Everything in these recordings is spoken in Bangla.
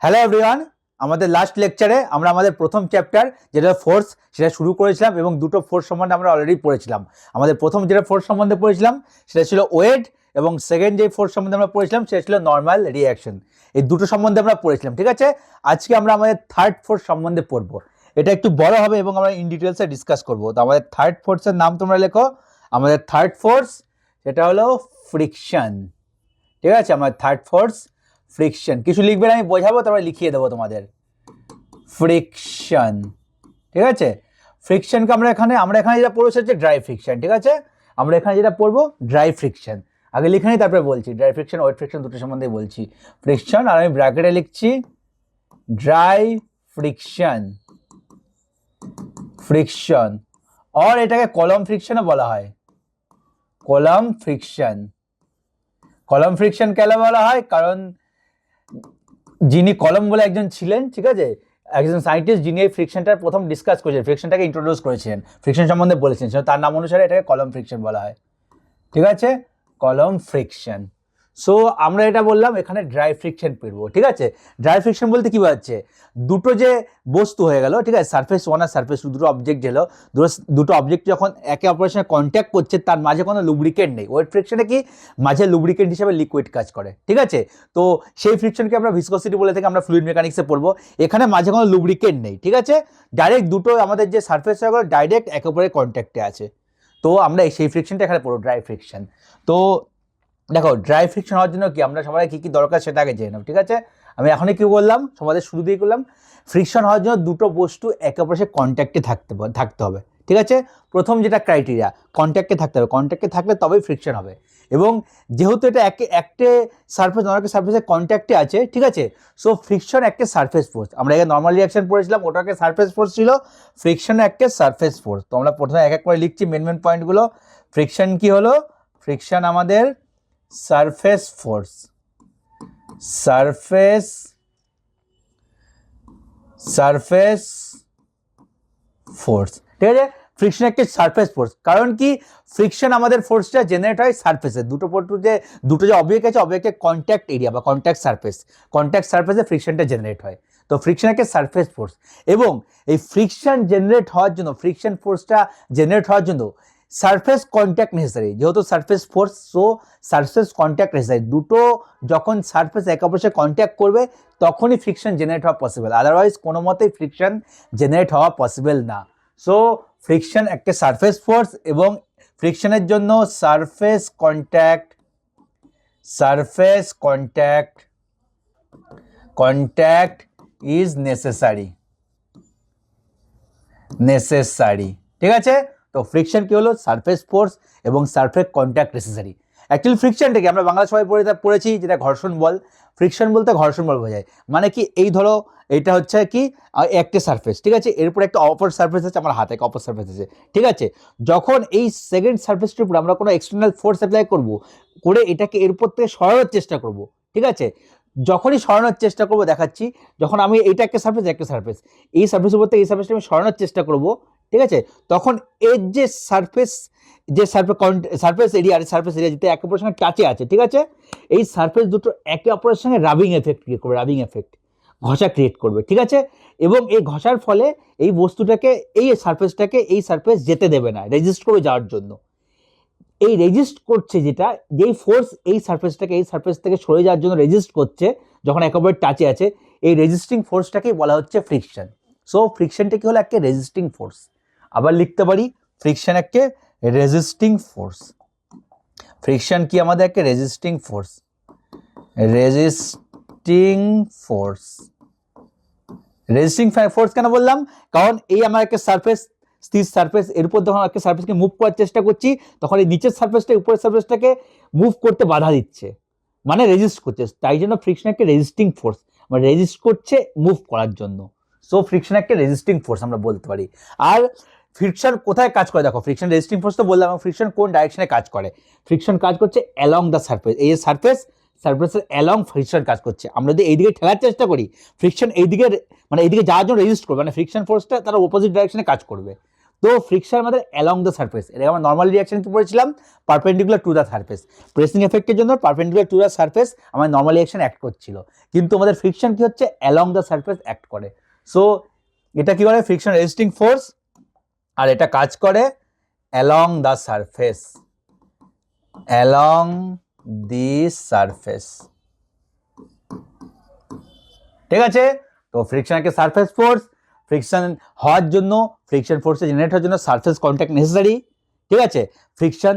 হ্যালো এভরিওয়ান, আমাদের লাস্ট লেকচারে আমরা আমাদের প্রথম চ্যাপ্টার যেটা ফোর্স সেটা শুরু করেছিলাম এবং দুটো ফোর্স সম্বন্ধে আমরা অলরেডি পড়েছিলাম। আমাদের প্রথম যেটা ফোর্স সম্বন্ধে পড়েছিলাম সেটা ছিল ওয়েট, এবং সেকেন্ড যে ফোর্স সম্বন্ধে আমরা পড়েছিলাম সেটা ছিল নর্মাল রিঅ্যাকশন। এই দুটো সম্বন্ধে আমরা পড়েছিলাম, ঠিক আছে। আজকে আমরা আমাদের থার্ড ফোর্স সম্বন্ধে পড়বো। এটা একটু বড় হবে এবং আমরা ইন ডিটেলসে ডিসকাস করবো। তো আমাদের থার্ড ফোর্সের নাম তোমরা লেখো। আমাদের থার্ড ফোর্স সেটা হলো ফ্রিকশন, ঠিক আছে। আমার থার্ড ফোর্স ফ্রিকশন। কিছু লিখবে না, আমি বোঝাবো, তারপরে লিখিয়ে দেবো তোমাদের। ফ্রিকশন, ঠিক আছে। ফ্রিকশনকে আমরা এখানে যেটা পড়বো সেটা হচ্ছে ড্রাই ফ্রিকশন, ঠিক আছে। আমরা এখানে যেটা পড়বো ড্রাই ফ্রিকশন। আগে লিখে নিই, তারপরে বলছি। ড্রাই ফ্রিকশন, ওয়েট ফ্রিকশন দুটো সম্বন্ধে বলছি। ফ্রিকশন, আর আমি ব্র্যাকেটে লিখছি ড্রাই ফ্রিকশন। ফ্রিকশন, আর এটাকে কলম ফ্রিকশনও বলা হয়। কলম ফ্রিকশন। কলম ফ্রিকশন কেন বলা হয়? কারণ যিনি কলম বলে একজন ছিলেন, ঠিক আছে, একজন সায়েন্টিস্ট, যিনি এই ফ্রিকশনটার প্রথম ডিসকাস করেছেন, ফ্রিকশনটাকে ইন্ট্রোডিউস করেছিলেন, ফ্রিকশন সম্বন্ধে বলেছেন, তার নাম অনুসারে এটাকে কলম ফ্রিকশন বলা হয়, ঠিক আছে। কলম ফ্রিকশন। সো আমরা এটা বললাম এখানে ড্রাই ফ্রিকশন পড়বো, ঠিক আছে। ড্রাই ফ্রিকশন বলতে কি বোঝাচ্ছে? দুটো যে বস্তু হয়ে গেল, ঠিক আছে, সারফেস ওয়ান আর সারফেস টু, দুটো অবজেক্ট গেল, দুটো অবজেক্ট যখন একে অপরের সঙ্গে কন্ট্যাক্ট করছে তার মাঝে কোনো লুব্রিকেন্ট নেই। ওয়েট ফ্রিকশনে কি মাঝে লুব্রিকেন্ট হিসেবে লিকুইড কাজ করে, ঠিক আছে। তো সেই ফ্রিকশনকে আমরা ভিসকসিটি বলে থাকি, আমরা ফ্লুইড মেকানিক্সে পড়বো। এখানে মাঝে কোনো লুব্রিকেন্ট নেই, ঠিক আছে। ডাইরেক্ট দুটো আমাদের যে সারফেস হয়ে গেল ডাইরেক্ট একে অপরের কন্ট্যাক্টে আছে। তো আমরা সেই ফ্রিকশনটা এখানে পড়বো, ড্রাই ফ্রিকশন। তো দেখো, ড্রাই ফ্রিকশন হওয়ার জন্য কি আমরা সবাই কি কি দরকার সেটা আগে জেনে নেব, ঠিক আছে। আমি এখনই কি বললাম, সমাজের শুরু দিয়ে করলাম। ফ্রিকশন হওয়ার জন্য দুটো বস্তু একে অপরের সাথে কন্ট্যাক্টে থাকতে হবে, ঠিক আছে। প্রথম যেটা ক্রাইটেরিয়া, কন্ট্যাক্টে থাকতে হবে। কন্ট্যাক্টে থাকলে তবেই ফ্রিকশন হবে। এবং যেহেতু এটা একটা সারফেস অনেকটা সারফেসের কন্ট্যাক্টে আছে, ঠিক আছে, সো ফ্রিকশন একটা সারফেস ফোর্স। আমরা এখানে নর্মাল রিঅ্যাকশন পড়েছিলাম, ওটাকে সারফেস ফোর্স ছিল, ফ্রিকশনও একটা সারফেস ফোর্স। তো আমরা প্রথমে এক এক করে লিখছি মেন পয়েন্টগুলো। ফ্রিকশন কি হলো? ফ্রিকশন আমাদের সারফেস ফোর্স। সারফেস ফোর্স, ঠিক আছে। ফ্রিকশন একটা সারফেস ফোর্স। কারণ কি? ফ্রিকশন আমাদের ফোর্সটা জেনারেট হয় সারফেসে। দুটো যে অবজেক্ট আছে, অবজেক্টের কন্ট্যাক্ট এরিয়া বা কন্ট্যাক্ট সারফেসে ফ্রিকশনটা জেনারেট হয়। তো ফ্রিকশন একটা সারফেস ফোর্স। এবং এই ফ্রিকশন জেনারেট হওয়ার জন্য, ফ্রিকশন ফোর্সটা জেনারেট হওয়ার জন্য সারফেস কন্ট্যাক্ট নেসেসারি। যেহেতু surface force, so surface contact necessary. দুটো যখন সারফেস একে অপরের সাথে কন্ট্যাক্ট করবে তখনই ফ্রিকশন জেনারেট হওয়া পসিবল, আদারওয়াইজ কোনো মতেই ফ্রিকশন জেনারেট হওয়া পসিবল না। সো ফ্রিকশন একটা সারফেস ফোর্স, এবং ফ্রিকশনের জন্য সারফেস কন্ট্যাক্ট ইজ নেসেসারি, ঠিক আছে। তো ফ্রিকশন কি হলো? সারফেস ফোর্স এবং সারফেস কন্ট্যাক্ট নেসেসারি। অ্যাকচুয়ালি ফ্রিকশনটাকে আমরা বাংলা সবাই পড়েছি যেটা ঘর্ষণ বল। ফ্রিকশন বলতে ঘর্ষণ বল বোঝায়। মানে কি, এই ধরো এটা হচ্ছে কি একটা সারফেস, ঠিক আছে, এরপর একটা অপর সারফেস আছে, আমার হাতে অপর সারফেস আছে, ঠিক আছে। যখন এই সেকেন্ড সারফেসটির উপর আমরা কোনো এক্সটার্নাল ফোর্স অ্যাপ্লাই করে এটাকে এর উপর থেকে সরানোর চেষ্টা করব, ঠিক আছে। যখনই সরানোর চেষ্টা করব, দেখাচ্ছি, যখন আমি এইটা একটা সারফেস এই সারফেসের উপর থেকে এই সারফেসটা আমি সরানোর চেষ্টা করব, ঠিক আছে, তখন এর যে সারফেস এরিয়া যেটা একে অপরের সঙ্গে টাচে আছে, ঠিক আছে, এই সারফেস দুটো একে অপরের সঙ্গে রাবিং এফেক্ট ঘষা ক্রিয়েট করবে, ঠিক আছে। এবং এই ঘষার ফলে এই বস্তুটাকে, এই সারফেস যেতে দেবে না, রেজিস্ট করে যাওয়ার জন্য। এই রেজিস্ট করছে যেই ফোর্স এই সারফেস থেকে সরে যাওয়ার জন্য রেজিস্ট করছে, যখন একে অপরের টাচে আছে, এই রেজিস্টিং ফোর্সটাকেই বলা হচ্ছে ফ্রিকশন। সো ফ্রিকশনটা কি হলো? একটা রেজিস্টিং ফোর্স। আবার লিখতে পারি, ফ্রিকশন একটা রেজিস্টিং ফোর্স। ফ্রিকশন কি? আমাদের একটা রেজিস্টিং ফোর্স। রেজিস্টিং ফোর্স কেন বললাম? কারণ এই আমার একটা সারফেস, স্থির সারফেস, এর উপর যখন একটা সারফেসকে মুভ করার চেষ্টা করছি, তখন এই নিচের সারফেসটা উপরের সারফেসটাকে মুভ করতে বাধা দিচ্ছে, মানে রেজিস্ট করছে। তাই জন্য ফ্রিকশন একটা রেজিস্টিং ফোর্স, মানে রেজিস্ট করছে মুভ করার জন্য। সো ফ্রিকশন একটা রেজিস্টিং ফোর্স আমরা বলতে পারি। আর ফ্রিকশন কোথায় কাজ করে? দেখো, ফ্রিকশন রেজিস্টিং ফোর্স তো বললাম, ফ্রিকশন কোন ডাইরেকশনে কাজ করে? ফ্রিকশন কাজ করছে অ্যালং দ্য সারফেস। এই সারফেসের অ্যালং ফ্রিকশন কাজ করছে। আমরা যদি এইদিকে ঠেলার চেষ্টা করি, ফ্রিকশন এইদিকে যাওয়ার জন্য রেজিস্ট করবে, মানে ফ্রিকশন ফোর্সটা তারা অপোজিট ডাইরেকশনে কাজ করবে। তো ফ্রিকশন আমাদের অ্যালং দ্য সারফেস, এটা আমরা নর্মাল রিয়াকশন কি পড়েছিলাম, perpendicular to the surface. Pressing এফেক্টের জন্য পারপেন্ডিকুলার টু দ্য সারফেস আমার নর্মাল রিয়াকশন অ্যাক্ট করছিল, কিন্তু আমাদের ফ্রিকশন কি হচ্ছে, অ্যালং দ্য সারফেস অ্যাক্ট করে। সো এটা কি করে, ফ্রিকশন রেজিস্টিং ফোর্স, আর এটা কাজ করে along the surface, along the surface. ঠিক আছে, তো ফ্রিকশন একটা সারফেস ফোর্স, ফ্রিকশন হওয়ার জন্য, ফ্রিকশন ফোর্সে জেনারেট হওয়ার জন্য সারফেস কন্ট্যাক্ট নেসেসারি। ঠিক আছে, ফ্রিকশন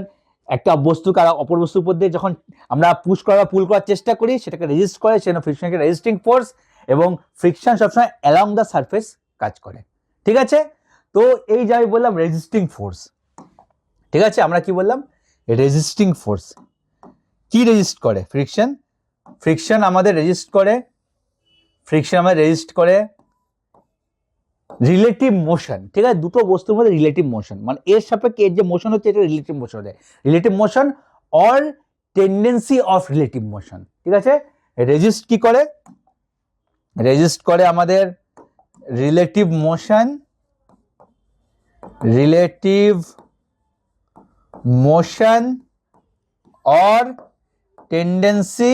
একটা বস্তুকে আর অপর বস্তুর উপর দিয়ে যখন আমরা পুশ করা বা পুল করার চেষ্টা করি, সেটাকে রেজিস্ট করে, সেটা ফ্রিকশন একটা রেজিস্টিং ফোর্স, এবং ফ্রিকশন সবসময় অ্যালং দ্য সারফেস কাজ করে। ঠিক আছে, তো এই যে আমি বললাম রেজিস্টিং ফোর্স, ঠিক আছে, আমরা কি বললাম, রেজিস্টিং ফোর্স কি রেজিস্ট করে, ফ্রিকশন, ফ্রিকশন আমাদের রেজিস্ট করে, ফ্রিকশন আমাদের রেজিস্ট করে রিলেটিভ মোশন। ঠিক আছে, দুটো বস্তুর মধ্যে রিলেটিভ মোশন, মানে এর সাপেক্ষে এর যে মোশন হচ্ছে এটা রিলেটিভ মোশন হয়, relative motion or tendency of relative motion. ঠিক আছে, রেজিস্ট কি করে, রেজিস্ট করে আমাদের relative motion, relative motion or tendency,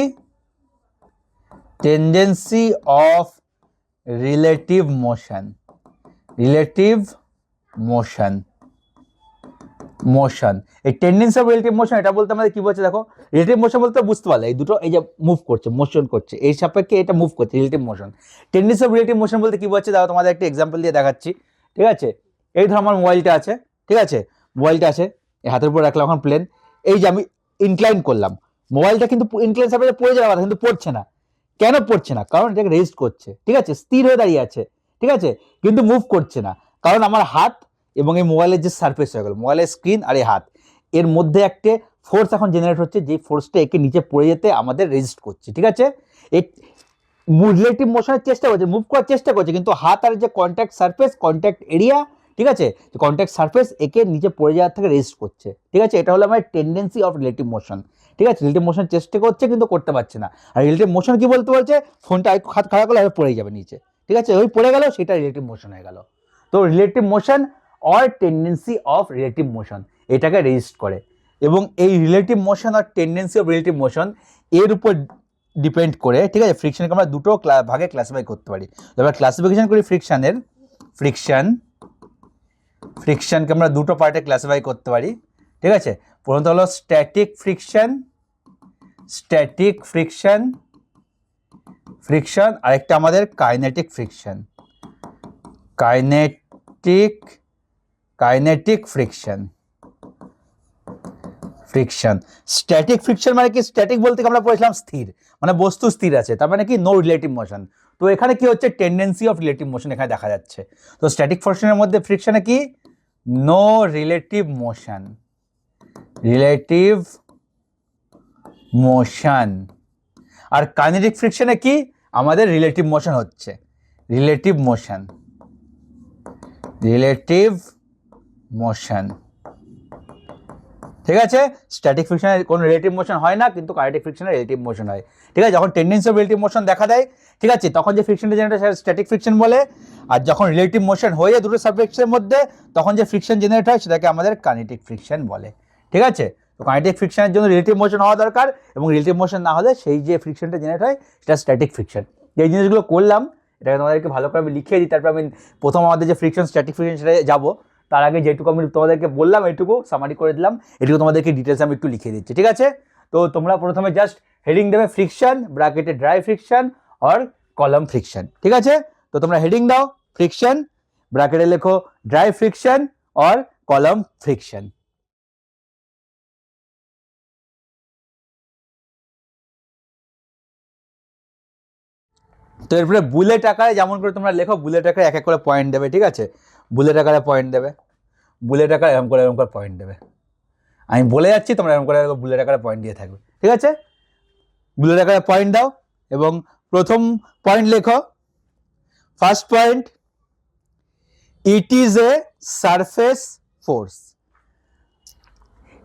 tendency of relative motion, relative motion, motion. এই টেন্ডেন্সি অফ রিলেটিভ মোশন এটা বলতে আমাদের কি বলছে, দেখো রিলেটিভ মোশন বলতে বুঝতে পারলে এই দুটো, এই যে মুভ করছে, মোশন করছে, এই সাপেক্ষে এটা মুভ করছে, relative motion. Tendency of relative motion বলতে কি বলছে, দেখো তোমাদের একটা এক্সাম্পল দিয়ে দেখাচ্ছি। ঠিক আছে, এই ধর আমার মোবাইলটা আছে, ঠিক আছে, মোবাইলটা আছে, এই হাতের উপর রাখলাম এখন প্লেন, এই যে আমি ইনক্লাইন করলাম, মোবাইলটা কিন্তু ইনক্লাইন সাপেক্ষে পড়ে যাওয়ার কথা, কিন্তু পড়ছে না। কেন পড়ছে না, কারণ এটাকে রেজিস্ট করছে। ঠিক আছে, স্থির হয়ে দাঁড়িয়ে আছে, ঠিক আছে, কিন্তু মুভ করছে না, কারণ আমার হাত এবং এই মোবাইলের যে সারফেস হয়ে গেল, মোবাইলের স্ক্রিন আর এই হাত, এর মধ্যে একটা ফোর্স এখন জেনারেট হচ্ছে, যে ফোর্সটা একে নিচে পড়ে যেতে আমাদের রেজিস্ট করছে। ঠিক আছে, এই রিলেটিভ মোশনের চেষ্টা করছে, মুভ করার চেষ্টা করছে, কিন্তু হাত আর যে কন্ট্যাক্ট সারফেস, কন্ট্যাক্ট এরিয়া, ঠিক আছে, কন্ট্যাক্ট সারফেস একে নিচে পড়ে যাওয়ার থেকে রেজিস্ট করছে। ঠিক আছে, এটা হলো আমার টেন্ডেন্সি অফ রিলেটিভ মোশন। ঠিক আছে, রিলেটিভ মোশন চেষ্টা করছে কিন্তু করতে পারছে না। আর রিলেটিভ মোশন কি বলতে বলছে, ফোনটা হাত খাড়া করলে পড়ে যাবে নিচে। ঠিক আছে, ওই পড়ে গেল, সেটা রিলেটিভ মোশন হয়ে গেল। তো relative motion or tendency of relative motion এটাকে রেজিস্ট করে, এবং এই রিলেটিভ মোশন আর টেন্ডেন্সি অফ রিলেটিভ মোশন এর উপর ডিপেন্ড করে, ঠিক আছে, ফ্রিকশনকে আমরা দুটো ভাগে ক্লাসিফাই করতে পারি। এবার ক্লাসিফিকেশন করি ফ্রিকশনের, ফ্রিকশনকে আমরা দুটো পার্টে ক্লাসিফাই করতে পারি। ঠিক আছে, প্রথমত হলো static friction, static friction, friction, আরেকটা আমাদের kinetic friction, kinetic friction, friction. Static friction মানে কি, স্ট্যাটিক বলতে আমরা পড়েছিলাম স্থির, মানে বস্তু স্থির আছে, তার মানে কি নো রিলেটিভ মোশন। তো এখানে কি হচ্ছে, টেন্ডেন্সি অফ রিলেটিভ মোশন এখানে দেখা যাচ্ছে। তো স্ট্যাটিক ফ্রিকশনের মধ্যে ফ্রিকশনে কি, no relative motion, relative motion. আর কাইনেটিক ফ্রিকশনে কি, আমাদের রিলেটিভ মোশন হচ্ছে, রিলেটিভ মোশন, রিলেটিভ মোশন। ঠিক আছে, স্ট্যাটিক ফ্রিকশনে কোনো রিলেটিভ মোশন হয় না, কিন্তু কাইনেটিক ফ্রিকশনে রিলেটিভ মোশন হয়। ঠিক আছে, যখন টেন্ডেন্সি অফ রিলেটিভ মোশন দেখা দেয়, ঠিক আছে, তখন যে ফ্রিকশনটা জেনারেট হয় স্ট্যাটিক ফ্রিকশন বলে, আর যখন রিলেটিভ মোশন হয়ে যায় দুটো সাবজেক্টের মধ্যে, তখন যে ফ্রিকশন জেনারেট হয় সেটাকে আমাদের কাইনেটিক ফ্রিকশন বলে। ঠিক আছে, তো কাইনেটিক ফ্রিকশনের জন্য রিলেটিভ মোশন হওয়া দরকার, এবং রিলেটিভ মোশন না হলে সেই যে ফ্রিকশনটা জেনারেট হয় সেটা স্ট্যাটিক ফ্রিকশন। এই জিনিসগুলো করলাম, এটাকে তোমাদেরকে ভালো করে আমি লিখিয়ে দিই, তারপর আমি প্রথম আমাদের যে ফ্রিকশন স্ট্যাটিক ফ্রিকশন সেটা যাবো। তার আগে যেটুকু আমি তোমাদেরকে বললাম এইটুকু সামারি করে দিলাম, এটুকু তোমাদেরকে ডিটেলস আমি একটু লিখে দিচ্ছি। ঠিক আছে, তো তোমরা প্রথমে জাস্ট হেডিং দেবে ফ্রিকশন ব্র্যাকেটে ড্রাই ফ্রিকশন আর কলম ফ্রিকশন। ঠিক আছে, তো তোমরা হেডিং দাও ফ্রিকশন ব্র্যাকেটে লেখো ড্রাই ফ্রিকশন আর কলম ফ্রিকশন। তো এরপরে বুলেট আকারে যেমন করে তোমরা লেখো, বুলেট আকারে এক এক করে পয়েন্ট দেবে। ঠিক আছে, বুলেট আকারে পয়েন্ট দেবে, বুলেট আকারে এরকম করে পয়েন্ট দেবে। আমি বলে যাচ্ছি, তোমরা এরকম করে বুলেট আকারে পয়েন্ট দিয়ে থাকবে। ঠিক আছে, বুলেট আকারে পয়েন্ট দাও, এবং প্রথম পয়েন্ট লেখো, first point, it is a surface force,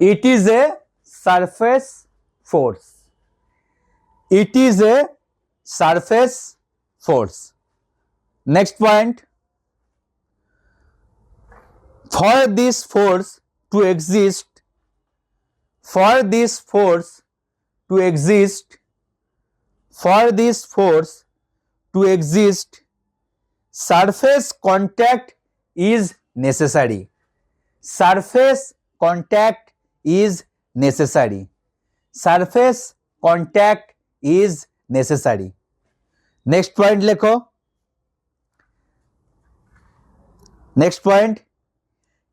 it is a surface force, it is a surface force. Next point, for this force to exist, for this force to exist, for this force to exist, surface contact is necessary. Surface contact is necessary. Surface contact is necessary. Next point লেখো. Next point,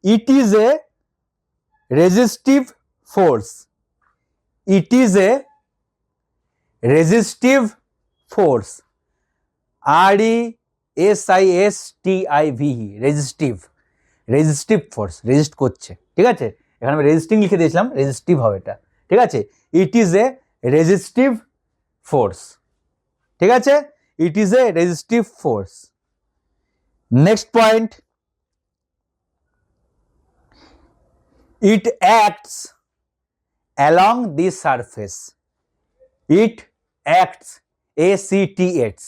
it is a resistive force. It is a resistive force. RESISTIVE, resistive, resistive force, resist করছে, ঠিক আছে, এখানে আমি রেজিস্টিং লিখে দিয়েছিলাম, রেজিস্টিভ হবে এটা, ঠিক আছে, it is a resistive force, ঠিক আছে, it is a resistive force. Next point, it acts along the surface. It acts, ACTS,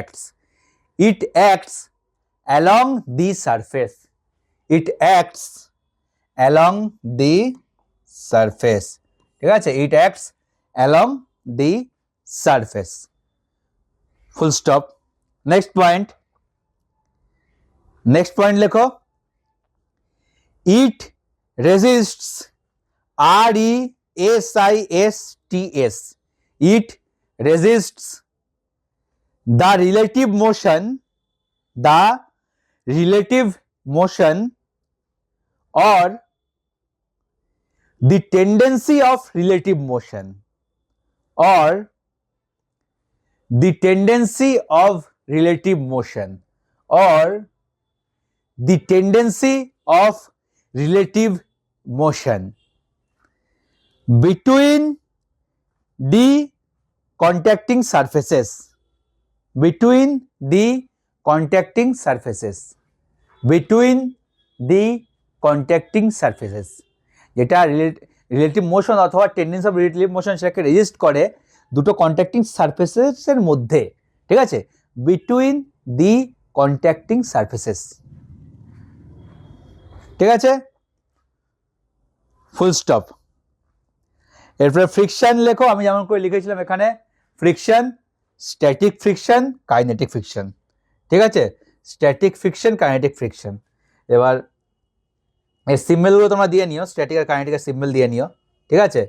acts. It acts along the surface. It acts along the surface. ঠিক আছে, it acts along the surface. Full stop. Next point. Next point লেখো. It resists, RESISTS. It resists the relative motion, the relative motion or the tendency of relative motion, or the tendency of relative motion, or the tendency of relative motion between the contacting surfaces, between the contacting surfaces, between the contacting surfaces, যেটা রিলেটিভ মোশন অথবা টেন্ডেন্সি অফ রিলেটিভ মোশন সেটাকে রেজিস্ট করে দুটো কন্ট্যাক্টিং সারফেসেসের মধ্যে, ঠিক আছে, বিটুইন দি কন্ট্যাক্টিং সারফেসেস, ঠিক আছে, ফুল স্টপ। এরপরে ফ্রিকশন লেখো, আমি যেমন করে লিখেছিলাম এখানে, friction, static friction, kinetic friction, ঠিক আছে, স্ট্যাটিক ফ্রিকশন, কাইনেটিক ফ্রিকশন। এবার এই সিম্বলগুলো তোমরা দিয়ে নিও, স্ট্যাটিক আর কাইনেটিকের সিম্বল দিয়ে নিও, ঠিক আছে,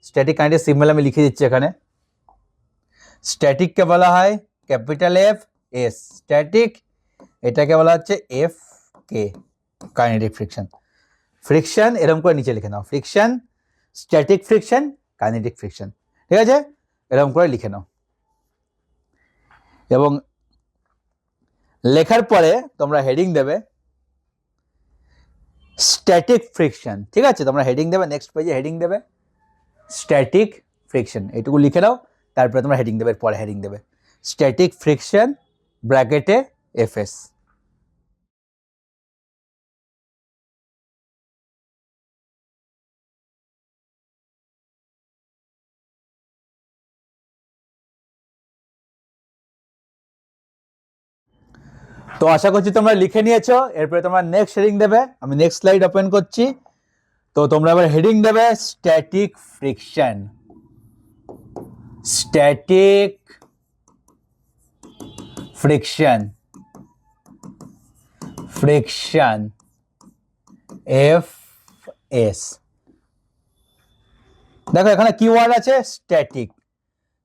স্ট্যাটিক কাইনেটিক সিম্বল আমি লিখে দিচ্ছি এখানে। স্ট্যাটিককে বলা হয় ক্যাপিটাল এফ এস, স্ট্যাটিক, এটাকে বলা হচ্ছে F K, kinetic friction. Friction এরকম করে নিচে লিখে নাও, friction, static friction, kinetic friction, ঠিক আছে, এরকম করে লিখে নাও। এবং লেখার পরে তোমরা হেডিং দেবে স্ট্যাটিক ফ্রিকশন, ঠিক আছে, তোমরা হেডিং দেবে, নেক্সট পেজে হেডিং দেবে স্ট্যাটিক ফ্রিকশন, এইটুকু লিখে নাও, তারপরে তোমরা হেডিং দেবে, পরে হেডিং দেবে স্ট্যাটিক ফ্রিকশন ব্র্যাকেটে এফএস। তো আশা করছি তোমরা লিখে নিয়েছো, এরপরে তোমরা নেক্সট হেডিং দেবে, আমি নেক্সট স্লাইড ওপেন করছি। তো তোমরা এবার হেডিং দেবে static friction, static friction, friction F S. দেখো এখানে কি ওয়ার্ড আছে, স্ট্যাটিক।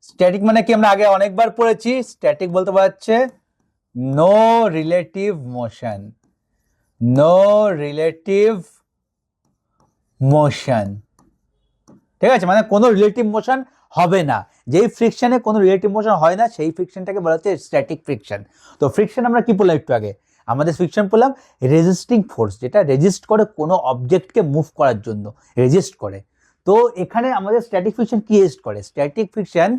স্ট্যাটিক মানে কি আমরা আগে অনেকবার পড়েছি, স্ট্যাটিক বলতে বোঝাচ্ছে no relative motion, no relative motion, ঠিক আছে, মানে কোনো রিলেটিভ মোশন হবে না, যেই ফ্রিকশনে কোনো রিলেটিভ মোশন হয় না সেই ফ্রিকশনটাকে বলা হচ্ছে স্ট্যাটিক ফ্রিকশন। তো ফ্রিকশন আমরা কি বললাম একটু আগে, আমাদের ফ্রিকশন বললাম রেজিস্টিং ফোর্স, যেটা রেজিস্ট করে কোনো অবজেক্টকে মুভ করার জন্য, রেজিস্ট করে। তো এখানে আমাদের স্ট্যাটিক ফ্রিকশন কি রেজিস্ট করে, static friction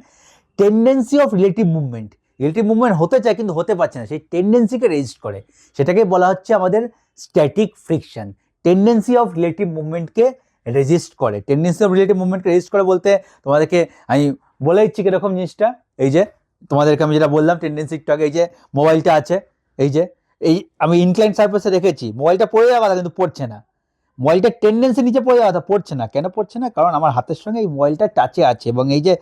tendency of relative movement, relative movement হতে চায় কিন্তু হতে পারছে না, সেই টেন্ডেন্সিকে রেজিস্ট করে, সেটাকে বলা হচ্ছে আমাদের static friction. Tendency of relative মুভমেন্টকে রেজিস্ট করে, টেন্ডেন্সি অফ রিলেটিভ মুভমেন্টকে রেজিস্ট করে বলতে তোমাদেরকে আমি বলে দিচ্ছি কিরকম জিনিসটা। এই যে তোমাদেরকে আমি যেটা বললাম টেন্ডেন্সি একটু আগে, এই যে মোবাইলটা আছে, এই যে এই আমি ইনক্লাইন সারফেসে রেখেছি, মোবাইলটা পড়ে যাওয়ার কথা কিন্তু পড়ছে না, মোবাইলটার টেন্ডেন্সি নিচে পড়ে যাওয়া কথা পড়ছে না। কেন পড়ছে না? কারণ আমার হাতের সঙ্গে এই মোবাইলটা টাচে আছে এবং এই যে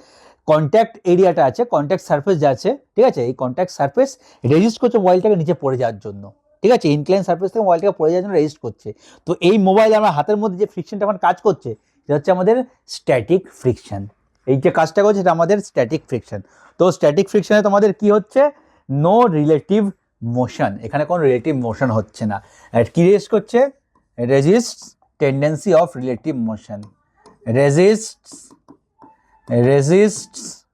কন্ট্যাক্ট এরিয়াটা আছে, কন্ট্যাক্ট সারফেস যা আছে, ঠিক আছে, এই কন্ট্যাক্ট সারফেস রেজিস্ট করছে মোবাইলটাকে নিচে পড়ে যাওয়ার জন্য, ঠিক আছে, ইনক্লাইন সারফেস থেকে মোবাইলটাকে পড়ে যাওয়ার জন্য রেজিস্ট করছে। তো এই মোবাইল আমার হাতের মধ্যে যে ফ্রিকশনটা এখন কাজ করছে সেটা হচ্ছে আমাদের স্ট্যাটিক ফ্রিকশন। এই যে কাজটা করছে সেটা আমাদের স্ট্যাটিক ফ্রিকশন। তো স্ট্যাটিক ফ্রিকশনে তোমাদের কি হচ্ছে? নো রিলেটিভ মোশন, এখানে কোনো রিলেটিভ মোশন হচ্ছে না। আর কি রেজিস্ট করছে? Resist tendency of relative motion, resists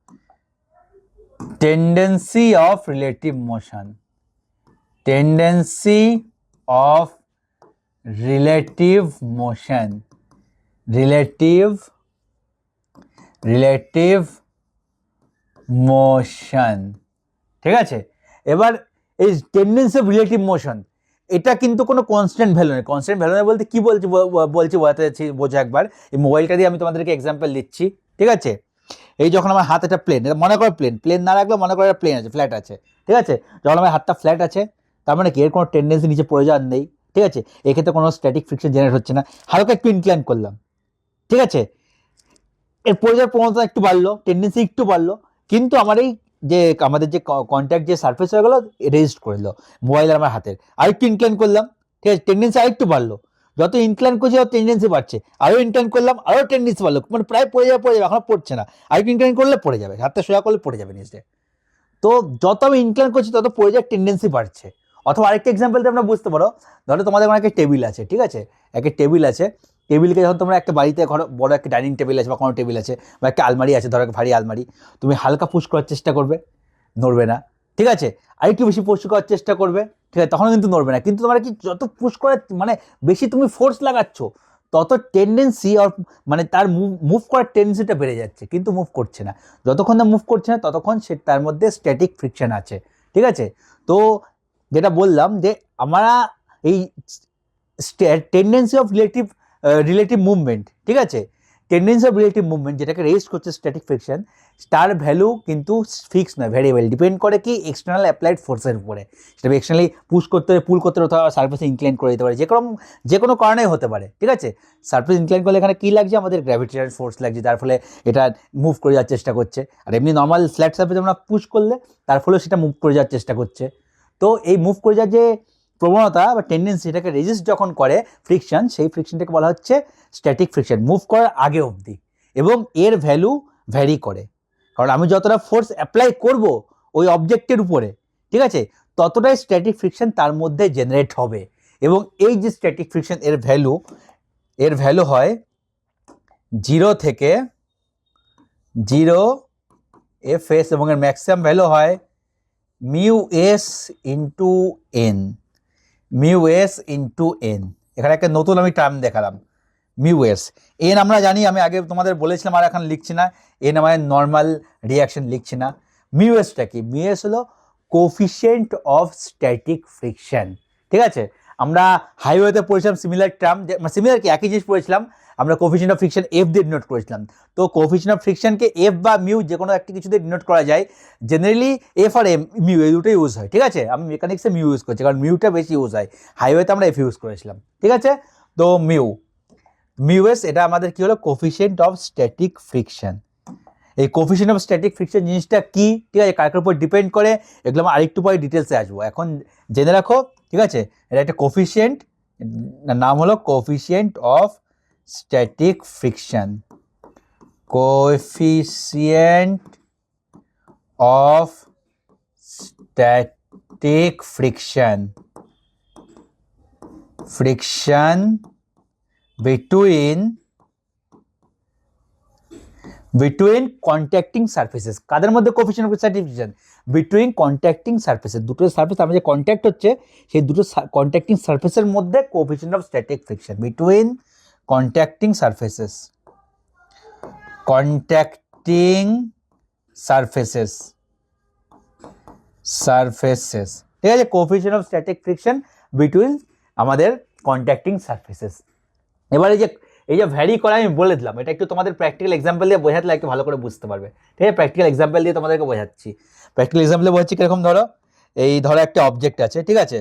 tendency of relative motion, tendency of relative motion, relative motion, ঠিক আছে। এবার এই টেন্ডেন্সি অফ রিলেটিভ মোশন এটা কিন্তু কোনো কনস্ট্যান্ট ভ্যালু নেই। কনস্ট্যান্ট ভ্যালু নেই বলতে কি বলছি বোঝাতে যাচ্ছি, বোঝো একবার। এই মোবাইলটা দিয়ে আমি তোমাদেরকে এক্সাম্পল দিচ্ছি, ঠিক আছে। এই যখন আমার হাত এটা প্লেন, এটা মনে করো প্লেন না রাখলেও মনে করো প্লেন আছে, ফ্ল্যাট আছে, ঠিক আছে। যখন আমার হাতটা ফ্ল্যাট আছে তার মানে কি এর কোনো টেন্ডেন্সি নিচে পড়ে যাওয়ার নেই, ঠিক আছে। এক্ষেত্রে কোনো স্ট্যাটিক ফ্রিকশন জেনারেট হচ্ছে না। হালকা একটু ইনক্লাইন করলাম, ঠিক আছে, এর পড়ে যাওয়ার প্রবণতা একটু বাড়লো, টেন্ডেন্সি একটু বাড়লো, কিন্তু আমার এই যে আমাদের যে কন্ট্যাক্ট যে সারফেস হয়ে গেলো রেজিস্ট করে দিল মোবাইল আমার হাতের। আরেকটু ইনক্লাইন করলাম, ঠিক আছে, টেন্ডেন্সি আরেকটু বাড়লো, যত ইনক্লাইন করছে তত টেন্ডেন্সি বাড়ছে, আরও ইনক্লাইন করলাম আরও টেন্ডেন্সি বাড়লো, মানে প্রায় পড়ে যাবে, এখনো পড়ছে না, আরেকটু ইনক্লাইন করলে পড়ে যাবে, হাতটা সোজা করলে পড়ে যাবে নিচে। তো যত আমি ইনক্লাইন করছি তত পড়ে যাওয়ার টেন্ডেন্সি বাড়ছে। অথবা আরেকটা এক্সাম্পল দিয়ে আমরা বুঝতে পারো, ধরো তোমাদের একটা টেবিল আছে, ঠিক আছে, একটা টেবিল আছে, টেবিলকে যখন তোমরা একটা বাড়িতে ঘরে বড় একটা ডাইনিং টেবিল আছে বা কোনো টেবিল আছে বা একটা আলমারি আছে, ধরো একটা ভারী আলমারি, তুমি হালকা পুশ করার চেষ্টা করবে, নড়বে না, ঠিক আছে, আরেকটু বেশি পুশ করার চেষ্টা করবে, ঠিক আছে, তখনও কিন্তু নড়বে না। কিন্তু তোমার কি যত পুশ করার মানে বেশি তুমি ফোর্স লাগাচ্ছ তত টেন্ডেন্সি মানে তার মুভ করার টেন্ডেন্সিটা বেড়ে যাচ্ছে, কিন্তু মুভ করছে না। যতক্ষণ না মুভ করছে না ততক্ষণ সে তার মধ্যে স্ট্যাটিক ফ্রিকশন আছে, ঠিক আছে। তো যেটা বললাম যে আমরা এই টেন্ডেন্সি অফ রিলেটিভ মুভমেন্ট, ঠিক আছে, টেন্ডেন্সি অফ রিলেটিভ মুভমেন্ট যেটাকে রেজিস্ট করছে স্ট্যাটিক ফ্রিকশন, তার ভ্যালু কিন্তু ফিক্স নয়, ভ্যারিয়েবল, ডিপেন্ড করে কি এক্সটার্নাল অ্যাপ্লাইড ফোর্সের উপরে। সেটা এক্সটার্নালি পুশ করতে হবে, পুল করতে হবে, অথবা সারফেসে ইনক্লাইন করে দিতে পারে, যে কোনো কারণেই হতে পারে, ঠিক আছে। সারফেস ইনক্লাইন করলে এখানে কী লাগছে? আমাদের গ্র্যাভিটেশনাল ফোর্স লাগছে, তার ফলে এটা মুভ করে যাওয়ার চেষ্টা করছে। আর এমনি নর্মাল ফ্ল্যাট সারফেসে আমরা পুশ করলে তার ফলেও সেটা মুভ করে যাওয়ার চেষ্টা করছে। তো এই মুভ করে যাওয়ার যে প্রবণতা বা টেন্ডেন্সি, এটাকে রেজিস্ট যখন করে ফ্রিকশন, সেই ফ্রিকশনটাকে বলা হচ্ছে স্ট্যাটিক ফ্রিকশন, মুভ করার আগে অবধি, এবং এর ভ্যালু ভ্যারি করে, কারণ আমি যতটা ফোর্স অ্যাপ্লাই করব ওই অবজেক্টের উপরে, ঠিক আছে, ততটাই স্ট্যাটিক ফ্রিকশন তার মধ্যে জেনারেট হবে। এবং এই যে স্ট্যাটিক ফ্রিকশন এর ভ্যালু হয় 0 থেকে 0 fs, এবং এর ম্যাক্সিমাম ভ্যালু হয় μs into n, μs into n। এখানে একটা নতুন আমি টার্ম দেখালাম, μs। n আমরা জানি, আমি আগে তোমাদের বলেছিলাম, আর এখন লিখছি না, n আমাদের নর্মাল রিয়াকশন লিখছি না। μsটা কি? μs হলো কোফিশিয়েন্ট অফ স্ট্যাটিক ফ্রিকশন, ঠিক আছে। আমরা হাইওয়েতে পড়েছিলাম সিমিলার টার্ম, সিমিলার কি একই জিনিস পড়েছিলাম, আমরা কোফিশিয়েন্ট অফ ফ্রিকশন এফ দিয়ে ডিনোট করেছিলাম। তো কোফিশিয়েন্ট অফ ফ্রিকশনকে এফ বা মিউ যে কোনো একটা কিছু দিয়ে ডিনোট করা যায়। জেনারেলি এফ আর এম, মিউ, এই দুটোই ইউজ হয়, ঠিক আছে। আমি মেকানিক্সে মিউ ইউজ করছি কারণ মিউটা বেশি ইউজ হয়, হাইওয়েতে আমরা এফ ইউজ করেছিলাম, ঠিক আছে। তো মিউএস এটা আমাদের কি হলো? Coefficient of static friction. এই কোফিশিয়েন্ট অফ স্ট্যাটিক ফ্রিকশন জিনিসটা কি, ঠিক আছে, কার উপর ডিপেন্ড করে, এগুলো আমরা আরেকটু পরে ডিটেলসে আসবো, এখন জেনে রাখো, ঠিক আছে। এটা একটা কোফিশিয়েন্ট, নাম হলো coefficient of static friction, coefficient of static friction between contacting surfaces. কাদের মধ্যে coefficient of static friction? Between contacting surfaces, দুটো সারফেস আমার যে কন্ট্যাক্ট হচ্ছে সেই দুটো কন্ট্যাক্টিং সারফেসের মধ্যে coefficient of static friction, between contacting surfaces, ঠিক আছে, coefficient of static friction between আমাদের কন্ট্যাক্টিং সারফেসেস। এবার এই যে ভ্যারি করা আমি বলে দিলাম, এটা একটু তোমাদের প্র্যাকটিক্যাল এক্সাম্পল দিয়ে বোঝাতে একটু ভালো করে বুঝতে পারবে, ঠিক আছে। প্র্যাকটিক্যাল এক্সাম্পল দিয়ে তোমাদেরকে বোঝাচ্ছি, প্র্যাকটিক্যাল এক্সাম্পলে বোঝাচ্ছি কিরকম। ধরো একটা অবজেক্ট আছে, ঠিক আছে,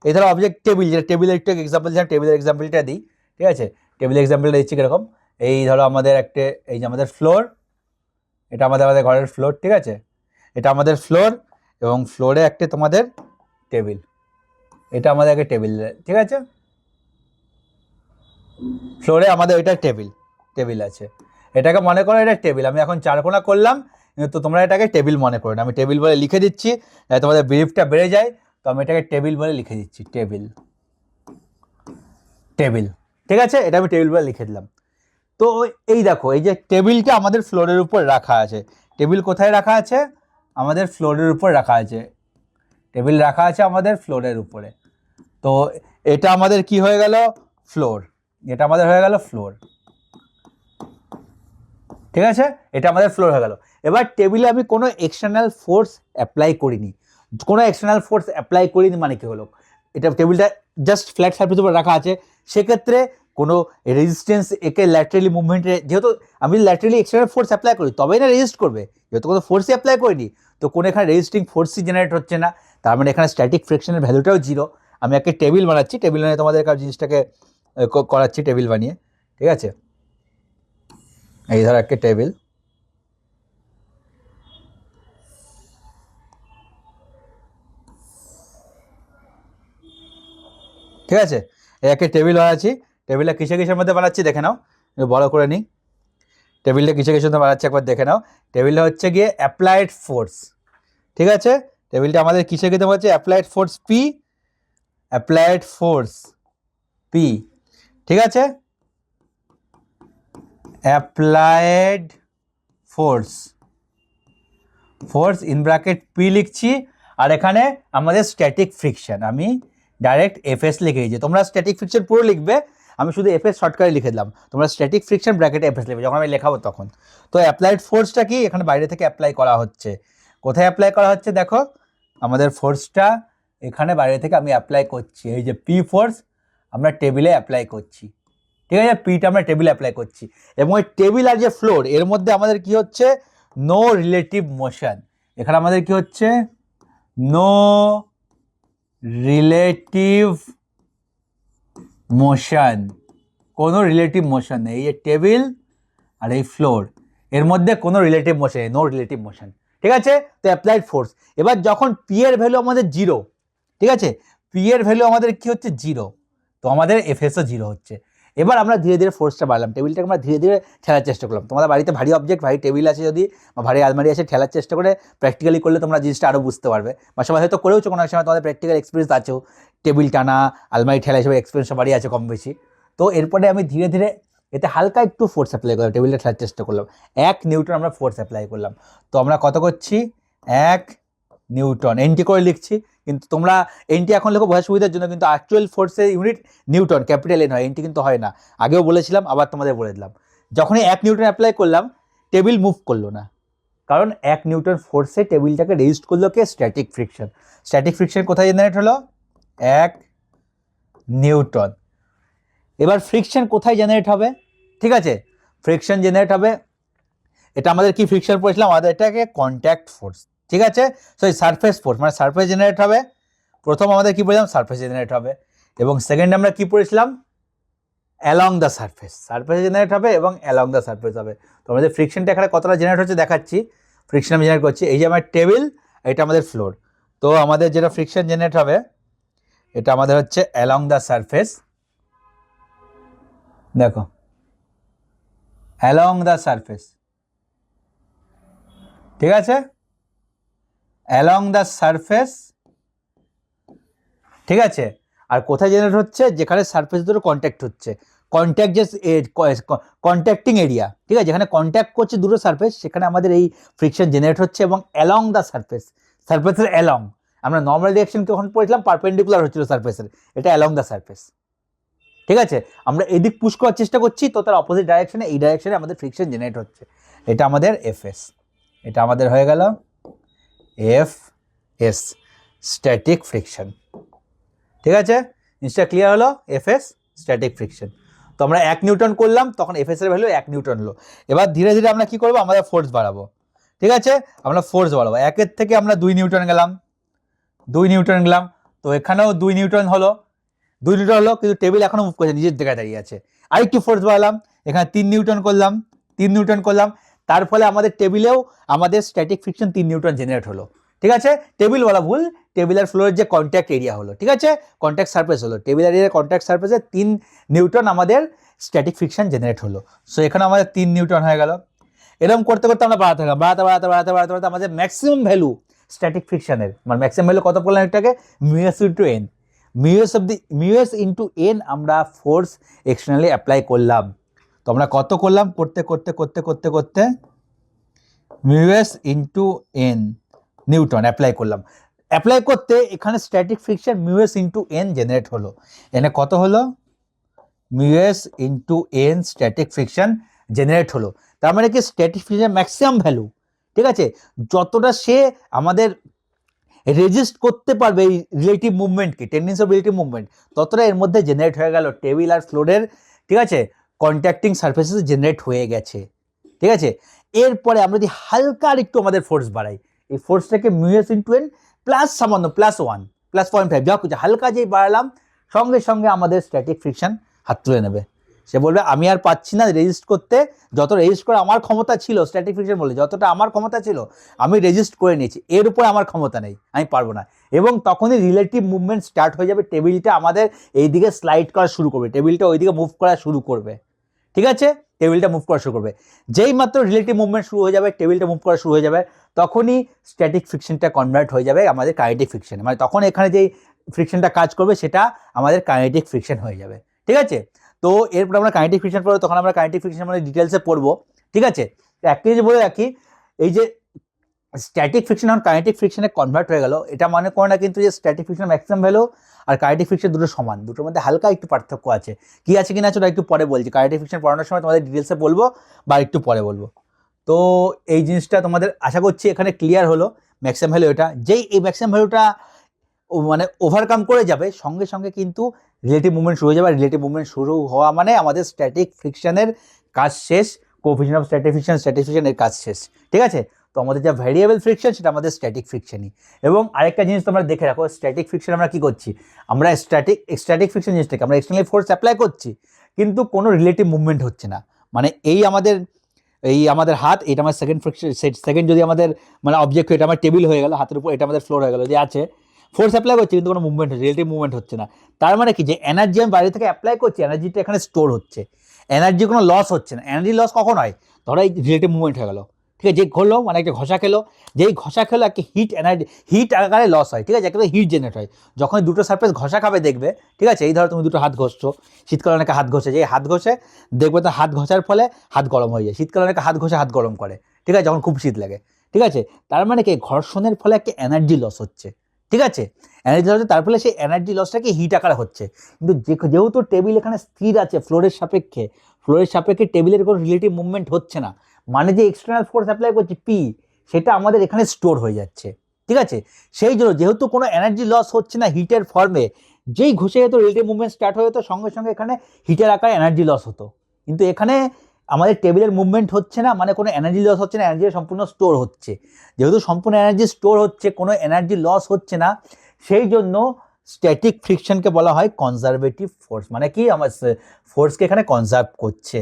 এই ধরো অবজেক্ট টেবিল, যেটা টেবিলের একটু এক্সাম্পল দিলাম, টেবিলের এক্সাম্পলটা দিই, ঠিক আছে? টেবিলের এক্সাম্পলটা দিচ্ছি কিরকম, এই ধরো আমাদের একটা, এই যে আমাদের ফ্লোর, এটা আমাদের ঘরের ফ্লোর, ঠিক আছে? এটা আমাদের ফ্লোর, এবং ফ্লোরে একটা তোমাদের টেবিল, এটা আমাদের একটা টেবিল, ঠিক আছে? ফ্লোরে আমাদের এটা টেবিল আছে, এটাকে মনে করো এটা টেবিল। আমি এখন চারকোনা করলাম, তো তোমরা এটাকে টেবিল মনে করো না, আমি টেবিল বলে লিখে দিচ্ছি, তোমাদের বিলিফটা বেড়ে যায়, তো আমি এটাকে টেবিল বলে লিখে দিচ্ছি, টেবিল, ঠিক আছে? এটা আমি টেবিল বলে লিখে দিলাম। তো এই দেখো, এই যে টেবিলটা আমাদের ফ্লোরের উপর রাখা আছে, টেবিল কোথায় রাখা আছে? আমাদের ফ্লোরের উপর রাখা আছে, টেবিল রাখা আছে আমাদের ফ্লোরের উপরে। তো এটা আমাদের কি হয়ে গেল? ফ্লোর, এটা আমাদের হয়ে গেল ফ্লোর, ঠিক আছে? এটা আমাদের ফ্লোর হয়ে গেল। এবার টেবিলে আমি কোনো এক্সটার্নাল ফোর্স অ্যাপ্লাই করিনি, মানে কি হলো, এটা টেবিলটা জাস্ট ফ্ল্যাট সারফেসের উপর রাখা আছে, সেক্ষেত্রে কোনো রেজিস্ট্যান্স একে ল্যাটারালি মুভমেন্টে, যেহেতু আমি ল্যাটারালি এক্সটার্নাল ফোর্স অ্যাপ্লাই করি তবেই না রেজিস্ট করবে, যেহেতু কোনো ফোর্সই অ্যাপ্লাই করিনি, তো কোনো এখানে রেজিস্টিং ফোর্সই জেনারেট হচ্ছে না, তার মানে এখানে স্ট্যাটিক ফ্রিকশনের ভ্যালুটাও জিরো। আমি একটা টেবিল বানাচ্ছি, টেবিল বানিয়ে তোমাদের জিনিসটাকে করাচ্ছি, টেবিল বানিয়ে, ঠিক আছে? এই ধর একটা টেবিল, ঠিক আছে? একটা টেবিল বানাচ্ছি, টেবিলটা কিসের মধ্যে বানাচ্ছি দেখে নাও, বড় করে নিই, টেবিলটা কিসের মধ্যে বানাচ্ছি একবার দেখে নাও। টেবিলটা হচ্ছে গিয়ে অ্যাপ্লাইড ফোর্স, ঠিক আছে? টেবিলটা আমাদের কিসের ক্ষেত্রে হচ্ছে অ্যাপ্লাইড ফোর্স পি, ঠিক আছে? Applied force in bracket P লিখছি, আর এখানে আমাদের স্ট্যাটিক ফ্রিকশন আমি ডাইরেক্ট এফএস লিখে দিয়েছি। তোমরা স্ট্যাটিক ফ্রিকশন পুরো লিখবে, আমি শুধু এফএস শর্টকাটে লিখে দিলাম, তোমরা স্ট্যাটিক ফ্রিকশন ব্র্যাকেটে এফএস লিখবে যখন আমি লেখাবো তখন। তো অ্যাপ্লাইড ফোর্সটা কি, এখানে বাইরে থেকে অ্যাপ্লাই করা হচ্ছে, কোথায় অ্যাপ্লাই করা হচ্ছে দেখো, আমাদের ফোর্সটা এখানে বাইরে থেকে আমি অ্যাপ্লাই করছি, এই যে পি ফোর্স আমরা টেবিলে অ্যাপ্লাই করছি, ঠিক আছে? পিটা আমরা টেবিলে অ্যাপ্লাই করছি, এবং ওই টেবিল আর যে ফ্লোর এর মধ্যে আমাদের কি হচ্ছে, নো রিলেটিভ মোশন, এখানে আমাদের কি হচ্ছে, নো রিলেটিভ মোশন, কোনো রিলেটিভ মোশন নেই, এই যে টেবিল আর এই ফ্লোর এর মধ্যে কোনো রিলেটিভ মোশন নেই, নো রিলেটিভ মোশন, ঠিক আছে? তো অ্যাপ্লাইড ফোর্স, এবার যখন পি এর ভ্যালু আমাদের জিরো, ঠিক আছে, পি এর ভ্যালু আমাদের কি হচ্ছে জিরো, তো আমাদের এফএসও জিরো হচ্ছে। এবার আমরা ধীরে ধীরে ফোর্সটা বাড়লাম, টেবিলটাকে আমরা ধীরে ধীরে ঠেলার চেষ্টা করলাম, তোমাদের বাড়িতে ভারী অবজেক্ট, ভারী টেবিল আছে যদি, বা ভারী আলমারি আছে, ঠেলার চেষ্টা করে প্র্যাকটিক্যালি করলে তোমরা জিনিসটা আরও বুঝতে পারবে, বা সবাই হয়তো করেওছো কোনো এক সময়, তোমাদের প্র্যাকটিক্যাল এক্সপিরিয়েন্স আছেও, টেবিল টানা, আলমারি ঠেলা হিসেবে এক্সপিরিয়েন্স সবারই আছে কম বেশি। তো এরপরে আমি ধীরে ধীরে এতে হালকা একটু ফোর্স অ্যাপ্লাই করলাম, টেবিলটা ঠেলার চেষ্টা করলাম, 1 নিউটন আমরা ফোর্স অ্যাপ্লাই করলাম, তো আমরা কত করছি, 1 নিউটন, এনটি করে লিখছি, কিন্তু তোমরা এনটি এখন লেখো বোঝার সুবিধার জন্য, কিন্তু অ্যাকচুয়াল ফোর্সের ইউনিট নিউটন, ক্যাপিটাল এন হয়, এনটি কিন্তু হয় না, আগেও বলেছিলাম আবার তোমাদের বলে দিলাম। যখনই 1 নিউটন অ্যাপ্লাই করলাম, টেবিল মুভ করলো না, কারণ 1 নিউটন ফোর্সে টেবিলটাকে রেজিস্ট করলো কে, স্ট্যাটিক ফ্রিকশন। স্ট্যাটিক ফ্রিকশন কোথায় জেনারেট হলো, 1 নিউটন। এবার ফ্রিকশন কোথায় জেনারেট হবে, ঠিক আছে? ফ্রিকশন জেনারেট হবে, এটা আমাদের কি ফ্রিকশন পড়েছিলাম, আমাদের এটাকে কন্ট্যাক্ট ফোর্স, ঠিক আছে? সো এই সারফেস ফোর্স মানে সারফেস জেনারেট হবে, প্রথম আমাদের কি পড়েছিলাম, সারফেস জেনারেট হবে, এবং সেকেন্ড আমরা কি পড়েছিলাম, along the surface, surface generate হবে এবং অ্যালং দ্য সারফেস হবে। তো আমাদের ফ্রিকশনটা এখানে কতটা জেনারেট হচ্ছে দেখাচ্ছি, ফ্রিকশন আমি জেনারেট করছি, এই যে আমার টেবিল, এটা আমাদের ফ্লোর, তো আমাদের যেটা ফ্রিকশন জেনারেট হবে এটা আমাদের হচ্ছে অ্যালং দ্য সারফেস, দেখো অ্যালং দ্য সারফেস, ঠিক আছে? অ্যালং দ্য সারফেস, ঠিক আছে? আর কোথায় জেনারেট হচ্ছে, যেখানে সারফেস দুটো কন্ট্যাক্ট হচ্ছে, কন্ট্যাক্ট যে কন্ট্যাক্টিং এরিয়া, ঠিক আছে, যেখানে কন্ট্যাক্ট করছে দুটো সারফেস, সেখানে আমাদের এই ফ্রিকশন জেনারেট হচ্ছে, এবং অ্যালং দ্য সারফেস, সারফেসের অ্যালং, আমরা নর্মাল ডিরেকশন কখন পড়েছিলাম, পারপেন্ডিকুলার হচ্ছিল সারফেসের, এটা অ্যালং দ্য সারফেস, ঠিক আছে? আমরা এদিক পুশ করার চেষ্টা করছি, তো তার অপোজিট ডাইরেকশনে, এই ডাইরেকশনে আমাদের ফ্রিকশন জেনারেট হচ্ছে, এটা আমাদের এফএস, এটা আমাদের হয়ে গেল এফ এস, স্ট্যাটিক ফ্রিকশন, ঠিক আছে? জিনিসটা ক্লিয়ার হলো, এফএস স্ট্যাটিক ফ্রিকশন। তো আমরা 1 নিউটন করলাম, তখন এফএস এর ভ্যালু 1 নিউটন হলো। এবার ধীরে ধীরে আমরা কি করবো, আমাদের ফোর্স বাড়াবো, ঠিক আছে? আমরা ফোর্স বাড়াবো, 1 এর থেকে আমরা 2 নিউটন গেলাম, তো এখানেও 2 নিউটন হলো, কিন্তু টেবিল এখনো মুভ করছে, নিজের জায়গায় দাঁড়িয়ে আছে। আরেকটু ফোর্স বাড়ালাম, এখানে 3 নিউটন করলাম, তার ফলে আমাদের টেবিলেও আমাদের স্ট্যাটিক ফ্রিকশন 3 নিউটন জেনারেট হলো। ঠিক আছে, টেবিল বলা ভুল, টেবিল আর ফ্লোরের যে কন্ট্যাক্ট এরিয়া হলো, ঠিক আছে, কন্ট্যাক্ট সারফেস হলো, টেবিল আর এরিয়ার কন্ট্যাক্ট সারফেসে 3 নিউটন আমাদের স্ট্যাটিক ফ্রিকশন জেনারেট হলো। সো এখানে আমাদের 3 নিউটন হয়ে গেল। এরকম করতে করতে আমরা বাড়াতে আমাদের ম্যাক্সিমাম ভ্যালু স্ট্যাটিক ফ্রিকশনের, মানে ম্যাক্সিমাম ভ্যালু কত বললাম একটাকে, মিউএস ইন্টু এন, মিউএস ইন্টু এন আমরা ফোর্স এক্সটার্নালি অ্যাপ্লাই করলাম। তো আমরা কত করলাম, করতে মিউএস ইন্টু এন নিউটন অ্যাপ্লাই করলাম। অ্যাপ্লাই করতে এখানে static friction মিউএস into N generate হলো। এনে কত হলো, মিউএস into N static friction generate হলো। তার মানে কি স্ট্যাটিক ফ্রিকশন ম্যাক্সিমাম ভ্যালু, ঠিক আছে, যতটা সে আমাদের রেজিস্ট করতে পারবে এই রিলেটিভ মুভমেন্টকে, টেন্ডেন্সি অফ রিলেটিভ মুভমেন্ট, ততটা এর মধ্যে জেনারেট হয়ে গেল টেবিল আর ফ্লোরের, ঠিক আছে, কন্ট্যাক্টিং সারফেসেস জেনারেট হয়ে গেছে। ঠিক আছে, এরপরে আমরা যদি হালকা আর একটু আমাদের ফোর্স বাড়াই, এই ফোর্সটাকে মিউএস ইন্টু এন প্লাস সামান্য +1 +0.5 যা কিছু হালকা যেই বাড়ালাম, সঙ্গে সঙ্গে আমাদের স্ট্যাটিক ফ্রিকশন হাত তুলে নেবে। সে বলবে আমি আর পাচ্ছি না রেজিস্ট করতে, যত রেজিস্ট করে আমার ক্ষমতা ছিল, স্ট্যাটিক ফ্রিকশন বলে যতটা আমার ক্ষমতা ছিল আমি রেজিস্ট করে নিয়েছি, এর উপর আমার ক্ষমতা নেই, আমি পারবো না। এবং তখনই রিলেটিভ মুভমেন্ট স্টার্ট হয়ে যাবে, টেবিলটা আমাদের এইদিকে স্লাইড করা শুরু করবে, টেবিলটা ওইদিকে মুভ করা শুরু করবে। ঠিক আছে, টেবিলটা মুভ করা শুরু করবে, যেই মাত্র রিলেটিভ মুভমেন্ট শুরু হয়ে যাবে, টেবিলটা মুভ করা শুরু হয়ে যাবে, তখনই স্ট্যাটিক ফ্রিকশনটা কনভার্ট হয়ে যাবে আমাদের কাইনেটিক ফ্রিকশনে, মানে তখন এখানে যেই ফ্রিকশনটা কাজ করবে সেটা আমাদের কাইনেটিক ফ্রিকশন হয়ে যাবে। ঠিক আছে, তো এরপর আমরা কাইনেটিক ফ্রিকশন পড়বো, তখন আমরা কাইনেটিক ফ্রিকশন মানে ডিটেলসে পড়বো। ঠিক আছে, একটা জিনিস বলে রাখি, এই যে স্ট্যাটিক ফ্রিকশন আর কাইনেটিক ফ্রিকশনে কনভার্ট হয়ে গেল, এটা মানে করে না কিন্তু যে স্ট্যাটিক ফ্রিকশন ম্যাক্সিমাম ভ্যালু আর কাইনেটিক ফ্রিকশন দুটো সমান, দুটোর মধ্যে হালকা একটু পার্থক্য আছে। কি আছে কিনা সেটা একটু পরে বলছি, কাইনেটিক ফ্রিকশন পড়ানোর সময় তোমাদের ডিটেলসে বলবো বা একটু পরে বলবো। তো এই জিনিসটা তোমাদের আশা করছি এখানে ক্লিয়ার হলো। ম্যাক্সিমাম ভ্যালু এটা, যেই এই ম্যাক্সিমাম ভ্যালুটা মানে ওভারকাম করে যাবে, সঙ্গে সঙ্গে কিন্তু রিলেটিভ মুভমেন্ট শুরু হয়ে যাবে। রিলেটিভ মুভমেন্ট শুরু হওয়া মানে আমাদের স্ট্যাটিক ফ্রিকশনের কাজ শেষ, কোএফিসিয়েন্ট অফ স্ট্যাটিক ফ্রিকশনের কাজ শেষ। ঠিক আছে, তো আমাদের যা ভ্যারিয়েবল ফ্রিকশন সেটা আমাদের স্ট্যাটিক ফ্রিকশনই। এবং আরেকটা জিনিস তোমরা দেখে রাখো, স্ট্যাটিক ফ্রিকশন আমরা কি করছি, আমরা স্ট্যাটিক ফ্রিকশন জিনিসটাকে আমরা এক্সটার্নাল ফোর্স অ্যাপ্লাই করছি, কিন্তু কোনো রিলেটিভ মুভমেন্ট হচ্ছে না। মানে এই আমাদের হাত, এটা আমার সেকেন্ড ফ্রিকশন, সেকেন্ড যদি আমাদের মানে অবজেক্ট, এটা আমার টেবিল হয়ে গেল হাতের উপর, এটা আমাদের ফ্লোর হয়ে গেল, যে আছে ফোর্স অ্যাপ্লাই করছি কিন্তু কোনো মুভমেন্ট হচ্ছে, রিলেটিভ মুভমেন্ট হচ্ছে না। তার মানে কি, যে এনার্জি আমি বাইরে থেকে অ্যাপ্লাই করছি, এনার্জিটা এখানে স্টোর হচ্ছে, এনার্জি কোনো লস হচ্ছে না। এনার্জি লস কখন হয়, ধরো এই রিলেটিভ মুভমেন্ট হয়ে গেল, ঠিক আছে, যে ঘুরলো মানে একটা ঘষা খেলো, যেই ঘষা খেলো একটা হিট আকারে লস হয়। ঠিক আছে, একটা হিট জেনারেট হয় যখন দুটো সারফেস ঘষা খাবে, দেখবে। ঠিক আছে, এই ধরো তুমি দুটো হাত ঘষছো, শীতকালে অনেকে হাত ঘষে, যে হাত ঘষে দেখবে তো হাত ঘষার ফলে হাত গরম হয়ে যায়, শীতকালে অনেকে হাত ঘষে হাত গরম করে, ঠিক আছে, যখন খুব শীত লাগে। ঠিক আছে, তার মানে কি ঘর্ষণের ফলে একটা এনার্জি লস হচ্ছে। ঠিক আছে, এনার্জি লস হচ্ছে, তার ফলে সেই এনার্জি লসটাকে হিট আকারে হচ্ছে। কিন্তু যেহেতু টেবিল এখানে স্থির আছে ফ্লোরের সাপেক্ষে টেবিলের কোনো রিলেটিভ মুভমেন্ট হচ্ছে না, মানে যে এক্সটার্নাল ফোর্স অ্যাপ্লাই করছি পি, সেটা আমাদের এখানে স্টোর হয়ে যাচ্ছে। ঠিক আছে, সেই জন্য যেহেতু কোনো এনার্জি লস হচ্ছে না হিটের ফর্মে, যেই ঘষে যেত রিলেটিভ মুভমেন্ট স্টার্ট হয়ে যেত, সঙ্গে সঙ্গে এখানে হিটের আকারে এনার্জি লস হতো। কিন্তু এখানে আমাদের টেবিলের মুভমেন্ট হচ্ছে না, মানে কোনো এনার্জি লস হচ্ছে না, এনার্জি সম্পূর্ণ স্টোর হচ্ছে। যেহেতু সম্পূর্ণ এনার্জি স্টোর হচ্ছে, কোনো এনার্জি লস হচ্ছে না, সেই জন্য স্ট্যাটিক ফ্রিকশনকে বলা হয় কনজারভেটিভ ফোর্স। মানে কি, আমার ফোর্সকে এখানে কনজার্ভ করছে।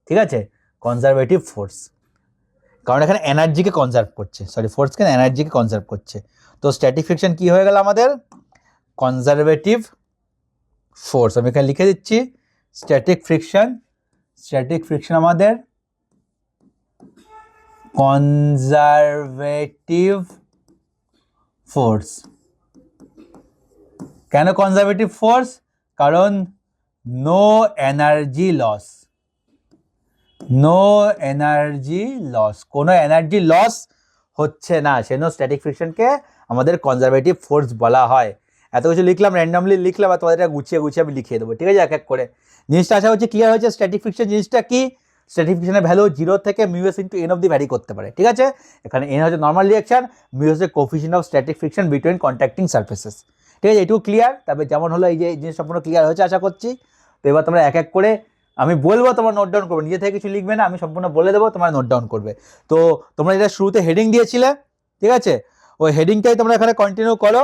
ঠিক আছে, কনজারভেটিভ ফোর্স, কারণ এখানে এনার্জিকে কনজার্ভ করছে, ফোর্সকে এনার্জিকে কনজার্ভ করছে। তো স্ট্যাটিক ফ্রিকশন কি হয়ে গেল আমাদের, কনজারভেটিভ ফোর্স। আমি এখানে লিখে দিচ্ছি স্ট্যাটিক ফ্রিকশন আমাদের কনজারভেটিভ ফোর্স। কেন কনজারভেটিভ ফোর্স, কারণ নো এনার্জি লস, কোনো এনার্জি লস হচ্ছে না, সেজন্য স্ট্যাটিক ফ্রিকশনকে আমাদের কনজারভেটিভ ফোর্স বলা হয়। এত কিছু লিখলাম, র্যান্ডমলি লিখলাম, আর তোমাদের এটা গুছিয়ে আমি লিখিয়ে দেবো। ঠিক আছে, এক এক করে জিনিসটা আশা হচ্ছে ক্লিয়ার হয়েছে। স্ট্যাটিক ফ্রিকশন জিনিসটা কি, স্ট্যাটিক ফ্রিকশনের ভ্যালু 0 থেকে মিউএস ইন্টু এন অবধি ভ্যারি করতে পারে। ঠিক আছে, এখানে এন হচ্ছে নর্মাল রিঅ্যাকশন, মিউ হচ্ছে coefficient of static friction between contacting surfaces. ঠিক আছে, এটুকু ক্লিয়ার। তবে যেমন হলো এই যে জিনিস সম্পূর্ণ ক্লিয়ার হয়েছে আশা করছি। তো এবার তোমরা এক এক করে আমি বলবো, তোমরা নোট ডাউন করবে, নিজে থেকে কিছু লিখবে না, আমি সম্পূর্ণ বলে দেবো, তোমরা নোট ডাউন করবে। তো তোমরা এটা শুরুতে হেডিং দিয়েছিলে, ঠিক আছে, ওই হেডিংটাই তোমরা এখানে কন্টিনিউ করো।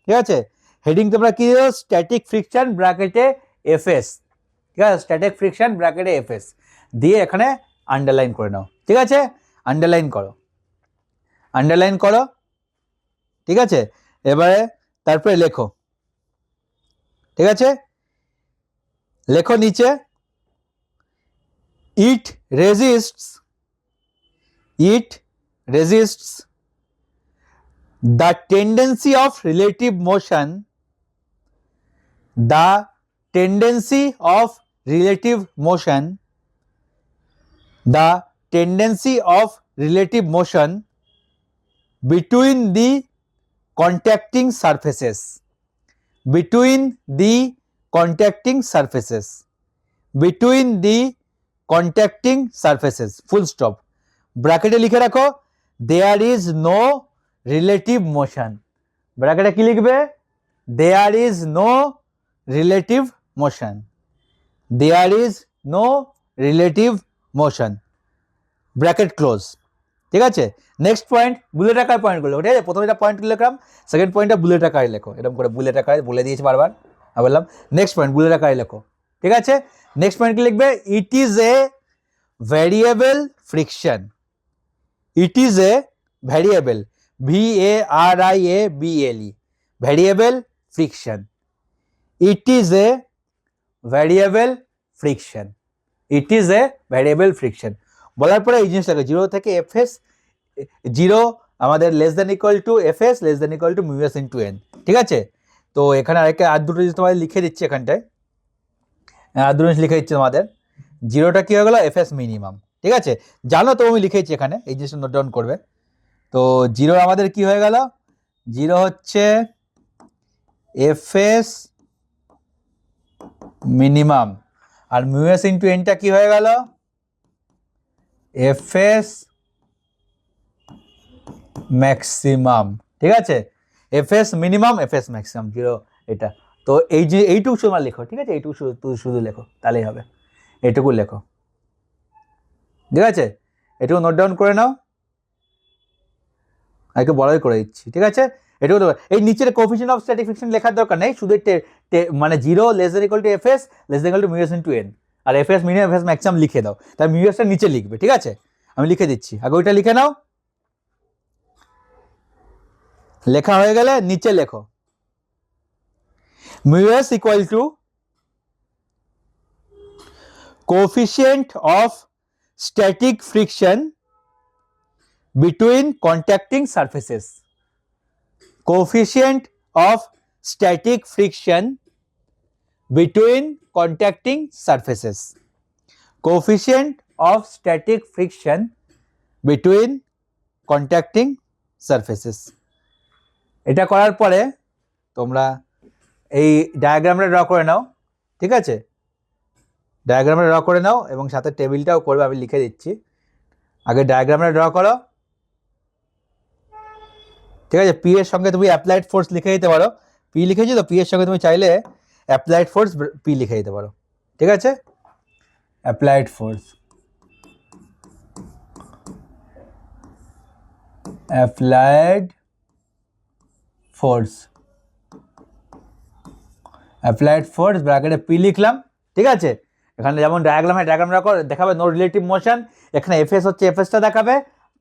ঠিক আছে, হেডিং তোমরা কি দিও, স্ট্যাটিক ফ্রিকশন ব্র্যাকেটে এফএস, ঠিক আছে, স্ট্যাটিক ফ্রিকশন ব্র্যাকেটে এফএস দিয়ে এখানে আন্ডারলাইন করে নাও, ঠিক আছে, আন্ডারলাইন করো, আন্ডারলাইন করো, ঠিক আছে। এবারে তারপরে লেখো, ঠিক আছে, লেখো নিচে, it resists the tendency of relative motion, the tendency of relative motion, the tendency of relative motion between the contacting surfaces, between the contacting surfaces, between the contacting surfaces, full stop, ব্র্যাকেটে লিখে রাখো there is no relative motion, ব্র্যাকেটে কি লিখবে, there is no relative motion, there is no relative motion, bracket close, ঠিক আছে। নেক্সট পয়েন্ট, বুলেট আকার পয়েন্টগুলো, ঠিক আছে, প্রথমে এটা পয়েন্ট লিখলাম, সেকেন্ড পয়েন্টটা বুলেট আকারে লেখো, এরকম করে বুলেট আকারে বলে দিয়েছি বারবার, বললাম নেক্সট পয়েন্ট বুলেট আকারে লেখো, ঠিক আছে। নেক্সট পয়েন্ট কি লিখবে, it is a variable friction, it is a variable, VARIABLE, variable friction, it is a variable friction, it is a variable friction বলার পরে এই জিনিসটাকে 0 থেকে এফএস, 0 আমাদের less than equal to FS less than equal to মিউএস into N, ঠিক আছে। তো এখানে আরেকটা আর দুটো জিনিস তোমাদের লিখে দিচ্ছি, এখানটায় আর দুটো জিনিস লিখে দিচ্ছি তোমাদের, 0টা কি হয়ে গেল, এফএস মিনিমাম, ঠিক আছে, জানো তো আমি লিখেছি এখানে, এই জিনিসটা নোট ডাউন করবে। তো 0 আমাদের কি হয়ে গেল, 0 হচ্ছে এফএস মিনিমাম, আর মিউএস ইন্টু এনটা কি হয়ে গেল, এফএস ম্যাক্সিমাম, ঠিক আছে, এফএস মিনিমাম এফএস ম্যাক্সিমাম 0 এটা। তো এই যে এইটুকু শুধু লেখো, ঠিক আছে, এইটুকু শুধু লেখো, তাহলেই হবে, এইটুকু লেখো, ঠিক আছে, এটুকু নোট ডাউন করে নাও, আগে বড়ই করে দিচ্ছি, ঠিক আছে, এটুকু। এই নিচের কোএফিসিয়েন্ট অফ স্ট্যাটিক ফ্রিকশন লেখার দরকার নেই, শুধু মানে 0 less than equal to FS less than equal to mu s into N, আর এফএস মিনিমাম এফএস ম্যাক্সিমাম লিখে দাও, তার মিউএসটা নিচে লিখবে, ঠিক আছে, আমি লিখে দিচ্ছি, আগে ওইটা লিখে নাও, লেখা হয়ে গেলে নিচে লেখো মিউএস equal to coefficient of static friction between contacting surfaces, coefficient of static friction between contacting surfaces, coefficient of static friction between contacting surfaces। এটা করার পরে তোমরা এই ডায়াগ্রামটা ড্র করে নাও, ঠিক আছে, ডায়াগ্রামটা ড্র করে নাও এবং সাথে টেবিলটাও করবে, আমি লিখে দিচ্ছি, আগে ডায়াগ্রামটা ড্র করো, ঠিক আছে। পি এর সঙ্গে তুমি অ্যাপ্লাইড ফোর্স লিখে দিতে পারো, পি লিখেছি তো, পি এর সঙ্গে তুমি চাইলে অ্যাপ্লাইড ফোর্স পি লিখে দিতে পারো, ঠিক আছে, applied force, applied force, applied force ব্র্যাকেটে পি লিখলাম, ঠিক আছে। এখানে যেমন ডায়াগ্রামে দেখাবে নো রিলেটিভ মোশন, এখানে এফএস হচ্ছে এফএসটা দেখাবে,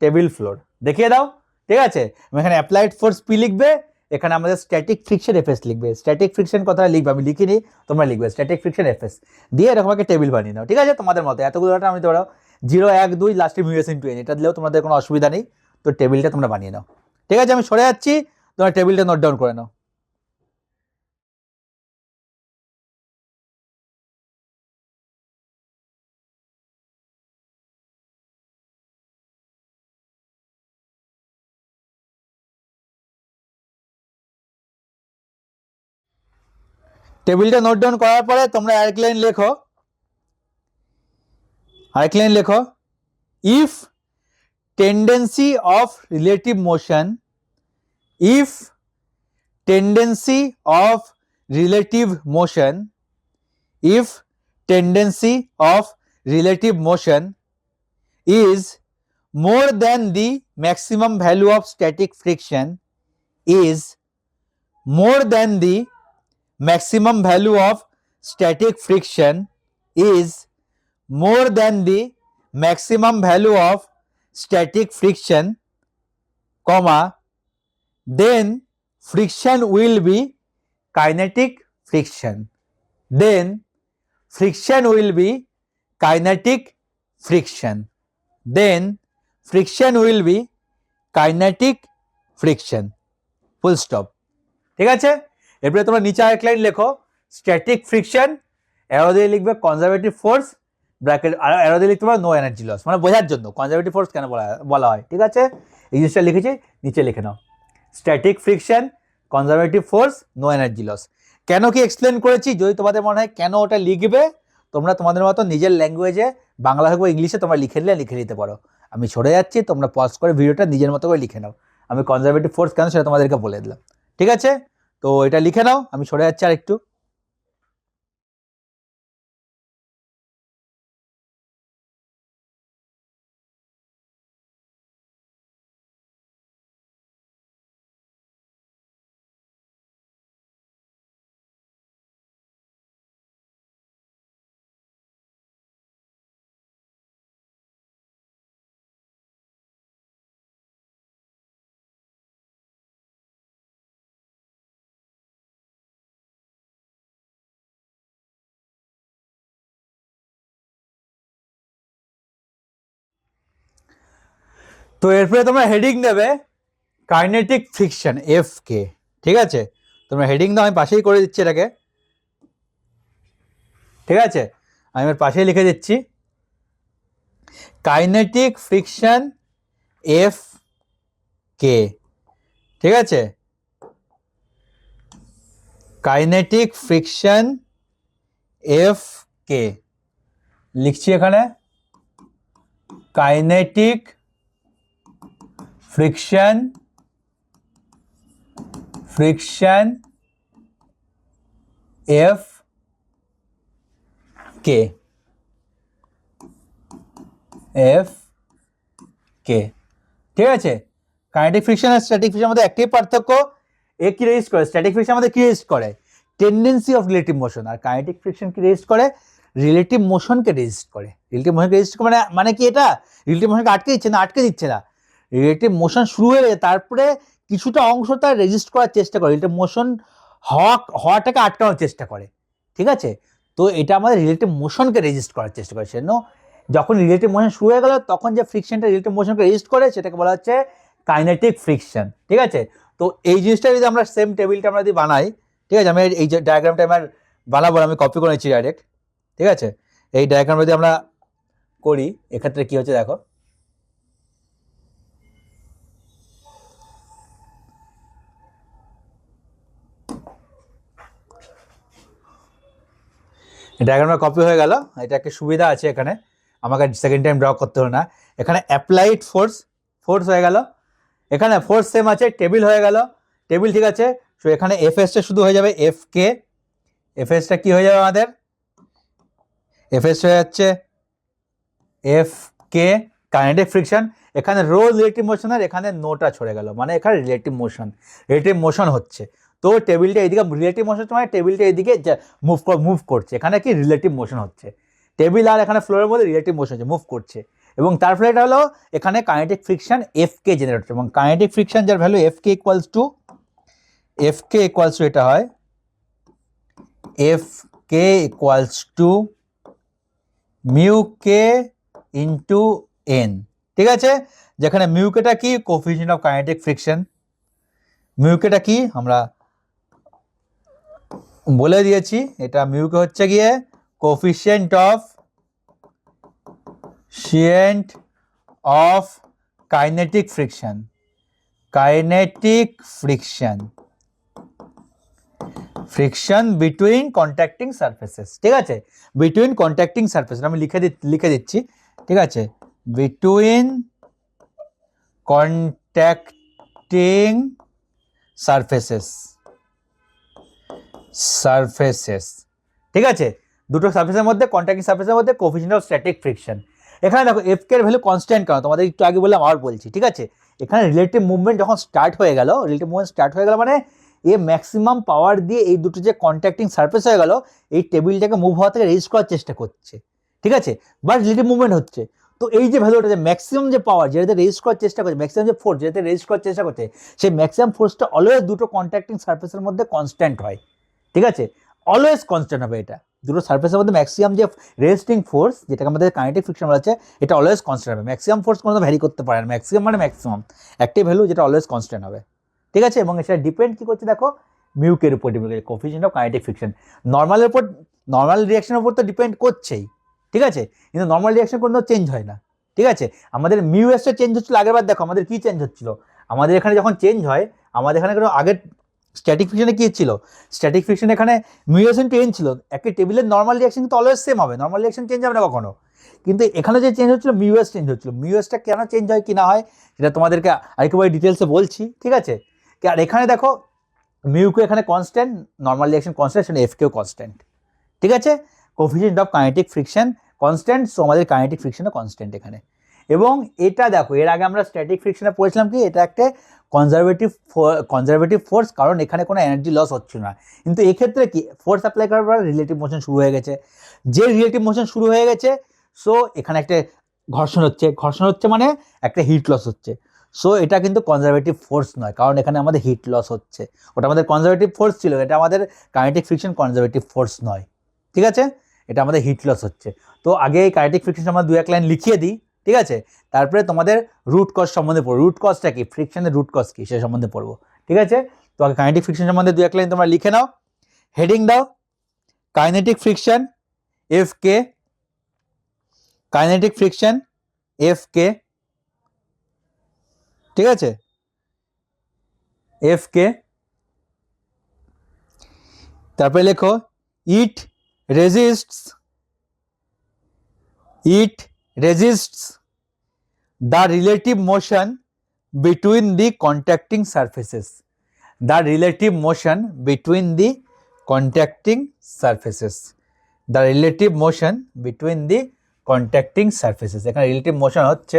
টেবিল ফ্লোর দেখিয়ে দাও, ঠিক আছে। এখানে অ্যাপ্লাইড ফোর্স পি লিখবে, এখানে আমাদের স্ট্যাটিক ফ্রিকশন এফএস লিখবে, স্ট্যাটিক ফ্রিকশন কথাটা লিখবে, আমি লিখিনি, তোমরা লিখবে স্ট্যাটিক ফ্রিকশন এফএস দিয়ে এরকম একটা টেবিল বানিয়ে নাও, ঠিক আছে, তোমাদের মতো এতগুলো আমি ধরো 0 1 2 লাস্টে মিউএস ইনটু এন, এটা দিলেও তোমাদের কোনো অসুবিধা নেই, তো টেবিলটা তোমরা বানিয়ে নাও, ঠিক আছে। আমি সরে যাচ্ছি, তোমরা টেবিলটা নোট ডাউন করে নাও। টেবিলটা নোট ডাউন করার পরে তোমরা আরেক লাইন লেখো, if tendency of relative motion, if tendency of relative motion, if tendency of relative motion is more than the maximum value of static friction, is more than the maximum value of static friction is more than the maximum value of static friction, comma, then friction will be kinetic friction. Then friction will be kinetic friction. Then friction will be kinetic friction. Full stop. ঠিক আছে, এরপরে তোমরা নিচে আরেক লাইন লেখো, স্ট্যাটিক ফ্রিকশন, অ্যারো দিয়ে লিখবে কনজারভেটিভ ফোর্স, ব্র্যাকেট আর অ্যারো দিয়ে লিখতে পারো নো এনার্জি লস, মানে বোঝার জন্য কনজারভেটিভ ফোর্স কেন বলা হয়। ঠিক আছে, এই জিনিসটা লিখেছি, নিচে লিখে নাও, static friction, conservative force, no energy loss. কেন কি এক্সপ্লেন করেছি, যদি তোমাদের মনে হয় কেন ওটা লিখবে, তোমরা তোমাদের মতো নিজের ল্যাঙ্গুয়েজে, বাংলা হোক বা ইংলিশে তোমরা লিখে নিতে পারো। আমি সরে যাচ্ছি, তোমরা পজ করে ভিডিওটা নিজের মতো করে লিখে নাও। আমি কনজারভেটিভ ফোর্স কেন সেটা তোমাদেরকে বলে দিলাম। ঠিক আছে, তো এটা লিখে নাও, আমি সরে যাচ্ছি আর একটু। তো এরপরে তোমরা হেডিং দেবে কাইনেটিক ফ্রিকশন এফ কে। ঠিক আছে, তোমরা হেডিং দাও, আমি পাশেই করে দিচ্ছি এটাকে। ঠিক আছে, আমি এর পাশেই লিখে দিচ্ছি কাইনেটিক ফ্রিকশন এফ কে। ঠিক আছে, কাইনেটিক ফ্রিকশন এফ কে লিখছি এখানে, কাইনেটিক ফ্রিকশন এফ কে, ঠিক আছে। কাইনেটিক ফ্রিকশন আর স্ট্যাটিক ফ্রিকশনের মধ্যে একটাই পার্থক্য, এ কি রেজিস্ট করে, স্ট্যাটিক ফ্রিকশন আমাদের কি রেজিস্ট করে, টেন্ডেন্সি অফ রিলেটিভ মোশন, আর কাইনেটিক ফ্রিকশন কি রেজিস্ট করে, রিলেটিভ মোশনকে রেজিস্ট করে। রিলেটিভ মোশনকে রেজিস্ট করে মানে কি, এটা রিলেটিভ মোশনকে আটকে দিচ্ছে না, রিলেটিভ মোশন শুরু হয়ে গেছে, তারপরে কিছুটা অংশ তার রেজিস্ট করার চেষ্টা করে, রিলেটিভ মোশন হওয়াটাকে আটকানোর চেষ্টা করে। ঠিক আছে, তো এটা আমাদের রিলেটিভ মোশনকে রেজিস্ট করার চেষ্টা করে, সেজন্য যখন রিলেটিভ মোশন শুরু হয়ে গেল তখন যে ফ্রিকশনটা রিলেটিভ মোশনকে রেজিস্ট করে সেটাকে বলা হচ্ছে কাইনেটিক ফ্রিকশন। ঠিক আছে, তো এই জিনিসটা যদি আমরা সেম টেবিলটা আমরা যদি বানাই, ঠিক আছে, আমি এই যে ডায়াগ্রামটা আমার বানাবো, আমি কপি করে নিচ্ছি ডাইরেক্ট। ঠিক আছে, এই ডায়াগ্রাম যদি আমরা করি, এক্ষেত্রে কি হচ্ছে দেখো, ডায়াগ্রামটা কপি হয়ে গেল। এটা একটা সুবিধা আছে, এখানে আমাকে সেকেন্ড টাইম ড্র করতে হলো না। এখানে অ্যাপ্লাইড ফোর্স হয়ে গেল, এখানে ফোর্স সেম আছে, টেবিল হয়ে গেল, টেবিল ঠিক আছে। সো এখানে এফএসটা শুধু হয়ে যাবে এফ কে, এফএসটা কি হয়ে যাবে আমাদের, এফএস হয়ে যাচ্ছে এফ কে কাইনেটিক ফ্রিকশন। এখানে রো রিলেটিভ মোশন আর এখানে নোটা ছড়ে গেল, মানে এখানে রিলেটিভ মোশন হচ্ছে। তো টেবিলটা এইদিকে রিলেটিভ মোশন মানে টেবিলটা এইদিকে মুভ করছে, এখানে কি রিলেটিভ মোশন হচ্ছে, টেবিল আর এখানে ফ্লোরের মধ্যে রিলেটিভ মোশন হচ্ছে, মুভ করছে, এবং তার ফলে এটা হলো এখানে কাইনেটিক ফ্রিকশন এফ কে জেনারেট হচ্ছে, এবং কাইনেটিক ফ্রিকশন যার ভ্যালু এফ কে ইকুয়ালস টু এটা হয় F K equals to mu K into N. ঠিক আছে, যেখানে মিউকেটা কি, কোফিশিয়েন্ট অফ কাইনেটিক ফ্রিকশন, মিউকেটা কি আমরা বলে দিয়েছি, এটা মিউকে হচ্ছে গিয়ে coefficient of kinetic friction between contacting surfaces. ঠিক আছে, বিটুইন কন্ট্যাক্টিং সারফেস আমি লিখে দিচ্ছি। ঠিক আছে, বিটুইন কন্ট্যাক্টিং সারফেসেস। ঠিক আছে, দুটো সারফেসের মধ্যে, কন্ট্যাক্টিং সারফেসের মধ্যে কোফিশিয়েন্ট অফ স্ট্যাটিক ফ্রিকশন। এখানে দেখো এফ কে এর ভ্যালু কনস্ট্যান্ট কেন, তোমাদের একটু আগে বললাম, আবার বলছি। ঠিক আছে, এখানে রিলেটিভ মুভমেন্ট যখন স্টার্ট হয়ে গেল মানে এ ম্যাক্সিমাম পাওয়ার দিয়ে এই দুটো যে কন্ট্যাক্টিং সারফেস হয়ে গেল, এই টেবিলটাকে মুভ হওয়া থেকে রেজিস্ট করার চেষ্টা করছে, ঠিক আছে, বাট রিলেটিভ মুভমেন্ট হচ্ছে। তো এই যে ভ্যালুটা, যে ম্যাক্সিমাম যে পাওয়ার যেটাতে রেজিস্ট করার চেষ্টা করছে, ম্যাক্সিমাম যে ফোর্স যেটাতে রেজিস্ট করার চেষ্টা করছে, সেই ম্যাক্সিমাম ফোর্সটা অলওয়েজ দুটো কন্ট্যাক্টিং সারফেসের মধ্যে কনস্ট্যান্ট হয়, ঠিক আছে, অলওয়েজ কনস্ট্যান্ট হবে। এটা দুটো সারফেসের মধ্যে ম্যাক্সিমাম যে রেজিস্টিং ফোর্স, যেটাকে আমাদের কাইনেটিক ফ্রিকশন বলা হচ্ছে, এটা অলওয়েজ কনস্ট্যান্ট হবে। ম্যাক্সিমাম ফোর্স কোনো ভ্যারি করতে পারে না, ম্যাক্সিমাম মানে ম্যাক্সিমাম একটাই ভ্যালু যেটা অলওয়েজ কনস্ট্যান্ট হবে, ঠিক আছে। এবং সেটা ডিপেন্ড কি করছে দেখো, মিউকের উপর ডিপেন্ড করছে, কোফিশিয়েন্ট অফ কাইনেটিক ফ্রিকশন। নর্মালের উপর, নর্মাল রিয়াকশনের উপর তো ডিপেন্ড করছেই, ঠিক আছে, কিন্তু নর্মাল রিয়াকশন কোনো চেঞ্জ হয় না, ঠিক আছে। আমাদের মিউ এসটা চেঞ্জ হচ্ছিল আগের বার, দেখো আমাদের কি চেঞ্জ হচ্ছিল, আমাদের এখানে যখন চেঞ্জ হয়, আমাদের এখানে কোনো আগের স্ট্যাটিক ফ্রিকশনে কি ছিল, স্ট্যাটিক ফ্রিকশন এখানে মিউ এস ইনটু এন ছিল, একটা টেবিলের নর্মাল রিয়াকশন কিন্তু অলওয়েজ সেম হবে, নর্মাল রিয়াকশন চেঞ্জ হবে না কখনো, কিন্তু এখানে যে চেঞ্জ হচ্ছিল মিউ এস চেঞ্জ হচ্ছিল। মিউ এসটা কেন চেঞ্জ হয় কি না হয় সেটা তোমাদেরকে আরেকবার ডিটেলসে বলছি, ঠিক আছে। আর এখানে দেখো মিউকে এখানে কনস্ট্যান্ট, নর্মাল রিয়াকশন কনস্ট্যান্ট, সেখানে এফ কেও কনস্ট্যান্ট, ঠিক আছে। Coefficient of kinetic friction constant, so আমাদের কাইনেটিক ফ্রিকশনও কনস্ট্যান্ট এখানে। এবং এটা দেখো, এর আগে আমরা স্ট্যাটিক ফ্রিকশনে পড়েছিলাম কি, এটা একটা কনজারভেটিভ ফোর্স, কারণ এখানে কোনো এনার্জি লস হচ্ছে না। কিন্তু এক্ষেত্রে কি, ফোর্স অ্যাপ্লাই করার পর রিলেটিভ মোশন শুরু হয়ে গেছে, যে রিলেটিভ মোশন শুরু হয়ে গেছে, সো এখানে একটা ঘর্ষণ হচ্ছে, ঘর্ষণ হচ্ছে মানে একটা হিট লস হচ্ছে, সো এটা কিন্তু কনজারভেটিভ ফোর্স নয়, কারণ এখানে আমাদের হিট লস হচ্ছে। ওটা আমাদের কনজারভেটিভ ফোর্স ছিল, এটা আমাদের কাইনেটিক ফ্রিকশন কনজারভেটিভ ফোর্স নয়, ঠিক আছে, এটা আমাদের হিট লস হচ্ছে। তো আগে এই কাইনেটিক ফ্রিকশন আমরা দু এক লাইন লিখিয়ে দিই, ঠিক আছে, তারপরে তোমাদের রুট কজ সম্বন্ধে পড়বো, রুট কজটা কি, ফ্রিকশনের রুট কজ কি সে সম্বন্ধে পড়বো, ঠিক আছে। তো আগে কাইনেটিক ফ্রিকশন সম্বন্ধে দু এক লাইন তোমরা লিখে নাও, হেডিং দাও kinetic friction F K, kinetic friction F কে, ঠিক আছে, এফ কে। তারপরে লেখো ইট রেজিস্টস the relative motion between the contacting surfaces, the relative motion between the contacting surfaces, the relative motion between the contacting surfaces। এখানে রিলেটিভ মোশন হচ্ছে,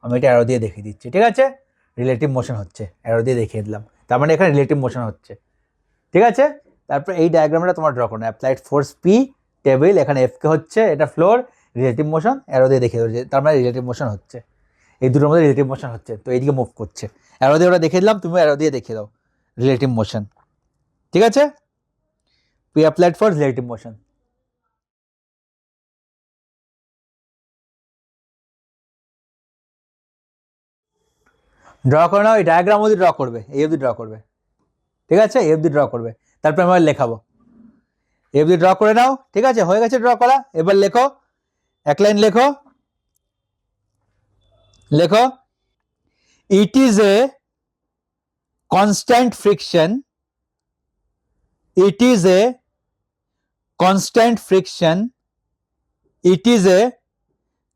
আমি এটা অ্যারো দিয়ে দেখিয়ে দিচ্ছি, ঠিক আছে, রিলেটিভ মোশন হচ্ছে, অ্যারো দিয়ে দেখিয়ে দিলাম, তার মানে এখানে রিলেটিভ মোশন হচ্ছে, ঠিক আছে। তারপর এই ডায়াগ্রামটা তোমার ড্র করো, অ্যাপ্লাইড ফোর্স পি, টেবিল, এখানে এফ কে হচ্ছে, এটা ফ্লোর, রিলেটিভ মোশন অ্যারো দিয়ে দেখিয়ে দেবো, তার মানে রিলেটিভ মোশন হচ্ছে, এই দুটোর মধ্যে রিলেটিভ মোশন হচ্ছে, তো এইদিকে মুভ করছে, অ্যারো দিয়ে ওটা দেখিয়ে দিলাম, তুমি অ্যারো দিয়ে দেখিয়ে দাও রিলেটিভ মোশন, ঠিক আছে, P applied for relative motion. Draw করে নাও, এই ডায়াগ্রাম অবধি ড্র করবে, এই অবধি ড্র করবে, ঠিক আছে, এই অবধি ড্র করবে, তারপরে আমরা লেখাবো, এই অবধি ড্র করে নাও, ঠিক আছে, হয়ে গেছে ড্র করা, এবার লেখো, এক লাইন লেখো, লেখো it is a constant friction, it is a constant friction, it is a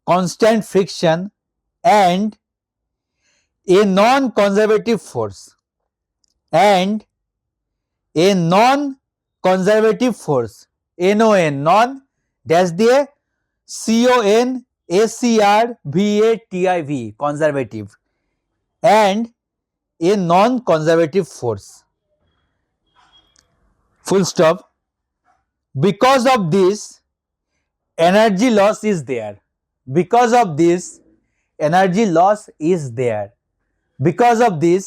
constant friction and a non-conservative force, and a non-conservative force, non, non dash দিয়ে conservative, conservative, and a non-conservative force, full stop. Because of this energy loss is there, because of this energy loss is there, because of this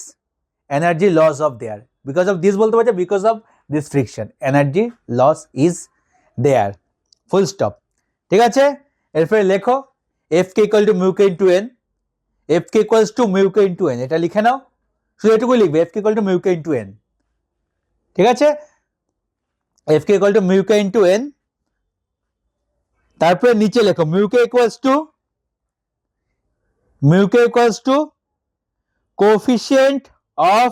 energy loss of there, because of this বলতে পারছে, because of this friction energy loss is there, full stop, ঠিক আছে। এরপরে লেখো F K equal to mu K into N, F K equals to mu K into N, এটা লিখে নাও, শুধু এটুকুই লিখবে, F K equal to mu K into N, ঠিক আছে, F K equal to mu K into N. তারপরে নিচে লেখো mu K equals two coefficient of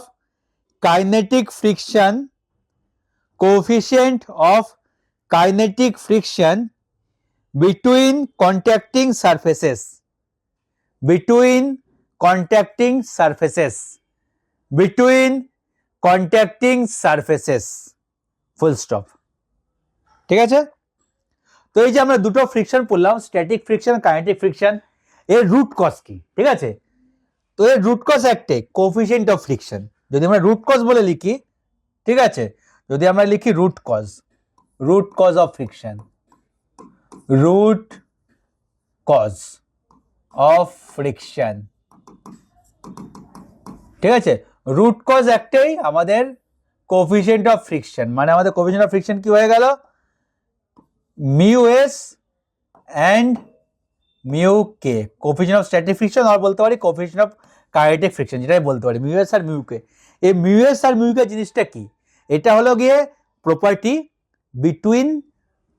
kinetic friction, coefficient of kinetic friction between contacting surfaces, between contacting surfaces, between contacting surfaces, full stop, ঠিক আছে। তো এই যে আমরা দুটো ফ্রিকশন পড়লাম, স্ট্যাটিক ফ্রিকশন, কাইনেটিক ফ্রিকশন, এর রুট কজ কি, ঠিক আছে, তো এর রুট কজ একটাই, কোএফিশিয়েন্ট অফ ফ্রিকশন, যদি আমরা রুট কজ বলে লিখি, ঠিক আছে, যদি আমরা লিখি root cause of friction, root cause of friction, ঠিক আছে, রুট কজ একটাই, আমাদের কোফিশিয়েন্ট অফ ফ্রিকশন, মানে আমাদের কোফিশিয়েন্ট অফ ফ্রিকশন কি হয়ে গেল, mu S and mu K, coefficient of static friction, আর বলতে পারি কোফিশিয়েন্ট অফ কাইনেটিক ফ্রিকশন, যেটাই বলতে পারি মিউ এস আর মিউ কে। এই মিউ এস আর মিউ কে জিনিসটা কি, এটা হলো গিয়ে property between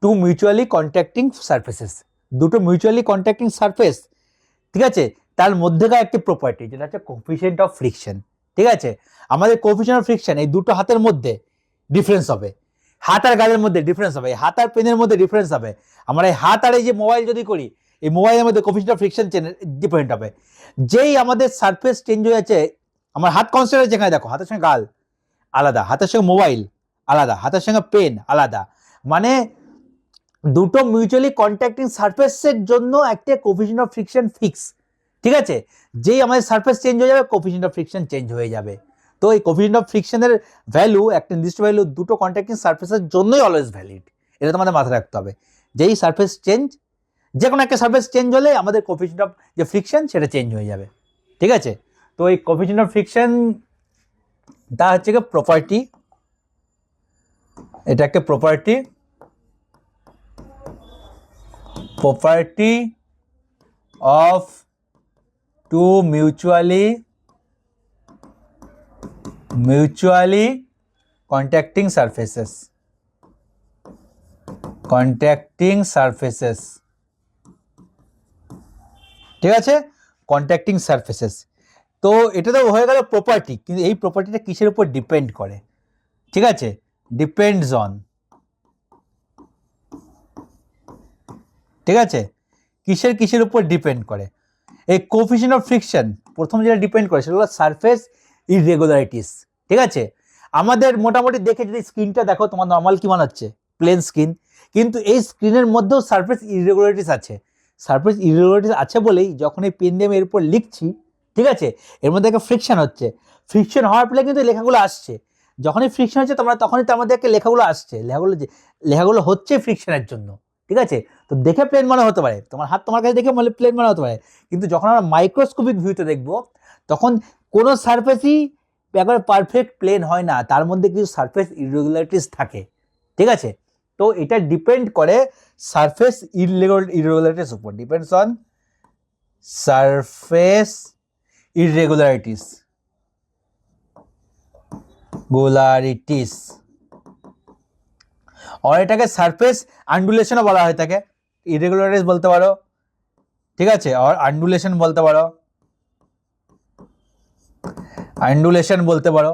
two mutually contacting surfaces, দুটো মিউচুয়ালি কন্ট্যাক্টিং সারফেস, ঠিক আছে, তার মধ্যেকার একটি প্রপার্টি যেটা হচ্ছে কোফিশিয়েন্ট অফ ফ্রিকশন। ঠিক আছে, আমাদের কোফিশিয়েন্ট অফ ফ্রিকশন এই দুটো হাতের মধ্যে ডিফারেন্স হবে, হাত আর গালের মধ্যে ডিফারেন্স হবে, হাত আর পেনের মধ্যে ডিফারেন্স হবে, আমরা এই হাত আর এই যে মোবাইল যদি করি, এই মোবাইলের মধ্যে কোফিশিয়েন্ট অফ ফ্রিকশন ডিফারেন্ট হবে। যেই আমাদের সারফেস চেঞ্জ হয়ে যাচ্ছে, আমার হাত কনস্ট্যান্ট আছে, যেখানে দেখো হাতের সঙ্গে গাল আলাদা, হাতের সঙ্গে মোবাইল আলাদা, হাতের সঙ্গে পেন আলাদা, মানে দুটো মিউচুয়ালি কন্ট্যাক্টিং সারফেসের জন্য একটা কোফিশিয়েন্ট অফ ফ্রিকশন ফিক্স। ঠিক আছে, যেই আমাদের সারফেস চেঞ্জ হয়ে যাবে কোফিশিয়েন্ট অফ ফ্রিকশন চেঞ্জ হয়ে যাবে। তো এই কোফিশিয়েন্ট অফ ফ্রিকশনের ভ্যালু, একটা নির্দিষ্ট ভ্যালু দুটো কন্ট্যাক্টিং সারফেসের জন্যই অলওয়েজ ভ্যালিড, এটা তোমাদের মাথায় রাখতে হবে। যেই সারফেস চেঞ্জ, যে কোনো একটা সারফেস চেঞ্জ হলে আমাদের কোফিশিয়েন্ট অফ যে ফ্রিকশন সেটা চেঞ্জ হয়ে যাবে। ঠিক আছে, তো এই কোফিশিয়েন্ট অফ ফ্রিকশন তা হচ্ছে কি প্রপার্টি, এটা একটা property of two mutually contacting surfaces, ঠিক আছে, কন্ট্যাক্টিং সারফেসেস। তো এটা তো হয়ে গেল প্রপার্টি, কিন্তু এই প্রপার্টিটা কিসের উপর ডিপেন্ড করে, ঠিক আছে, ডিপেন্ডস অন, ঠিক আছে, কিসের উপর ডিপেন্ড করে, এই কোফিশিয়েন্ট অফ ফ্রিকশন প্রথম যেটা ডিপেন্ড করে সেটা হলো সারফেস ইররেগুলারিটিস। ঠিক আছে, আমাদের মোটামুটি দেখে যদি স্ক্রিনটা দেখো, তোমার নর্মাল কি মনে হচ্ছে, প্লেন স্ক্রিন, কিন্তু এই স্ক্রিনের মধ্যেও সারফেস ইররেগুলারিটিস আছে। সারফেস ইররেগুলারিটিস আছে বলেই যখন এই পেন দিয়ে এর উপর লিখছি, ঠিক আছে, এর মধ্যে একটা ফ্রিকশন হচ্ছে, ফ্রিকশন হওয়ার ফলে কিন্তু লেখাগুলো আসছে, যখনই ফ্রিকশন হচ্ছে তখনই তার মধ্যে একটা লেখাগুলো আসছে, লেখাগুলো হচ্ছে ফ্রিকশনের জন্য। ঠিক আছে, তো দেখে প্লেন মনে হতে পারে, তোমার হাত তোমার কাছে দেখে প্লেন মনে হতে পারে, কিন্তু যখন আমরা মাইক্রোস্কোপিক ভিউতে দেখব তখন কোনো সারফেসই একবার পারফেক্ট প্লেন হয় না, তার মধ্যে কিছু সারফেস ইররেগুলারিটিস থাকে। ঠিক আছে, তো এটা ডিপেন্ড করে সারফেস ইররেগুলারিটিস উপর, ডিপেন্ডস অন সারফেস ইররেগুলারিটিস আর এটাকে সারফেস আন্ডুলেশনও বলা হয় থাকে, ইররেগুলারিটিস বলতে পারো, ঠিক আছে, আর আন্ডুলেশন বলতে পারো,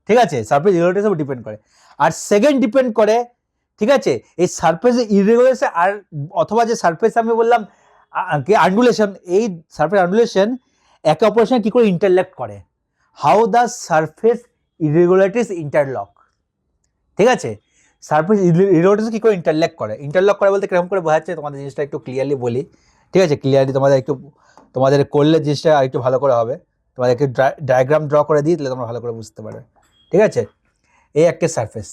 ঠিক আছে, সারফেস ইররেগুলারিটিস উপর ডিপেন্ড করে। আর সেকেন্ড ডিপেন্ড করে, ঠিক আছে, এই সারফেস ইররেগুলারিটিস আর অথবা যে সারফেস আমি বললাম কি আন্ডুলেশন, এই সারফেস আন্ডুলেশন একে অপরের সঙ্গে কি করে ইন্টারল্যাক্ট করে, হাউ দ্য সারফেস ইররেগুলারিটিস ইন্টারলক। ঠিক আছে, সারফেস ইররেগুলারিটিস কি করে ইন্টারল্যাক্ট করে বলতে কিরকম করে বোঝাচ্ছে তোমাদের জিনিসটা একটু ক্লিয়ারলি বলি। ঠিক আছে, ক্লিয়ারলি তোমাদের করলে জিনিসটা আর একটু ভালো করে হবে, তোমাদেরকে ডায়াগ্রাম ড্র করে দিই, তাহলে তোমরা ভালো করে বুঝতে পারবে। ঠিক আছে, এই একটা সারফেস,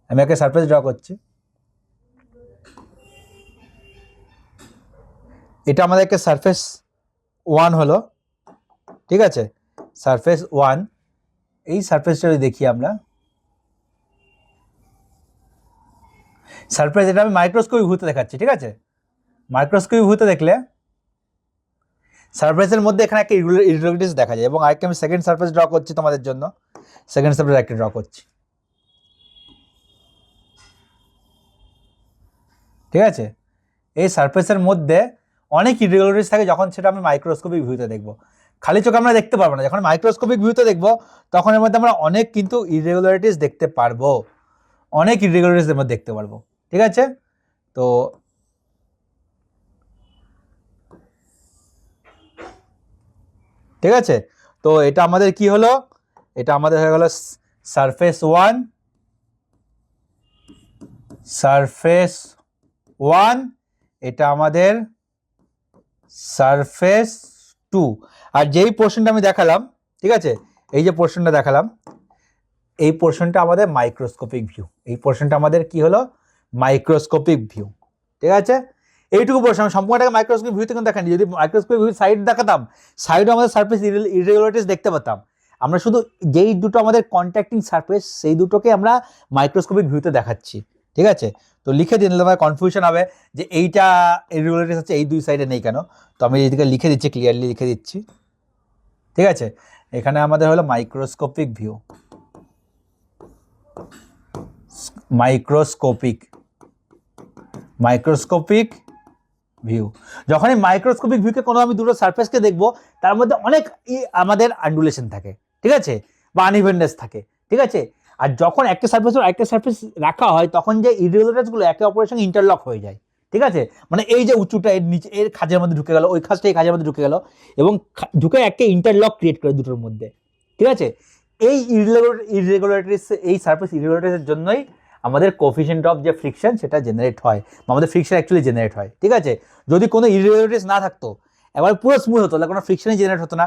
আমি একটা সারফেস ড্র করছি, এটা আমাদের একটা সারফেস 1 হলো। ঠিক আছে, সারফেস 1, এই সারফেসটা যদি দেখি আমরা, সারফেস এটা আমি মাইক্রোস্কোপিক ভিউতে দেখাচ্ছি। ঠিক আছে, মাইক্রোস্কোপিক ভিউতে দেখলে সারফেসের মধ্যে এখানে একটা ইররেগুলারিটিস দেখা যায়, এবং আরেকটা আমি সেকেন্ড সারফেস ড্র করছি তোমাদের জন্য, সেকেন্ড সারফেস একটা ড্র করছি। ঠিক আছে, এই সারফেসের মধ্যে অনেক ইররেগুলারিটিস থাকে, যখন সেটা আমি মাইক্রোস্কোপিক ভিউতে দেখব, খালি চোখে আমরা দেখতে পারবো না, যখন মাইক্রোস্কোপিক ভিউতে দেখবো তখন এর মধ্যে আমরা অনেক কিন্তু ইররেগুলারিটিস দেখতে পারবো, অনেক ইররেগুলারিটিস এর মধ্যে দেখতে পারবো। ঠিক আছে, তো ঠিক আছে, তো এটা আমাদের কি হলো, এটা আমাদের হয়ে গেল সারফেস 1, এটা আমাদের সারফেস 2। আর যেই পোর্শনটা আমি দেখালাম, ঠিক আছে, এই যে পোর্শনটা দেখালাম, এই পোর্শনটা আমাদের মাইক্রোস্কোপিক ভিউ, এই পোর্শনটা আমাদের কি হলো মাইক্রোস্কোপিক ভিউ, ঠিক আছে। এইটুকু পোর্শন সম্পূর্ণটাকে মাইক্রোস্কোপিক ভিউতে কিন্তু দেখানি, যদি মাইক্রোস্কোপিক ভিউ সাইড দেখাতাম সাইডে আমাদের সারফেস ইরেগুলারিটিস দেখতে পেতাম। আমরা শুধু যেই দুটো আমাদের কন্ট্যাক্টিং সারফেস সেই দুটোকে আমরা মাইক্রোস্কোপিক ভিউতে দেখাচ্ছি, ঠিক আছে। তো লিখে দিন, তোমার কনফিউশন হবে যে এইটা ইরেগুলারিটিস আছে এই দুই সাইডে নেই কেন, তো আমি এইদিকে লিখে দিচ্ছি, ক্লিয়ারলি লিখে দিচ্ছি, ঠিক আছে। এখানে আমাদের হলো মাইক্রোস্কোপিক ভিউ, মাইক্রোস্কোপিক ভিউ। যখন এই মাইক্রোস্কোপিক ভিউকে কোনো আমি দুটো সারফেসকে দেখবো তার মধ্যে অনেক আমাদের আন্ডুলেশন থাকে, ঠিক আছে, বা আনইভেননেস থাকে, ঠিক আছে। আর যখন একটা সারফেস একটা সারফেস রাখা হয় তখন যে ইরেগুলারিটিসগুলো একে অপরের সঙ্গে ইন্টারলক হয়ে যায়, ঠিক আছে। মানে এই যে উঁচুটা এর নিচে এর খাঁজের মধ্যে ঢুকে গেল, ওই খাঁজটা এই খাঁজের মধ্যে ঢুকে গেল এবং ঢুকে একটা ইন্টারলক ক্রিয়েট করে দুটোর মধ্যে, ঠিক আছে। এই ইরেগুলারিটিস এই সারফেস ইরেগুলারিটিসের জন্যই আমাদের কোফিশিয়েন্ট অফ যে ফ্রিকশন সেটা জেনারেট হয়, আমাদের ফ্রিকশন অ্যাকচুয়ালি জেনারেট হয়, ঠিক আছে। যদি কোনো ইরেগুলারিটিস না থাকতো এবার পুরো স্মুথ হতো, তাহলে কোনো ফ্রিকশনই জেনারেট হতো না।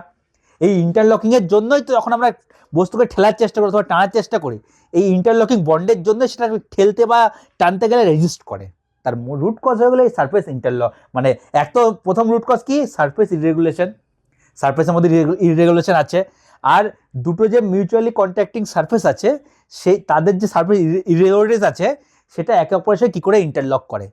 এই ইন্টারলকিংয়ের জন্যই তো যখন আমরা বস্তুকে ঠেলার চেষ্টা করি অথবা টানার চেষ্টা করি, এই ইন্টারলকিং বন্ডের জন্য সেটা ঠেলতে বা টানতে গেলে রেজিস্ট করে। তার রুট কজ হয়ে গেলে এই সারফেস ইন্টারলক, মানে এক তো প্রথম রুট কজ কি সারফেস ইরেগুলেশন, সারফেসের মধ্যে ইরেগুলেশন আছে, আর দুটো যে মিউচুয়ালি কন্ট্যাক্টিং সারফেস আছে সেই তাদের যে সারফেস ইরেগুলারিটিস আছে সেটা একে অপরের সাথে কী করে ইন্টারলক করে।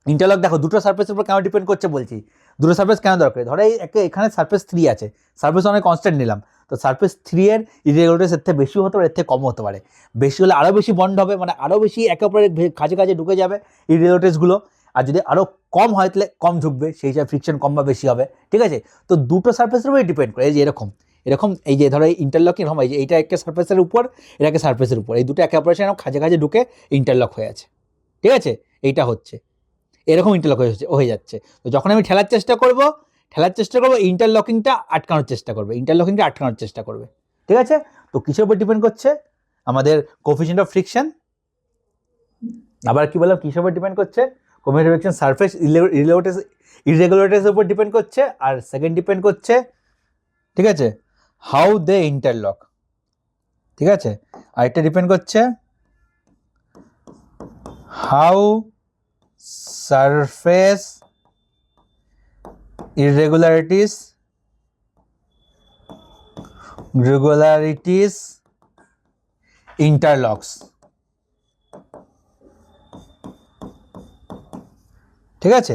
ইন্টারলক দেখো দুটো সারফেসের উপর কেন ডিপেন্ড করছে বলছি, দুটো সারফেস কেন দরকার, ধরো এখানে সারফেস 3 আছে, সারফেস অনেক কনস্ট্যান্ট নিলাম, তো সারফেস 3 এর ইরেগুলারিটিস এর থেকে বেশি হতে পারে, এর থেকে কম হতে পারে। বেশি হলে আরও বেশি বন্ড হবে, মানে আরও বেশি একে অপরের কাছে কাছে ঢুকে যাবে ইরেগুলারিটিসগুলো, আর যদি আরও কম হয় তাহলে কম ঢুকবে, সেই হিসাবে ফ্রিকশন কম বা বেশি হবে, ঠিক আছে। তো দুটো সারফেসের উপরে ডিপেন্ড করে, এই যে এরকম এই যে ধরো ইন্টারলকিং হয়, যে এইটা একটা সারফেসের উপর এটা একটা সারফেসের উপর, এই দুটো একে অপরের সাথে কাছে কাছে ঢুকে ইন্টারলক হয়ে আছে, ঠিক আছে। এইটা হচ্ছে এরকম ইন্টারলক হয়ে যাচ্ছে। তো যখন আমি ঠেলার চেষ্টা করব ইন্টারলকিংটা আটকানোর চেষ্টা করবে, ঠিক আছে। তো কিসের উপর ডিপেন্ড করছে আমাদের কোফিশিয়েন্ট অফ ফ্রিকশন, আবার কি বললাম কিসের উপর ডিপেন্ড করছে, কোফিশিয়েন্ট অফ ফ্রিকশন সারফেস ইরেগুলারিটিসের উপর ডিপেন্ড করছে, আর সেকেন্ড ডিপেন্ড করছে, ঠিক আছে, হাউ দে ইন্টারলক, ঠিক আছে। আরেকটা ডিপেন্ড করছে হাউ সারফেস irregularities interlocks, ঠিক আছে।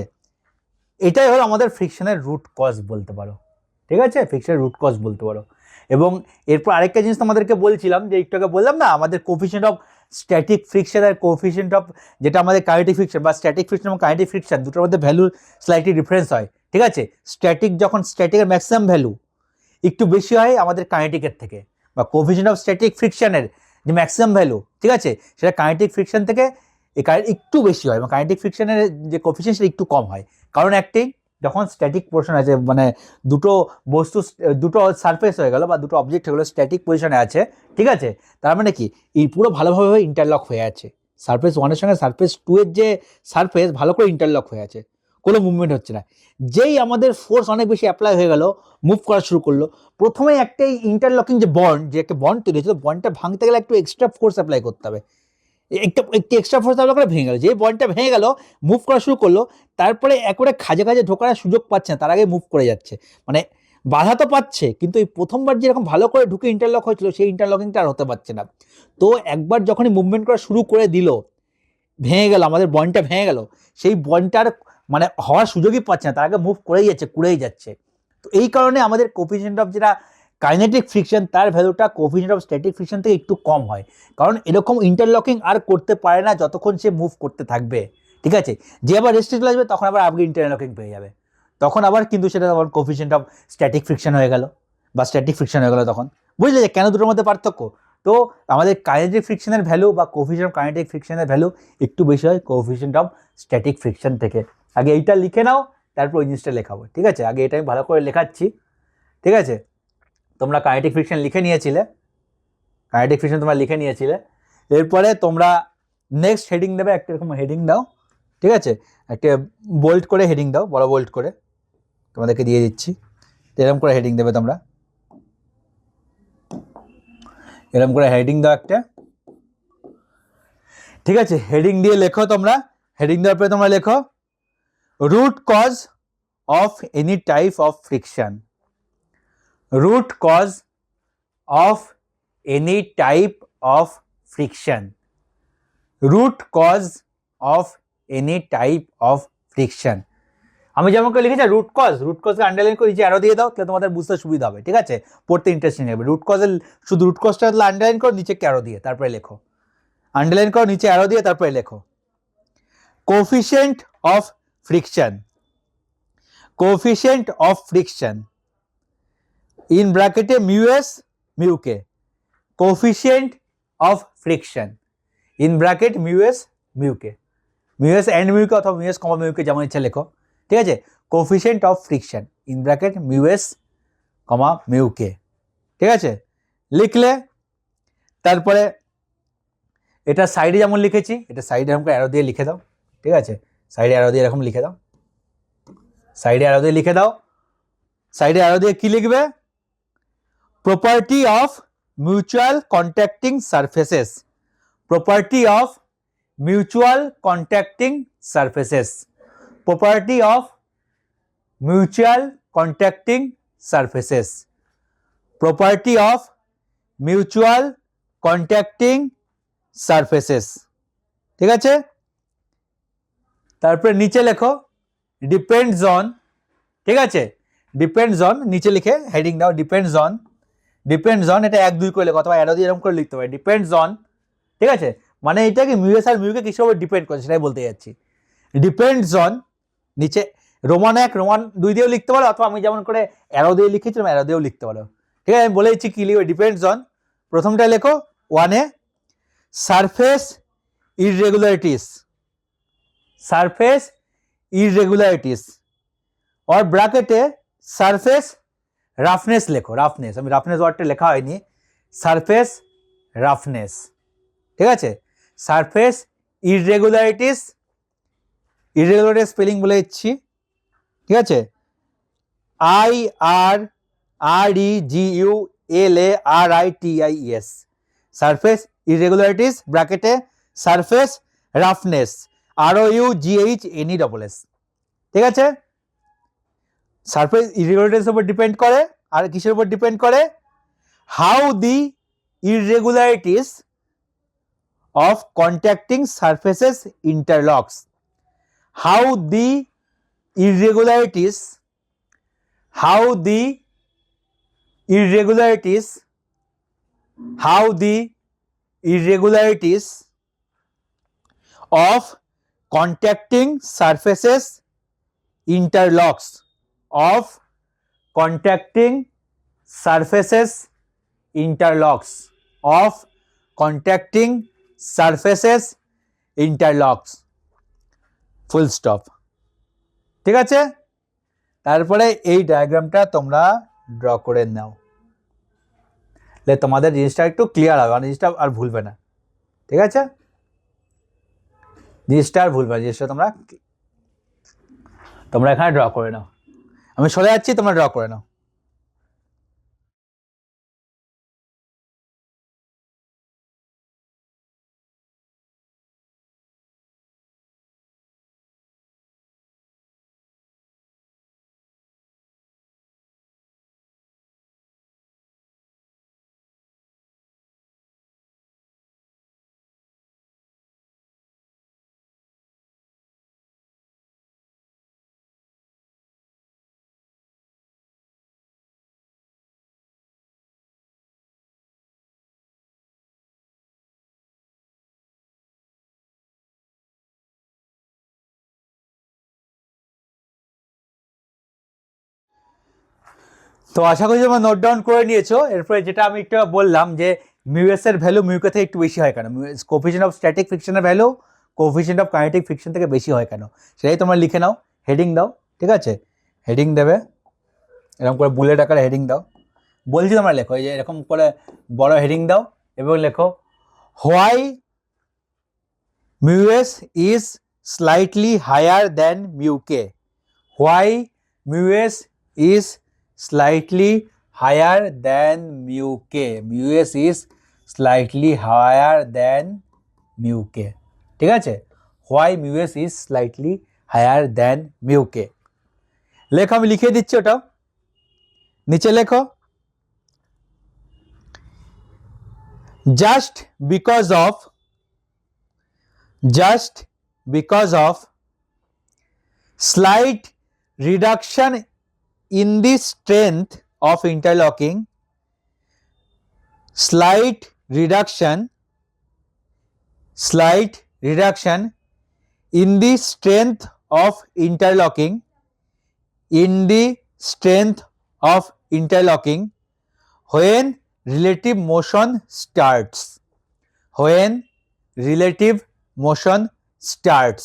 এটাই হলো আমাদের ফ্রিকশনের রুট কজ বলতে পারো, ঠিক আছে, ফ্রিকশনের রুট কজ বলতে পারো। এবং এরপর আরেকটা জিনিস তোমাদেরকে বলছিলাম যে একটু আগে বললাম না আমাদের কোফিশিয়েন্ট অফ স্ট্যাটিক ফ্রিকশন আর কোফিশিয়েন্ট অফ যেটা আমাদের কাইনেটিক ফ্রিকশন বা স্ট্যাটিক ফ্রিকশন এবং কাইনেটিক ফ্রিকশন দুটোর মধ্যে ভ্যালু স্লাইটলি ডিফারেন্স হয়, ঠিক আছে। যখন স্ট্যাটিকের ম্যাক্সিমাম ভ্যালু একটু বেশি হয় আমাদের কাইনেটিকের থেকে, বা কোফিশিয়েন্ট অফ স্ট্যাটিক ফ্রিকশনের যে ম্যাক্সিমাম ভ্যালু, ঠিক আছে, সেটা কাইনেটিক ফ্রিকশন থেকে একটু বেশি হয়, এবং কাইনেটিক ফ্রিকশনের যে কোফিশিয়েন্ট সেটা একটু কম হয়। কারণ একটি যখন স্ট্যাটিক পোর্শন আছে, মানে দুটো সারফেস হয়ে গেল বা দুটো অবজেক্ট হয়ে গেলো স্ট্যাটিক পজিশনে আছে, ঠিক আছে, তার মানে কি এই পুরো ভালোভাবে ইন্টারলক হয়ে আছে, সারফেস 1 এর সঙ্গে সারফেস 2 এর যে সারফেস ভালো করে ইন্টারলক হয়ে আছে, কোনো মুভমেন্ট হচ্ছে না। যেই আমাদের ফোর্স অনেক বেশি অ্যাপ্লাই হয়ে গেল, মুভ করা শুরু করলো, প্রথমে একটা ইন্টারলকিং যে বন্ড, যে একটা বন্ড তৈরি হয়েছিল, বন্ডটা ভাঙতে গেলে একটু এক্সট্রা ফোর্স অ্যাপ্লাই করতে হবে, একটু এক্সট্রা ফোর্স অ্যাপ্লাই করে ভেঙে গেল, যে বন্ডটা ভেঙে গেল মুভ করা শুরু করলো, তারপরে একবারে খাজে ঢোকার সুযোগ পাচ্ছে না, তার আগে মুভ করে যাচ্ছে, মানে বাধা তো পাচ্ছে, কিন্তু এই প্রথমবার যেরকম ভালো করে ঢুকে ইন্টারলক হয়েছিল সেই ইন্টারলকিংটা আর হতে পারছে না। তো একবার যখনই মুভমেন্ট করা শুরু করে দিল, ভেঙে গেল, আমাদের বন্ডটা ভেঙে গেল, সেই বন্ডটার মানে হওয়ার সুযোগই পাচ্ছে না, তার আগে মুভ কুড়েই যাচ্ছে। তো এই কারণে আমাদের কোফিশিয়েন্ট অফ যেটা কাইনেটিক ফ্রিকশন তার ভ্যালুটা কোফিশিয়েন্ট অফ স্ট্যাটিক ফ্রিকশন থেকে একটু কম হয়, কারণ এরকম ইন্টারলকিং আর করতে পারে না যতক্ষণ সে মুভ করতে থাকবে, ঠিক আছে। যে আবার রেস্টে চলে আসবে তখন আবার আগে ইন্টারলকিং পেয়ে যাবে, তখন আবার কিন্তু সেটা আবার কোফিশিয়েন্ট অফ স্ট্যাটিক ফ্রিকশন হয়ে গেল বা স্ট্যাটিক ফ্রিকশন হয়ে গেল, তখন বুঝলে যে কেন দুটোর মধ্যে পার্থক্য। তো আমাদের কাইনেটিক ফ্রিকশনের ভ্যালু বা কোফিশিয়েন্ট অফ কাইনেটিক ফ্রিকশনের ভ্যালু একটু বেশি হয় কোফিশিয়েন্ট অফ স্ট্যাটিক ফ্রিকশন থেকে। আগে এইটা লিখে নাও, তারপর ওই জিনিসটা লেখাবো, ঠিক আছে। আগে এটা আমি ভালো করে লেখাচ্ছি, ঠিক আছে। তোমরা কাইনেটিক ফ্রিকশন লিখে নিয়েছিলে, এরপরে তোমরা নেক্সট হেডিং দেবে, একটা এরকম হেডিং দাও, ঠিক আছে, একটা বোল্ড করে হেডিং দাও, বড় বোল্ড করে তোমাদেরকে দিয়ে দিচ্ছি, এরকম করে হেডিং দেবে তোমরা। এরকম করে হেডিং দাও একটা, ঠিক আছে? হেডিং দিয়ে লেখো তোমরা, হেডিং দেওয়ার পরে তোমরা লেখো root cause of any type of friction, root cause of any type of friction, root cause of any type of friction. আমি যেমন করে লিখেছি রুট কজ, রুট কজকে আন্ডারলাইন করে নিচে অ্যারো দিয়ে দাও, তাহলে তোমাদের বুঝতে সুবিধা হবে, ঠিক আছে? পড়তে ইন্টারেস্টিং হবে। রুট কজের শুধু রুট কজটা আন্ডারলাইন করো, নিচে অ্যারো দিয়ে তারপরে লেখো, আন্ডারলাইন করো নিচে অ্যারো দিয়ে তারপরে লেখো coefficient of friction, coefficient of friction in ব্র্যাকেটে mu S mu K, coefficient of friction in bracket mu S mu K, mu S and mu K অথবা মিউএস কমা মিউকে যেমন ইচ্ছা লেখো, ঠিক আছে? Coefficient of friction in bracket mu S comma mu K, ঠিক আছে? লিখলে তারপরে এটা সাইডে যেমন লিখেছি, এটা সাইডে এরকম অ্যারো দিয়ে লিখে দাও, ঠিক আছে? সাইডে অ্যারো দিয়ে এরকম লিখে দাও, সাইডে অ্যারো দিয়ে লিখে দাও। সাইডে অ্যারো দিয়ে কি লিখবে? Property of mutual contacting surfaces, property of mutual contacting surfaces, property of mutual contacting surfaces, property of mutual contacting surfaces, ঠিক আছে? তারপরে নিচে লেখো ডিপেন্ডস অন, ঠিক আছে? ডিপেন্ডস অন নিচে লিখে হেডিং দাও ডিপেন্ডস অন, ডিপেন্ডস অন এটা 1 2 করে লেখো অথবা অ্যারো দিয়ে এরকম করে লিখতে পারে ডিপেন্ডস অন, ঠিক আছে? মানে এটা কি মিউএস আর মিউকে কিসের উপর ডিপেন্ড করে সেটাই বলতে যাচ্ছি। ডিপেন্ডস অন নিচে রোমান 1 রোমান 2 দিয়েও লিখতে পারো অথবা আমি যেমন করে অ্যারো দিয়ে লিখেছিলাম অ্যারো দিয়েও লিখতে পারো, ঠিক আছে? আমি বলে দিচ্ছি কি লিখবে। ডিপেন্ডস অন প্রথমটা লেখো 1 এ সারফেস ইররেগুলারিটিস, সারফেস ইররেগুলারিটিস और ব্র্যাকেটে সারফেস রাফনেস লেখো, রাফনেস, আমি রাফনেস ওয়ার্ডটা লেখা হয়নি, সারফেস রাফনেস, ঠিক আছে? সারফেস ইররেগুলারিটিস, ইররেগুলারিটিস স্পেলিং বলে দিচ্ছি, ঠিক আছে? IRREGULARITIS, সারফেস ইররেগুলারিটিস ব্র্যাকেটে সারফেস রাফনেস ROUGHNESS, ঠিক আছে? সারফেস ইররেগুলারিটির উপর ডিপেন্ড করে আর কিসের উপর ডিপেন্ড করে? How the irregularities of contacting surfaces interlocks, how the irregularities, how the irregularities, how the irregularities of contacting surfaces interlocks, of contacting surfaces interlocks, of contacting surfaces interlocks, full stop, ঠিক আছে? তারপরে এই ডায়াগ্রামটা তোমরা ড্র করে নাও, তাহলে তোমাদের জিনিসটা একটু ক্লিয়ার হবে, জিনিসটা আর ভুলবে না, ঠিক আছে? জিনিসটা আর ভুলবে না, জিনিসটা তোমরা এখানে ড্র করে নাও, আমি সরে যাচ্ছি, তোমরা ড্র করে নাও। তো আশা করি তোমরা নোট ডাউন করে নিয়েছো। এরপরে যেটা আমি একটু বললাম যে মিউএস এর ভ্যালু মিউকে থেকে একটু বেশি হয় কেন, কোফিশিয়েন্ট অফ স্ট্যাটিক ফ্রিকশনের value coefficient of kinetic friction থেকে বেশি হয় কেন, সেটাই তোমরা লিখে নাও, হেডিং দাও, ঠিক আছে? হেডিং দেবে এরকম করে বুলেট আকারে হেডিং দাও, বলছি তোমরা লেখো, এই যে এরকম করে বড় হেডিং দাও এবং লেখো why mu S is slightly higher than mu K, why mu S is slightly higher than mu k, mu s is slightly higher than mu K. ঠিক আছে, why mu S is slightly higher than mu K. লেখো, আমি লিখে দিচ্ছি ওটাও, নিচে লেখো। just because of slight reduction in the strength of interlocking, slight reduction in the strength of interlocking, when relative motion starts, when relative motion starts,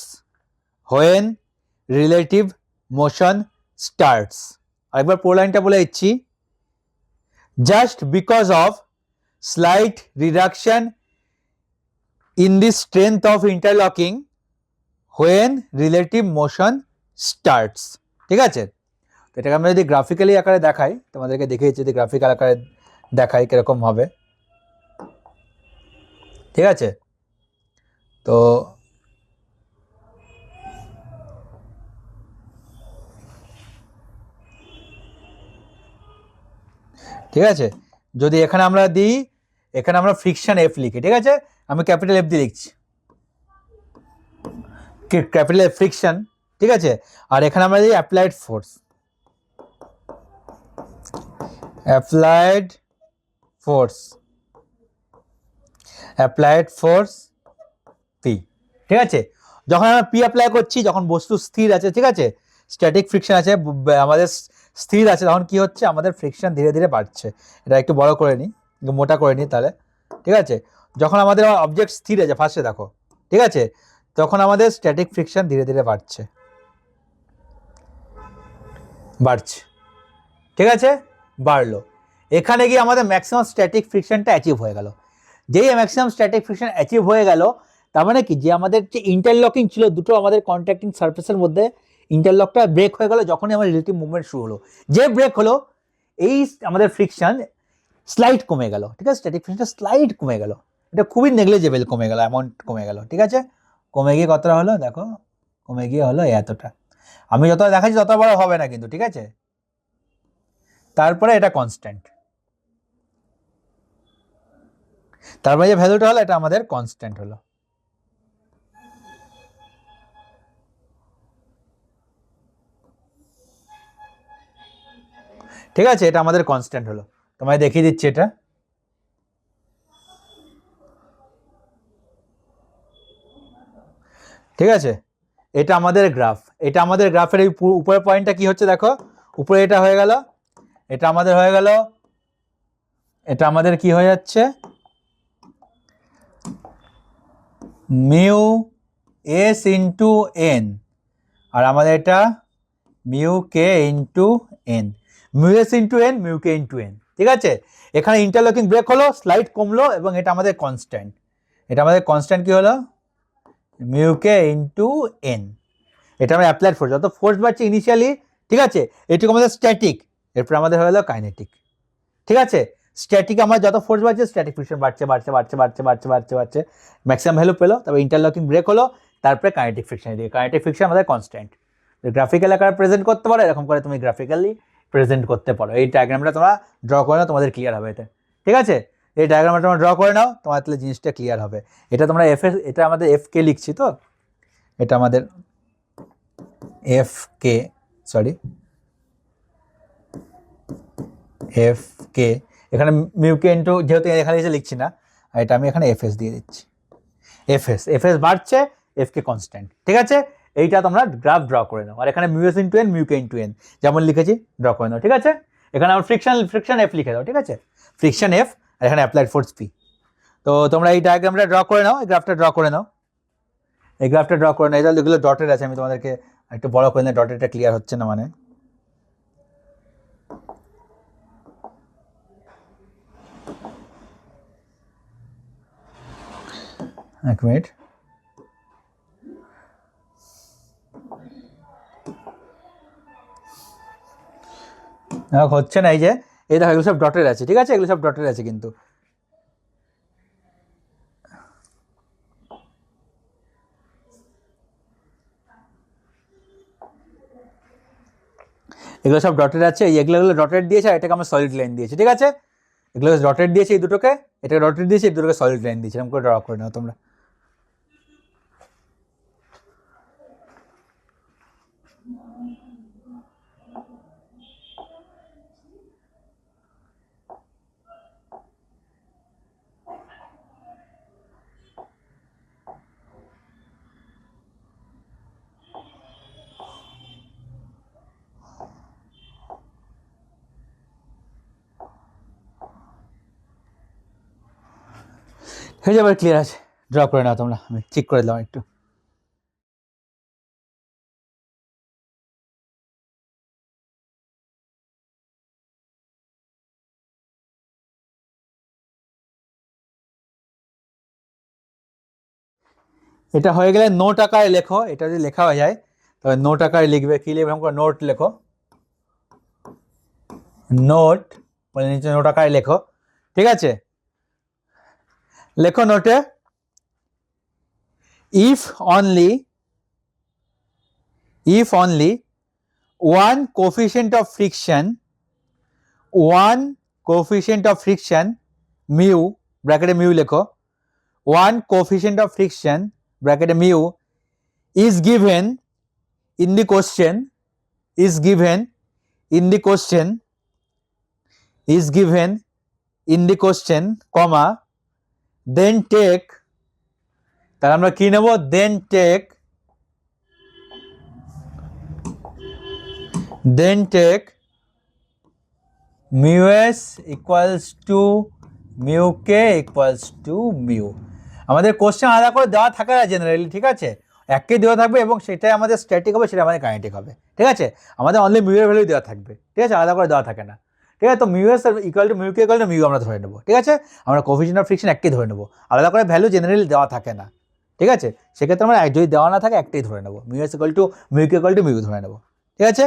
আরেকবার পুরো লাইনটা বলে দিচ্ছি। just because of slight reduction in the strength of interlocking when relative motion starts। ঠিক আছে, তো এটাকে আমরা যদি গ্রাফিক্যালি আকারে দেখাই, তোমাদেরকে দেখিয়েছি যদি গ্রাফিক্যাল আকারে দেখাই কিরকম হবে। ঠিক আছে, তো ঠিক আছে, যদি এখানে আমরা দিই, এখানে আমরা ফ্রিকশন এফ লিখি। ঠিক আছে, আমি ক্যাপিটাল এফ দিয়ে লিখছি, ক্যাপিটাল এফ ফ্রিকশন। ঠিক আছে, আর এখানে আমরা দিই অ্যাপ্লাইড ফোর্স, পি। ঠিক আছে, যখন আমরা পি অ্যাপ্লাই করছি, যখন বস্তু স্থির আছে, ঠিক আছে, স্ট্যাটিক ফ্রিকশন আছে, আমাদের স্থির আছে, তখন কি হচ্ছে, আমাদের ফ্রিকশন ধীরে ধীরে বাড়ছে। এটা একটু বড় করে নিই, মোটা করে নিই তাহলে। ঠিক আছে, যখন আমাদের অবজেক্ট স্থির আছে, ফার্স্টে দেখো, ঠিক আছে, তখন আমাদের স্ট্যাটিক ফ্রিকশন ধীরে ধীরে বাড়ছে। ঠিক আছে, বাড়লো। এখানে গিয়ে আমাদের ম্যাক্সিমাম স্ট্যাটিক ফ্রিকশনটা অ্যাচিভ হয়ে গেল। যেই ম্যাক্সিমাম স্ট্যাটিক ফ্রিকশন অ্যাচিভ হয়ে গেল, তার মানে কি, যে আমাদের যে ইন্টারলকিং ছিল দুটো আমাদের কন্ট্যাক্টিং সারফেসের মধ্যে, ইন্টারলকটা ব্রেক হয়ে গেল যখনই আমার রিলেটিভ মুভমেন্ট শুরু হলো। যে ব্রেক হলো, এই আমাদের ফ্রিকশন স্লাইড কমে গেল। ঠিক আছে, স্ট্যাটিক ফ্রিকশনটা স্লাইড কমে গেল, এটা খুবই নেগলিজেবল কমে গেল, অ্যামাউন্ট কমে গেল। ঠিক আছে, কমে গিয়ে কতটা হলো দেখো, কমে গিয়ে হলো এতটা। আমি যতটা দেখাচ্ছি তত বড় হবে না কিন্তু। ঠিক আছে, তারপরে এটা কনস্ট্যান্ট, তারপরে যে ভ্যালুটা হলো এটা আমাদের কনস্ট্যান্ট হলো। ঠিক আছে, এটা আমাদের কনস্ট্যান্ট হলো, তোমায় দেখিয়ে দিচ্ছি এটা। ঠিক আছে, এটা আমাদের গ্রাফ, এটা আমাদের গ্রাফের এই উপরের পয়েন্টটা কি হচ্ছে দেখো, উপরে এটা হয়ে গেল, এটা আমাদের হয়ে গেল, এটা আমাদের কি হয়ে যাচ্ছে, মিউ এস ইন্টু এন, আর আমাদের এটা mu K into N, mu S into N, mu K into N. ঠিক আছে, এখানে ইন্টারলকিং ব্রেক হলো, স্লাইড কমলো, এবং এটা আমাদের কনস্ট্যান্ট। এটা আমাদের কনস্ট্যান্ট কি হলো, মিউ কে ইন্টু এন। এটা আমরা অ্যাপ্লাইড ফোর্স, যত ফোর্স বাড়ছে ইনিশিয়ালি, ঠিক আছে, এটুকু আমাদের স্ট্যাটিক, এরপর আমাদের হয়ে গেল কাইনেটিক। ঠিক আছে, স্ট্যাটিক আমার যত ফোর্স বাড়ছে, স্ট্যাটিক ফ্রিকশন বাড়ছে, ম্যাক্সিমাম ভ্যালু পেলো, তারপর ইন্টারলকিং ব্রেক হলো, তারপরে কাইনেটিক ফ্রিকশন। এদিকে কাইনেটিক ফ্রিকশন আমাদের কনস্ট্যান্ট। গ্রাফিক্যাল আকারে প্রেজেন্ট করতে পারো, এরকম করে তুমি গ্রাফিক্যালি প্রেজেন্ট করতে পারো। এই ডায়াগ্রামটা তোমরা ড্র করে নাও, তোমাদের ক্লিয়ার হবে এতে। ঠিক আছে, এই ডায়াগ্রামটা তোমরা ড্র করে নাও, তোমার তাহলে জিনিসটা ক্লিয়ার হবে। এটা তোমরা এটা আমাদের এফ কে লিখছি, তো এটা আমাদের এফ কে, এখানে মিউ কে ইন্টু, যেহেতু এখানে এসে লিখছি না, এটা আমি এখানে এফ এস দিয়ে দিচ্ছি। এফ এস বাড়ছে, এফ কে কনস্ট্যান্ট। ঠিক আছে, এইটা তোমরা গ্রাফ ড্র করে নাও, আর এখানে mu S into N, mu K into N যেমন লিখেছি ড্র করে নাও। ঠিক আছে, এখানে আমার ফ্রিকশন এফ লিখে দাও। ঠিক আছে, ফ্রিকশন এফ, আর এখানে অ্যাপ্লাইড ফোর্স পি। তো তোমরা এই ডায়াগ্রামটা ড্র করে নাও, এই গ্রাফটা ড্র করে নাও, এগুলো ডটেড আছে, আমি তোমাদেরকে একটু বড় করে নিই, ডটেডটা ক্লিয়ার হচ্ছে না, মানে এক মিনিট, হচ্ছে না, এই যে এই দেখো এগুলো সব ডটেড আছে। ঠিক আছে, এগুলো সব ডটেড আছে কিন্তু। এগুলো সব ডটেড আছে, এগুলো ডটেড দিয়েছে, আর এটাকে আমরা সলিড লাইন দিয়েছে, ঠিক আছে। এগুলো ডটেড দিয়েছে এই দুটোকে, এটা ডটেড দিয়েছে, এই দুটোকে সলিড লাইন দিয়েছে, এরকম করে ড্র করে নাও তোমরা। হয়ে যাবে, ক্লিয়ার আছে, ড্র করে নাও তোমরা, আমি চেক করে দিলাম একটু। এটা হয়ে গেলে নোট আকারে লেখো, এটা যদি লেখা হয়ে যায় তবে নোট আকারে লিখবে, কি লিখবে, করে নোট লেখো, নোট বলে নিচে নোট আকারে লেখো, ঠিক আছে। লেখো নোটে, if only one coefficient of friction mu ব্র্যাকেটে mu লেখো, one coefficient of friction ব্র্যাকেটে mu is given in the question, comma, then take, তাহলে আমরা কি নেব, then take mu s equals to mu k equals to mu। আমাদের কোশ্চেন আলাদা করে দেওয়া থাকে না জেনারেলি, ঠিক আছে, একই দেওয়া থাকবে এবং সেটাই আমাদের স্ট্যাটিক হবে, সেটা আমাদের কাইনেটিক হবে, ঠিক আছে। আমাদের অনলি মিউ এর ভ্যালু দেওয়া থাকবে, ঠিক আছে, আলাদা করে দেওয়া থাকে না, ঠিক আছে। তো mu S equal to mu K equal to mu আমরা ধরে নেবো, ঠিক আছে। আমরা কোএফিসিয়েন্ট অফ ফ্রিকশন একই ধরে নেবো, আলাদা করে ভ্যালু জেনারেলি দেওয়া থাকে না, ঠিক আছে। সেক্ষেত্রে আমরা যদি দেওয়া না থাকে একটাই ধরে নেবো, mu S equal to mu K equal to mu ধরে নেবো, ঠিক আছে।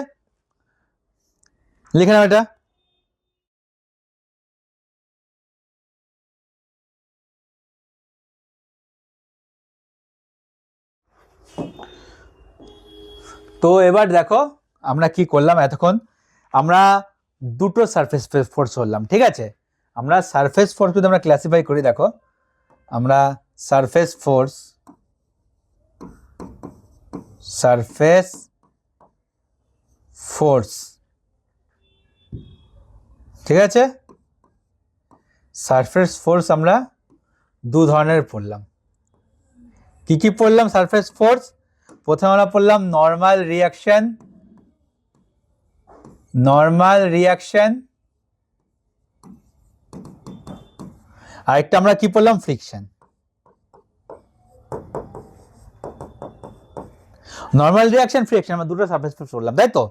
লিখে নাও এটা। তো এবার দেখো আমরা কি করলাম এতক্ষণ, আমরা দুটো সারফেস ফোর্স করলাম, ঠিক আছে। আমরা সারফেস ফোর্স যদি আমরা ক্লাসিফাই করি, দেখো আমরা সারফেস ফোর্স, ঠিক আছে, সারফেস ফোর্স আমরা দু ধরনের পড়লাম। কি কি পড়লাম সারফেস ফোর্স? প্রথমে আমরা পড়লাম নর্মাল রিয়াকশন, আরেকটা আমরা কি পড়লাম, ফ্রিকশন। নর্মাল রিয়াকশন, ফ্রিকশন, আমরা দুটো সারফেস ফোর্স পড়লাম, তাই তো।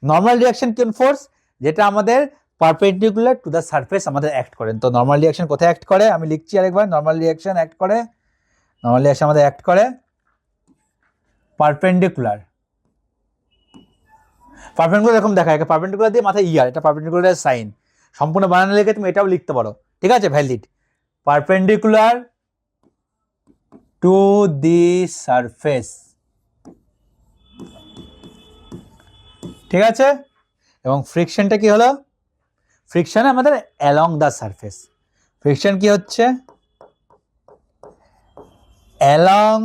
নর্মাল রিয়াকশন কোন ফোর্স? যেটা আমাদের পারপেন্ডিকুলার টু দ্য সারফেস আমাদের অ্যাক্ট করে। তো নর্মাল রিয়াকশন কোথায় অ্যাক্ট করে আমি লিখছি আরেকবার, নর্মাল রিয়াকশন আমাদের অ্যাক্ট করে পারপেন্ডিকুলার এরকম দেখা যায়, পারপেন্ডিকুলার দিয়ে মাথায় ইয়ার, এটা পারপেন্ডিকুলার সাইন, সম্পূর্ণ বানানো লিখে তুমি এটাও লিখতে পারো, ঠিক আছে, valid. Perpendicular to the surface, ঠিক আছে। এবং ফ্রিকশনটা কি হলো? ফ্রিকশন আমাদের অ্যালং দ্য সারফেস, ফ্রিকশন কি হচ্ছে? অ্যালং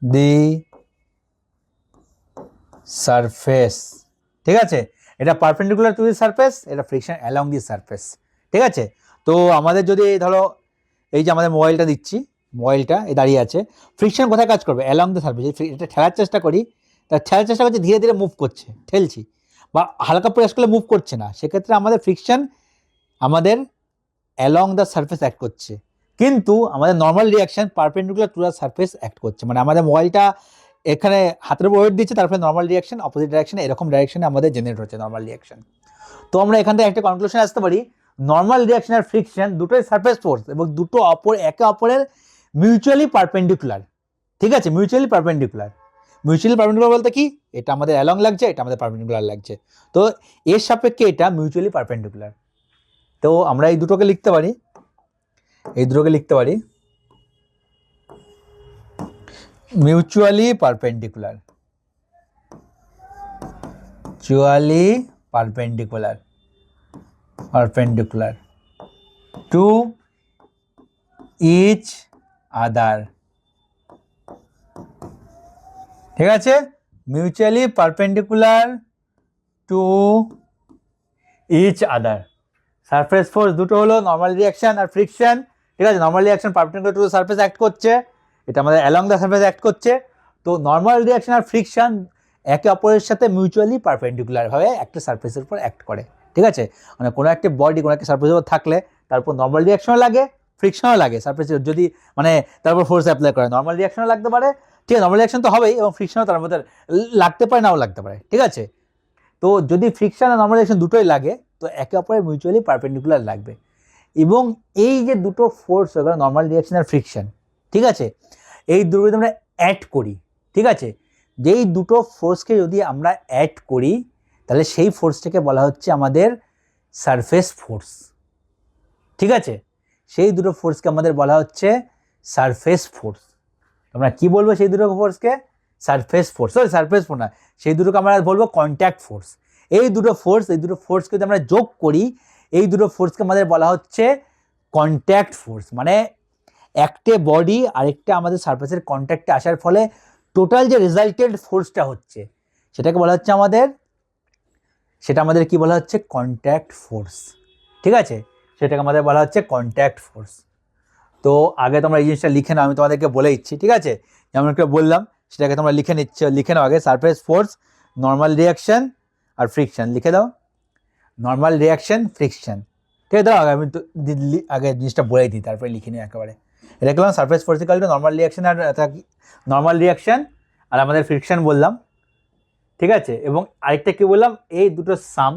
দি সারফেস, ঠিক আছে। এটা পারপেন্ডিকুলার টু দি সারফেস, এটা ফ্রিকশন অ্যালং দি সারফেস, ঠিক আছে। তো আমাদের যদি ধরো এই যে আমাদের মোবাইলটা দিচ্ছি, মোবাইলটা দাঁড়িয়ে আছে, ফ্রিকশন কোথায় কাজ করবে? Along the surface. এটা ঠেলার চেষ্টা করি, ঠেলার চেষ্টা করছে, ধীরে ধীরে মুভ করছে, ঠেলছি, বা হালকা প্রেস করলে মুভ করছে না, সেক্ষেত্রে আমাদের ফ্রিকশন আমাদের অ্যালং দ্য সারফেস অ্যাক্ট করছে। কিন্তু আমাদের normal reaction perpendicular to the surface act করছে, মানে আমাদের মোবাইলটা এখানে হাতের উপর ওয়েট দিচ্ছে, তারপরে নর্মাল রিয়াকশন অপোজিট ডাইরেকশনে, এরকম ডাইরেকশনে আমাদের জেনারেট হচ্ছে নর্মাল রিয়াকশন। তো আমরা এখান থেকে একটা কনক্লুশন আসতে পারি, নর্মাল রিয়াকশন আর ফ্রিকশন দুটোই সারফেস ফোর্স এবং দুটো একে অপরের মিউচুয়ালি পারপেন্ডিকুলার, ঠিক আছে, মিউচুয়ালি পারপেন্ডিকুলার বলতে কি? এটা আমাদের অ্যালং লাগছে, এটা আমাদের পারপেন্ডিকুলার লাগছে, তো এর সাপেক্ষে এটা মিউচুয়ালি পারপেন্ডিকুলার। তো আমরা এই দুটোকে লিখতে পারি, mutually perpendicular, mutually perpendicular to each other. ঠিক আছে, mutually perpendicular to each other. Surface force দুটো হলো নর্মাল রিয়াকশন আর ফ্রিকশন। ঠিক আছে, normal reaction perpendicular to surface act করছে, এটা আমাদের অ্যালং দ্য সারফেস অ্যাক্ট করছে। তো নর্মাল রিয়াকশন আর ফ্রিকশন একে অপরের সাথে মিউচুয়ালি পারপেন্ডিকুলার ভাবে একটা সারফেসের উপর অ্যাক্ট করে। ঠিক আছে, মানে কোনো একটা বডি কোনো একটা সারফেসের উপর থাকলে তারপর নর্মাল রিয়াকশনও লাগে, ফ্রিকশনও লাগে। সারফেসের যদি মানে তারপর ফোর্স অ্যাপ্লাই করে নর্মাল রিয়াকশনও লাগতে পারে, ঠিক আছে, নর্মাল রিয়াকশন তো হবেই এবং ফ্রিকশনও তার মধ্যে লাগতে পারে, নাও লাগতে পারে। ঠিক আছে, তো যদি ফ্রিকশন আর নর্মাল রিয়াকশন দুটোই লাগে তো একে অপরের মিউচুয়ালি পারপেন্ডিকুলার লাগবে। এবং এই যে দুটো ফোর্স হয়ে গেল নর্মাল রিয়াকশন আর ফ্রিকশন, ঠিক আছে, এই দুটো যদি আমরা অ্যাড করি, ঠিক আছে, যেই দুটো ফোর্সকে যদি আমরা অ্যাড করি তাহলে সেই ফোর্সটাকে বলা হচ্ছে আমাদের সারফেস ফোর্স। ঠিক আছে, সেই দুটো ফোর্সকে আমাদের বলা হচ্ছে সারফেস ফোর্স। আমরা কি বলবো সেই দুটো ফোর্সকে? Surface force, sorry surface force না, সেই দুটোকে আমরা বলবো কন্ট্যাক্ট ফোর্স। এই দুটো ফোর্সকে যদি আমরা যোগ করি, এই দুটো ফোর্সকে আমাদের বলা হচ্ছে কন্ট্যাক্ট ফোর্স। মানে একটা বডি আরেকটা আমাদের সারফেসের কন্ট্যাক্টে আসার ফলে টোটাল যে রেজাল্টেড ফোর্সটা হচ্ছে সেটাকে বলা হচ্ছে আমাদের কি বলা হচ্ছে? Contact force. ঠিক আছে, সেটাকে আমাদের বলা হচ্ছে কন্ট্যাক্ট ফোর্স। তো আগে তোমরা এই জিনিসটা লিখে নাও, আমি তোমাদেরকে বলে দিচ্ছি। ঠিক আছে, যেমন একটা বললাম সেটাকে তোমরা লিখে নাও আগে। সারফেস ফোর্স, নর্মাল রিয়াকশন আর ফ্রিকশন লিখে দাও। নর্মাল রিয়াকশন, ফ্রিকশন, ঠিক আছে। দাও আমি তো আগে জিনিসটা বলে দিই, তারপরে লিখে নিই একেবারে। এটা লিখলাম surface force equal to normal reaction আর আমাদের ফ্রিকশন বললাম। ঠিক আছে, এবং আরেকটা কি বললাম? এই দুটো সাম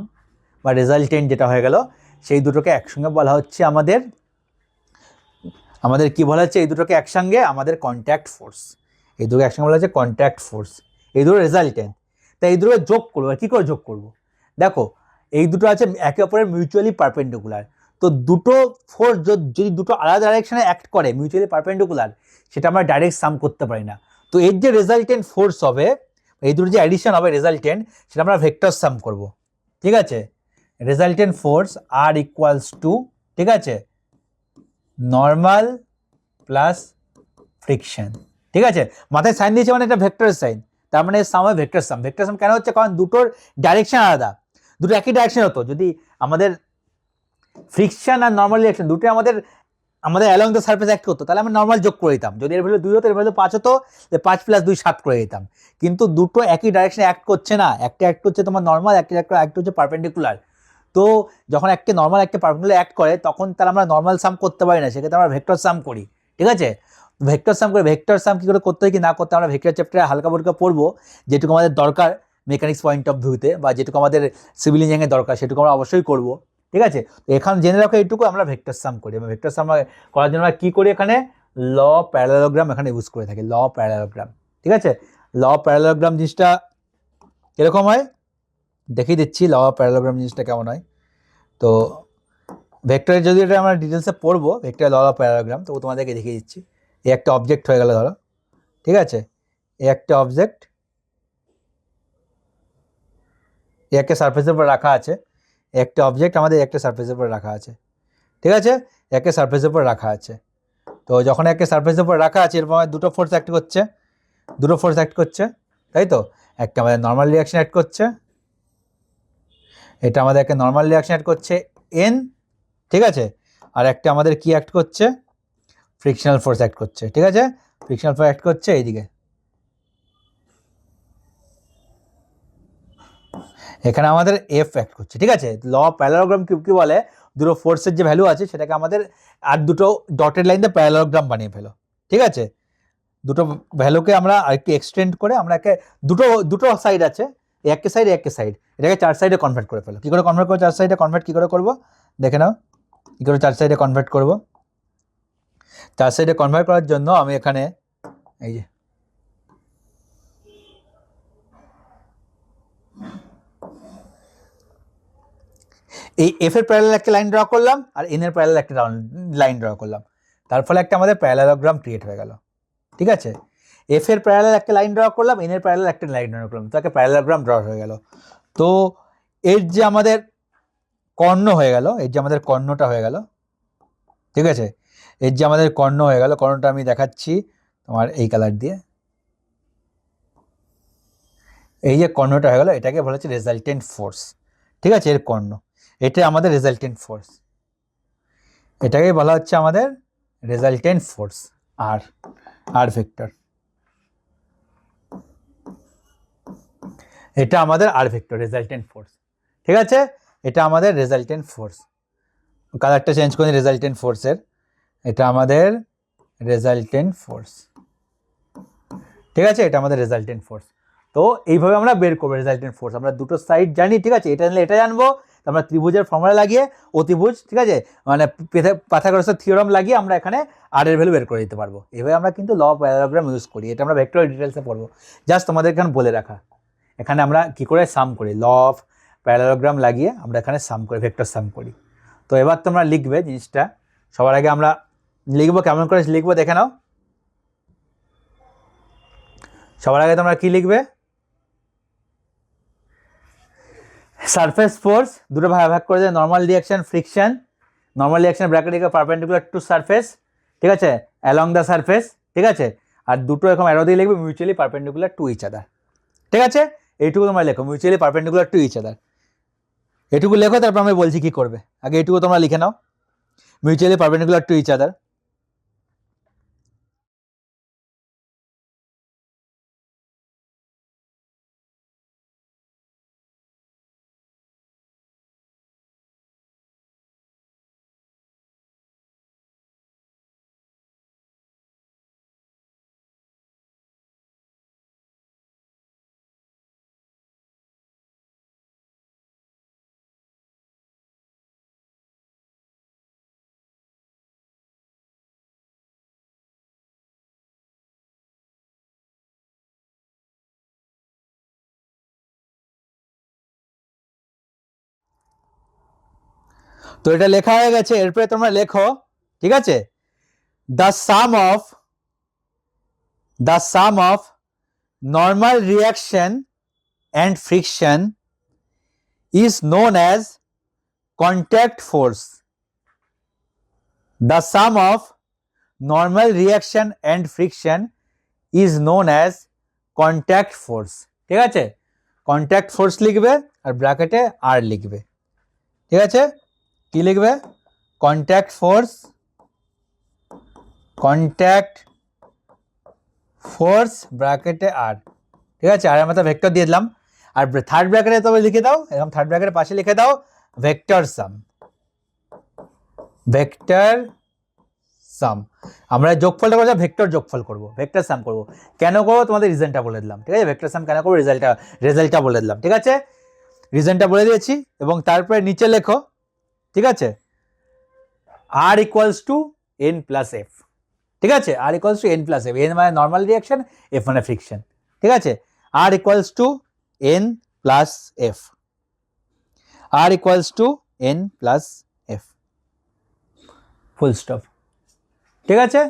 বা রেজাল্টেন্ট যেটা হয়ে গেল সেই দুটোকে একসঙ্গে বলা হচ্ছে আমাদের কি বলা হচ্ছে? এই দুটোকে একসঙ্গে আমাদের কন্ট্যাক্ট ফোর্স। এই দুটো একসঙ্গে বলা হচ্ছে কন্ট্যাক্ট ফোর্স, এই দুটো রেজাল্টেন্ট। তাই এই দুটোকে যোগ করবো। আর কী করে যোগ করবো? দেখো, এই দুটো আছে একে অপরের মিউচুয়ালি পারপেন্ডিকুলার। তো দুটো ফোর্স যদি দুটো আলাদা ডাইরেকশনে অ্যাক্ট করে মিউচুয়ালি পারপেন্ডিকুলার, সেটা আমরা ডাইরেক্ট সাম করতে পারি না। তো এর যে রেজাল্টেন্ট ফোর্স হবে, এই দুটো যে অ্যাডিশন হবে রেজাল্টেন্ট, সেটা আমরা ভেক্টর সাম করব। ঠিক আছে, resultant force R equals to, ঠিক আছে, নর্মাল প্লাস ফ্রিকশন। ঠিক আছে, মাথায় সাইন দিয়েছে মানে এটা ভেক্টরের সাইন, তার মানে সাম হয় ভেক্টর সাম। ভেক্টর সাম কেন হচ্ছে? কারণ দুটোর ডাইরেকশন আলাদা, দুটো একই ডাইরেকশন হতো। যদি আমাদের ফ্রিকশন আর নর্মাল রিয়াকশন দুটো আমাদের অ্যালং দ্য সারফেস অ্যাক্ট করতো, তাহলে আমরা নর্মাল যোগ করে দিতাম। যদি এর ভ্যালু 2 হতো, এর ভ্যালু 5 হতো, 5 + 2 7 করে দিতাম। কিন্তু দুটো একই ডাইরেকশনে অ্যাক্ট করছে না, একটা অ্যাক্ট করছে তোমার নর্মাল, একটা অ্যাক্ট হচ্ছে পারপেন্ডিকুলার। তো যখন একটা নর্মাল একটা পারপেন্ডিকুলার অ্যাক্ট করে তখন তার আমরা নর্মাল সাম করতে পারি না, সেক্ষেত্রে আমরা ভেক্টর সাম করি। ঠিক আছে, ভেক্টর সাম কী করে করতে হয় কি না করতে আমরা ভেক্টর চ্যাপ্টারে হালকা ফুলকা পড়বো। যেটুকু আমাদের দরকার মেকানিক্স পয়েন্ট অফ ভিউতে, বা যেটুকু আমাদের সিভিল ইঞ্জিনিয়ারিংয়ের দরকার সেটুকু আমরা অবশ্যই করবো। ঠিক আছে, তো এখানে জেনে রাখো এইটুকু, আমরা ভেক্টর সাম করি। এবং ভেক্টর সাম করার জন্য আমরা কী করি? এখানে ল প্যারালেলোগ্রাম এখানে ইউজ করে থাকি, ল প্যারালেলোগ্রাম। ঠিক আছে, ল প্যারালেলোগ্রাম জিনিসটা কীরকম হয় দেখিয়ে দিচ্ছি। ল প্যারালেলোগ্রাম জিনিসটা কেমন হয়? তো ভেক্টরের যদি এটা আমরা ডিটেলসে পড়বো, ভেক্টর ল প্যারালেলোগ্রাম, তো তোমাদেরকে দেখিয়ে দিচ্ছি। এই একটা অবজেক্ট হয়ে গেল ধরো, ঠিক আছে, এই একটা অবজেক্ট একটা সারফেসের উপর রাখা আছে, একটা অবজেক্ট আমাদের একটা সারফেসের উপর রাখা আছে। ঠিক আছে, একটা সারফেসের উপর রাখা আছে। তো যখন একটা সারফেসের উপর রাখা আছে, এরপর দুটো ফোর্স অ্যাক্ট করছে, তাই তো? একটা আমাদের নর্মাল রিয়াকশন অ্যাড করছে, এটা আমাদের একটা নর্মাল রিয়াকশন অ্যাড করছে এন, ঠিক আছে, আর একটা আমাদের কি অ্যাক্ট করছে? ফ্রিকশনাল ফোর্স অ্যাক্ট করছে। ঠিক আছে, ফ্রিকশনাল ফোর্স অ্যাক্ট করছে এইদিকে, এখানে আমাদের এফ অ্যাক্ট করছে। ঠিক আছে, ল প্যারালেলোগ্রাম কি বলে? দুটো ফোর্সের যে ভ্যালু আছে সেটাকে আমাদের আর দুটো ডটেড লাইন দিয়ে প্যারালেলোগ্রাম বানিয়ে ফেলো। ঠিক আছে, দুটো ভ্যালুকে আমরা আরেকটু এক্সটেন্ড করে আমরা দুটো সাইড আছে, একটা সাইড এটাকে 4 সাইডে কনভার্ট করে ফেলো। কী করে কনভার্ট করবো? 4 সাইডে কনভার্ট কী করে করবো দেখে নাও। কী করে 4 সাইডে কনভার্ট করবো? 4 সাইডে কনভার্ট করার জন্য আমি এখানে এই যে এই এফ এর প্যারালাল একটা লাইন ড্র করলাম আর এন এর প্যারালাল একটা লাইন ড্র করলাম, তার ফলে একটা আমাদের প্যারালেলোগ্রাম ক্রিয়েট হয়ে গেল। ঠিক আছে, এফ এর প্যারালাল একটা লাইন ড্র করলাম, এন এর প্যারালাল একটা লাইন ড্র করলাম, তো একটা প্যারালেলোগ্রাম ড্র হয়ে গেল। তো এর যে আমাদের কর্ণ হয়ে গেল, এর যে আমাদের কর্ণটা হয়ে গেল, ঠিক আছে, এর যে আমাদের কর্ণ হয়ে গেল, কর্ণটা আমি দেখাচ্ছি তোমার এই কালার দিয়ে। এই যে কর্ণটা হয়ে গেল, এটাকে বলা হচ্ছে রেজাল্টেন্ট ফোর্স, ঠিক আছে, এর কর্ণ, এটা আমাদের রেজাল্টেন্ট ফোর্স, এটাকে বলা হচ্ছে আমাদের রেজাল্টেন্ট ফোর্স, আর আর ভেক্টর, এটা আমাদের আর ভেক্টর রেজাল্টেন্ট ফোর্স, ঠিক আছে, এটা আমাদের রেজাল্টেন্ট ফোর্স। কালারটা চেঞ্জ করে রেজাল্টেন্ট ফোর্সের, এটা আমাদের রেজাল্টেন্ট ফোর্স, ঠিক আছে, এটা আমাদের রেজাল্টেন্ট ফোর্স। তো এইভাবে আমরা বের করবো রেজাল্টেন্ট ফোর্স, আমরা দুটো সাইড জানি, ঠিক আছে, এটা জানলে এটা জানবো, আমরা ত্রিভুজের ফর্মুলা লাগিয়ে অতিভুজ, ঠিক আছে, মানে পাইথাগোরাসের থিওরাম লাগিয়ে আমরা এখানে আর এর ভ্যালু বের করে দিতে পারবো। এভাবে আমরা কিন্তু ল অফ প্যারালোগ্রাম ইউজ করি, এটা আমরা ভেক্টর ডিটেলসে পড়বো, জাস্ট তোমাদের এখানে বলে রাখা, এখানে আমরা কি করে সাম করি, ল অফ প্যারালোগ্রাম লাগিয়ে আমরা এখানে সাম করি, ভেক্টর সাম করি। তো এবার তোমরা লিখবে জিনিসটা, সবার আগে আমরা লিখবো, কেমন করে লিখবো দেখে নাও। সবার আগে তোমরা কি লিখবে, সারফেস ফোর্স দুটো ভাগ করে দেয়, normal reaction, friction. Normal reaction bracket লিখে পারপেন্ডিকুলার টু সারফেস, ঠিক আছে, অ্যালং দ্য সারফেস, ঠিক আছে, আর দুটো এরকম অ্যারো দিয়ে লিখবে mutually perpendicular to each other, ঠিক আছে, এইটুকু তোমরা লেখো, mutually perpendicular to each other, এটুকু লেখো, তারপর আমি বলছি কি করবে, আগে এইটুকু তোমরা লিখে নাও, mutually perpendicular to each other. তো এটা লেখা হয়ে গেছে, এরপরে তোমরা লেখো, ঠিক আছে, the some of normal reaction and friction is known as contact force. The sum of normal reaction and friction is known as contact force. ঠিক আছে, কন্ট্যাক্ট ফোর্স লিখবে আর ব্র্যাকেটে আর লিখবে, ঠিক আছে, কি লিখবে, কন্ট্যাক্ট ফোর্স, ব্র্যাকেটে আর, ঠিক আছে, আর আমরা ভেক্টর দিয়ে দিলাম, আর থার্ড ব্র্যাকেটে তবে লিখে দাও, এরকম থার্ড ব্র্যাকেটের পাশে লিখে দাও ভেক্টর সাম, আমরা যোগফলটা করবো, ভেক্টর যোগফল করবো, ভেক্টর সাম করবো, কেন করবো তোমাদের রিজনটা বলে দিলাম, ঠিক আছে, ভেক্টর সাম কেন করবো, রেজাল্টটা বলে দিলাম, ঠিক আছে, রিজনটা বলে দিয়েছি, এবং তারপরে নিচে লেখো, ঠিক আছে, R equals to N plus F, ঠিক আছে, R equals to N plus F, N মানে নর্মাল রিয়াকশন, এফ মানে ফ্রিকশন, ঠিক আছে, R equals to N plus F, R equals to N plus F, full stop, ঠিক আছে।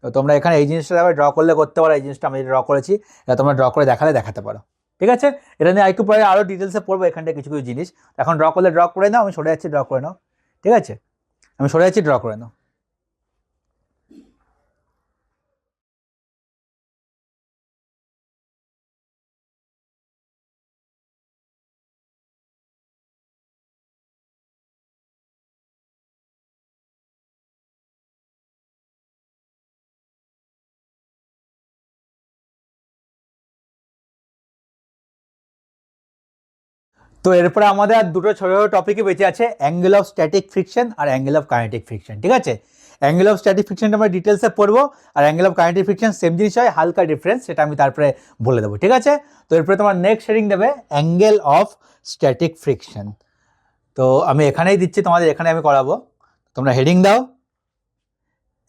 তো তোমরা এখানে এই জিনিসটা ড্র করলে করতে পারো, এই জিনিসটা আমি ড্র করেছি, এটা তোমরা ড্র করে দেখালে দেখাতে পারো, ঠিক আছে, এটা নিয়ে একটু পরে আরও ডিটেলসে পড়বো, এখানটা কিছু কিছু জিনিস, এখন ড্র করলে ড্র করে নাও, আমি সরে যাচ্ছি, ড্র করে নাও, ঠিক আছে, আমি সরে যাচ্ছি, ড্র করে নাও। তো এরপরে আমাদের আর দুটো ছোটো ছোটো টপিকই বেঁচে আছে, অ্যাঙ্গেল অফ স্ট্যাটিক ফ্রিকশন আর অ্যাঙ্গেল অফ কাইনেটিক ফ্রিকশন, ঠিক আছে, অ্যাঙ্গেল অফ স্ট্যাটিক ফ্রিকশনটা আমরা ডিটেলসে পড়বো, আর angle of kinetic friction same জিনিস হয়, হালকা ডিফারেন্স, সেটা আমি তারপরে বলে দেবো, ঠিক আছে। তো এরপরে তোমার নেক্সট হেডিং দেবে অ্যাঙ্গেল অফ স্ট্যাটিক ফ্রিকশন, তো আমি এখানেই দিচ্ছি তোমাদের, এখানে আমি করাবো, তোমরা হেডিং দাও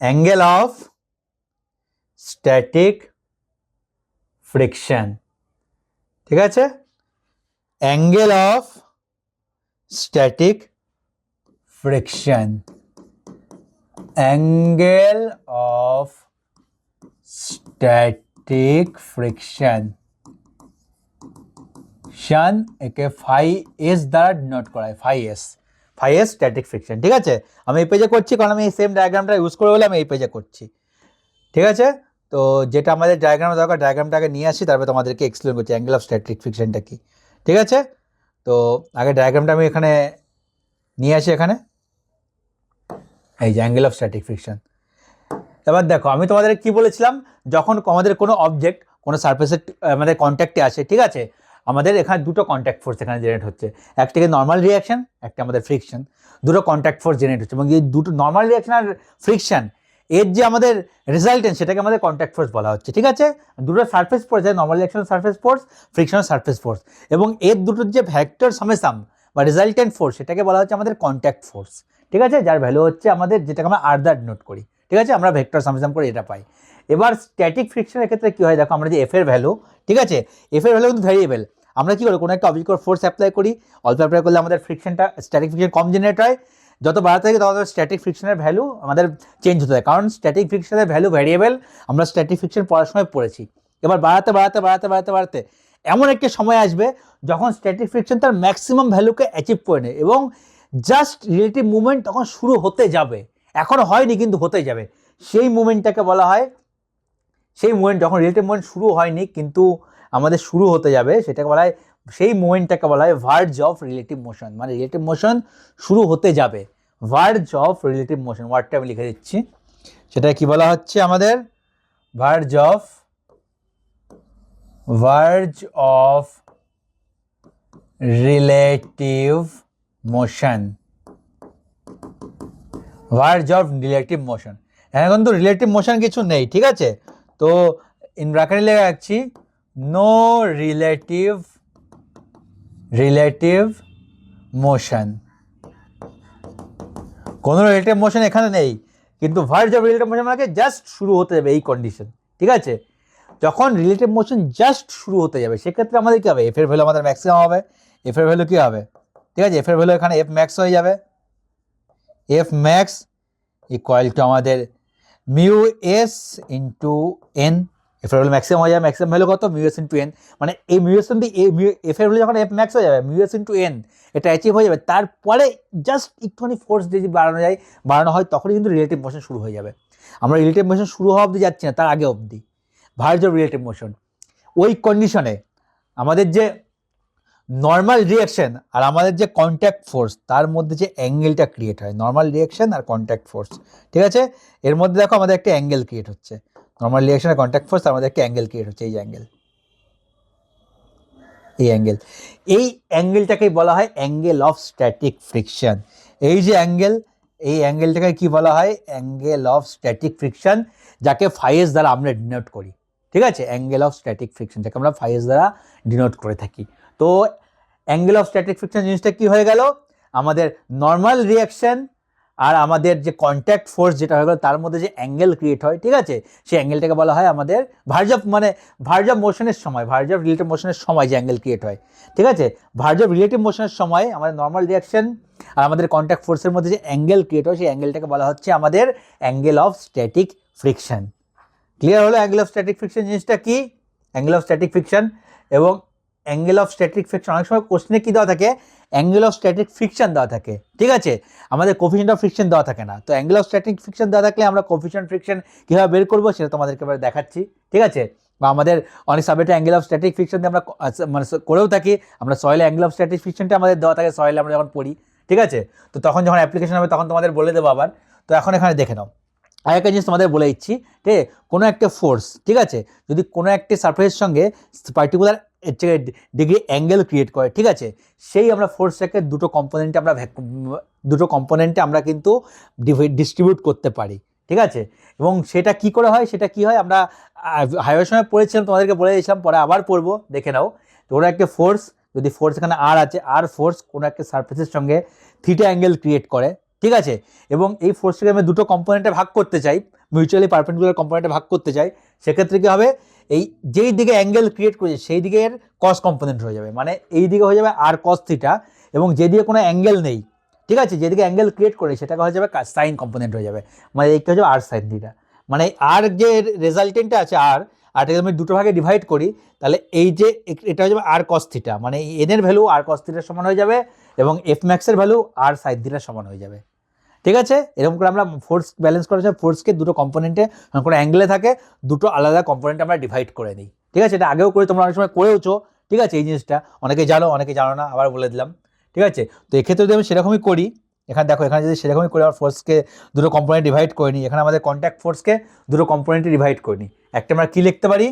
অ্যাঙ্গেল অফ স্ট্যাটিক ফ্রিকশন, ঠিক আছে, angle of static friction, angle of static friction, friction একে ফাই এস দ্বারা ডিনোট করা হয়, ফাই এস স্ট্যাটিক ফ্রিকশন। ঠিক আছে, আমি এই পেজে করছি কারণ আমি এই সেম ডায়াগ্রামটা ইউজ করে বলে আমি এই পেজে করছি। ঠিক আছে, তো যেটা আমাদের ডায়াগ্রাম দরকার ডায়াগ্রামটাকে নিয়ে আসি, তারপরে তোমাদেরকে এক্সপ্লেন করছি অ্যাঙ্গেল অফ স্ট্যাটিক ফ্রিকশনটা কি। ঠিক আছে, তো আগে ডায়াগ্রামটা আমি এখানে নিয়ে আসি, এখানে এই যে অ্যাঙ্গেল অফ স্ট্যাটিক ফ্রিকশন। এবার দেখো আমি তোমাদের কি বলেছিলাম, যখন আমাদের কোনো অবজেক্ট কোনো সারফেসের আমাদের কন্ট্যাক্টে আসে, ঠিক আছে, আমাদের এখানে দুটো কন্ট্যাক্ট ফোর্স এখানে জেনারেট হচ্ছে, একটাকে নর্মাল রিয়াকশন, একটা আমাদের ফ্রিকশন, দুটো কন্ট্যাক্ট ফোর্স জেনারেট হচ্ছে, এবং এই দুটো নর্মাল রিয়াকশন আর ফ্রিকশন এর যে আমাদের রেজাল্টেন্ট সেটাকে আমাদের কন্ট্যাক্ট ফোর্স বলা হচ্ছে। ঠিক আছে, দুটো surface force, normal reaction surface force, friction surface force, এবং এর দুটোর যে ভেক্টর সামেসাম বা রেজাল্টেন্ট ফোর্স সেটাকে বলা হচ্ছে আমাদের কন্ট্যাক্ট ফোর্স। ঠিক আছে, যার ভ্যালু হচ্ছে আমাদের, যেটাকে আমরা আর দ্বারা ডিনোট করি। ঠিক আছে, আমরা ভেক্টর সামেসাম করে এটা পাই। এবার স্ট্যাটিক ফ্রিকশনের ক্ষেত্রে কি হয় দেখো, আমরা যে এফ এর ভ্যালু, ঠিক আছে, এফ এর ভ্যালু কিন্তু ভ্যারিয়েবল, আমরা কি করি কোনো একটা অবজেক্ট ফোর্স অ্যাপ্লাই করি, অল্প অ্যাপ্লাই করলে আমাদের ফ্রিকশনটা স্ট্যাটিক ফ্রিকশন কম জেনারেট হয়, যত বাড়াতে থাকে তত স্ট্যাটিক ফ্রিকশনের ভ্যালু আমাদের চেঞ্জ হতে থাকে, কারণ স্ট্যাটিক ফ্রিকশনের ভ্যালু ভ্যারিয়েবল, আমরা স্ট্যাটিক ফ্রিকশন পড়ার সময় পড়েছি। এবার বাড়াতে বাড়াতে বাড়াতে বাড়াতে বাড়াতে এমন একটা সময় আসবে যখন স্ট্যাটিক ফ্রিকশন তার ম্যাক্সিমাম ভ্যালুকে অ্যাচিভ করে নেয় এবং জাস্ট রিলেটিভ মুভমেন্ট তখন শুরু হতে যাবে, এখনো হয়নি কিন্তু হতে যাবে, সেই মুভমেন্টটাকে বলা হয়, সেই মুভমেন্ট যখন রিলেটিভ মুভমেন্ট শুরু হয়নি কিন্তু আমাদের শুরু হতে যাবে, সেটাকে বলা হয়, সেই মুভমেন্টটাকে বলা হয় ভার্জ অফ রিলেটিভ মোশন, মানে রিলেটিভ মোশন শুরু হতে যাবে, ভার্জ অফ রিলেটিভ মোশন, ওয়ার্ডটা আমি লিখে দিচ্ছি, সেটা কি বলা হচ্ছে আমাদের verge of relative motion, verge of relative motion. এখানে কিন্তু রিলেটিভ মোশন কিছু নেই, ঠিক আছে, তো ইন ব্র্যাকেটে লেখা রাখছি নো রিলেটিভ মোশন, কোনো রিলেটিভ মোশন এখানে নেই, কিন্তু ভার্জ অফ রিলেটিভ মোশন মানে জাস্ট শুরু হতে যাবে এই কন্ডিশন। ঠিক আছে, যখন রিলেটিভ মোশন জাস্ট শুরু হতে যাবে সেক্ষেত্রে আমাদের কি হবে, এফ এর ভ্যালু আমাদের ম্যাক্সিমাম হবে, এফ এর ভ্যালু কি হবে, ঠিক আছে, এফ এর ভ্যালু এখানে এফ ম্যাক্স হয়ে যাবে, এফ ম্যাক্স ইকুয়াল টু আমাদের mu S into N, F এর ভ্যালু ম্যাক্সিমাম হয়ে যাবে, ম্যাক্সিমাম ভ্যালু কত, মিউ এস ইন্টু এন, মানে এই মিউ এস ইন্টু এফ এর ভ্যালু যখন এফ ম্যাক্স হয়ে যাবে, মিউ এস ইন্টু এন এটা অ্যাচিভ হয়ে যাবে, তারপরে জাস্ট একটুখানি ফোর্স যদি বাড়ানো হয় তখনই কিন্তু রিলেটিভ মোশন শুরু হয়ে যাবে। আমরা রিলেটিভ মোশন শুরু হওয়া অবধি যাচ্ছি না, তার আগে অবধি ভার্জ অফ রিলেটিভ মোশন, ওই কন্ডিশনে আমাদের যে নর্মাল রিয়াকশন আর আমাদের যে কন্ট্যাক্ট ফোর্স তার মধ্যে যে অ্যাঙ্গেলটা ক্রিয়েট হয়, নর্মাল রিয়াকশন আর কন্ট্যাক্ট ফোর্স, ঠিক আছে, এর মধ্যে দেখো আমাদের একটা অ্যাঙ্গেল ক্রিয়েট হচ্ছে, নর্মাল রিয়াকশন আর কন্ট্যাক্ট ফোর্স তার মধ্যে একটা অ্যাঙ্গেল ক্রিয়েট হচ্ছে, এই অ্যাঙ্গেল, এই অ্যাঙ্গেলটাকেই বলা হয় অ্যাঙ্গেল অফ স্ট্যাটিক ফ্রিকশন। এই যে অ্যাঙ্গেল, এই অ্যাঙ্গেলটাকে কি বলা হয়, অ্যাঙ্গেল অফ স্ট্যাটিক ফ্রিকশন, যাকে ফাইএস দ্বারা আমরা ডিনোট করি। ঠিক আছে, অ্যাঙ্গেল অফ স্ট্যাটিক ফ্রিকশন যাকে আমরা ফাইএস দ্বারা ডিনোট করে থাকি। তো অ্যাঙ্গেল অফ স্ট্যাটিক ফ্রিকশন জিনিসটা কি হয়ে গেল, আমাদের নর্মাল রিয়াকশন আর আমাদের যে কন্ট্যাক্ট ফোর্স যেটা হয়ে গেল তার মধ্যে যে অ্যাঙ্গেল ক্রিয়েট হয়, ঠিক আছে, সেই অ্যাঙ্গেলটাকে বলা হয় আমাদের ভার্জ অফ, মানে ভার্জ অফ মোশনের সময়, ভার্জ অফ রিলেটিভ মোশনের সময় যে অ্যাঙ্গেল ক্রিয়েট হয়। ঠিক আছে, ভার্জ অফ রিলেটিভ মোশনের সময় আমাদের নর্মাল রিয়াকশন আর আমাদের কন্ট্যাক্ট ফোর্সের মধ্যে যে অ্যাঙ্গেল ক্রিয়েট হয় সেই অ্যাঙ্গেলটাকে বলা হচ্ছে আমাদের angle of static friction. Clear হলো অ্যাঙ্গেল অফ স্ট্যাটিক ফ্রিকশন জিনিসটা কি, অ্যাঙ্গেল অফ স্ট্যাটিক ফ্রিকশন। এবং অ্যাঙ্গেল অফ স্ট্যাটিক ফ্রিকশন অনেক সময় কোশ্চেনে কি দেওয়া থাকে, অ্যাঙ্গেল অফ স্ট্যাটিক ফ্রিকশন দেওয়া থাকে, ঠিক আছে, আমাদের কোফিশিয়েন্ট অফ ফ্রিকশন দেওয়া থাকে না। তো অ্যাঙ্গেল অফ স্ট্যাটিক ফ্রিকশন দেওয়া থাকলে আমরা কোফিশিয়েন্ট ফ্রিকশন কীভাবে বের করবো সেটা তোমাদেরকে এবার দেখাচ্ছি। ঠিক আছে, বা আমাদের অনেক সাবজেক্টে অ্যাঙ্গেল অফ স্ট্যাটিক ফ্রিকশন দিয়ে আমরা মানে করেও থাকি, আমরা সয়েলে অ্যাঙ্গেল অফ স্ট্যাটিক ফ্রিকশনটা আমাদের দেওয়া থাকে সয়েলে আমরা যখন পড়ি। ঠিক আছে, তো তখন যখন অ্যাপ্লিকেশন হবে তখন তোমাদের বলে দেবো আবার। তো এখন এখানে দেখে নাও, আর একটা জিনিস তোমাদের বলে দিচ্ছি, ঠিক আছে, কোনো একটা ফোর্স, ঠিক আছে, যদি কোনো একটি সারফেসের সঙ্গে পার্টিকুলার ডিগ্রি অ্যাঙ্গেল ক্রিয়েট করে, ঠিক আছে, সেই আমরা ফোর্সটাকে দুটো কম্পোনেন্টে আমরা কিন্তু ডিস্ট্রিবিউট করতে পারি। ঠিক আছে, এবং সেটা কি করে হয়, সেটা কি হয় আমরা হাইওয়ের সময় পড়েছিলাম, তোমাদেরকে বলে দিয়েছিলাম, পরে আবার পড়বো, দেখে নাও। তো ওরা একটা ফোর্স, যদি ফোর্স এখানে আর আছে, আর ফোর্স কোনো একটা সারফেসের সঙ্গে থিটা অ্যাঙ্গেল ক্রিয়েট করে, ঠিক আছে, এবং এই ফোর্সটাকে আমি দুটো কম্পোনেন্টে ভাগ করতে চাই, মিউচুয়ালি পারপেন্ডিকুলার কম্পোনেন্টে ভাগ করতে চাই, সেক্ষেত্রে কি হবে, এই যেই দিকে অ্যাঙ্গেল ক্রিয়েট করেছে সেই দিকের কস কম্পোনেন্ট হয়ে যাবে, মানে এই দিকে হয়ে যাবে আর কস থিটা, এবং যেদিকে কোনো অ্যাঙ্গেল নেই, ঠিক আছে, যেদিকে অ্যাঙ্গেল ক্রিয়েট করে সেটাকে হয়ে যাবে সাইন কম্পোনেন্ট হয়ে যাবে, মানে এইটা হচ্ছে আর সাইন থিটা, মানে আর যে রেজাল্টেন্টটা আছে আর আর এটাকে আমি দুটো ভাগে ডিভাইড করি, তাহলে এই যে এটা হয়ে যাবে আর কস থিটা, মানে এন এর ভ্যালু আর কস থিটার সমান হয়ে যাবে এবং এফ ম্যাক্সের ভ্যালু আর সাইন থিটার সমান হয়ে যাবে। ঠিক আছে, এরকম করে আমরা ফোর্স ব্যালেন্স করার সময় ফোর্সকে দুটো কম্পোনেন্টে কোনো অ্যাঙ্গেলে থাকে দুটো আলাদা কম্পোনেন্টে আমরা ডিভাইড করে নিই। ঠিক আছে, এটা আগেও করে তোমরা অনেক সময় করেওছো। ঠিক আছে, এই জিনিসটা অনেকে জানো অনেকে জানো না, আবার বলে দিলাম। ঠিক আছে, তো এক্ষেত্রে যদি আমি সেরকমই করি, এখানে দেখো এখানে যদি সেরকমই করে আমার ফোর্সকে দুটো কম্পোনেন্ট ডিভাইড করে নিই, এখানে আমাদের কন্ট্যাক্ট ফোর্সকে দুটো কম্পোনেন্টে ডিভাইড করে নিই। একটা আমরা কি লিখতে পারি,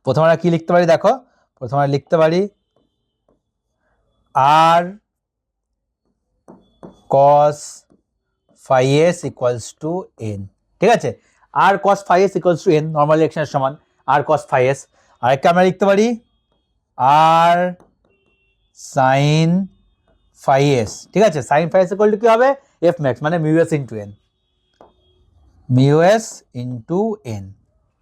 প্রথমে আমরা কি লিখতে পারি, দেখো প্রথমে আমরা লিখতে পারি আর cos phi s equals to n। ঠিক আছে, R cos phi s equals to n নর্মাল রিঅ্যাকশনের সমান আর cos phi s। আরেকটা আমরা লিখতে পারি আর sin phi s। ঠিক আছে, sin phi s equal to কি হবে, f max মানে mu s into n, mu s into n।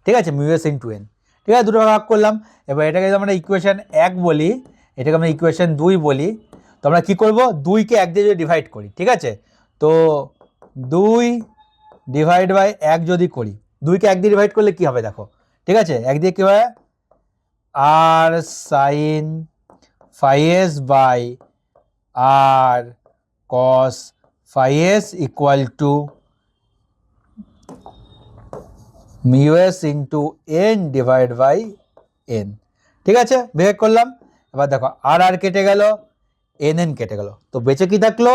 ঠিক আছে, mu s into n। ঠিক আছে, দুটো ভাগ করলাম। এবার এটাকে যদি আমরা ইকুয়েশন 1 বলি, এটাকে আমরা ইকুয়েশন 2 বলি, তো আমরা কি করব, 2কে 1 দিয়ে যদি ডিভাইড করি, ঠিক আছে, তো 2 ডিভাইড বাই 1 যদি করি, 2কে 1 দিয়ে ডিভাইড করলে কি হবে দেখো। ঠিক আছে, 1 দিয়ে কি হয়, R sine phi s by R cos phi s equal to mu s into n divide by n। ঠিক আছে, বিয়োগ করলাম। এবার দেখো আর আর কেটে গেল, এন এন কেটে গেল, তো বেঁচে কি থাকলো,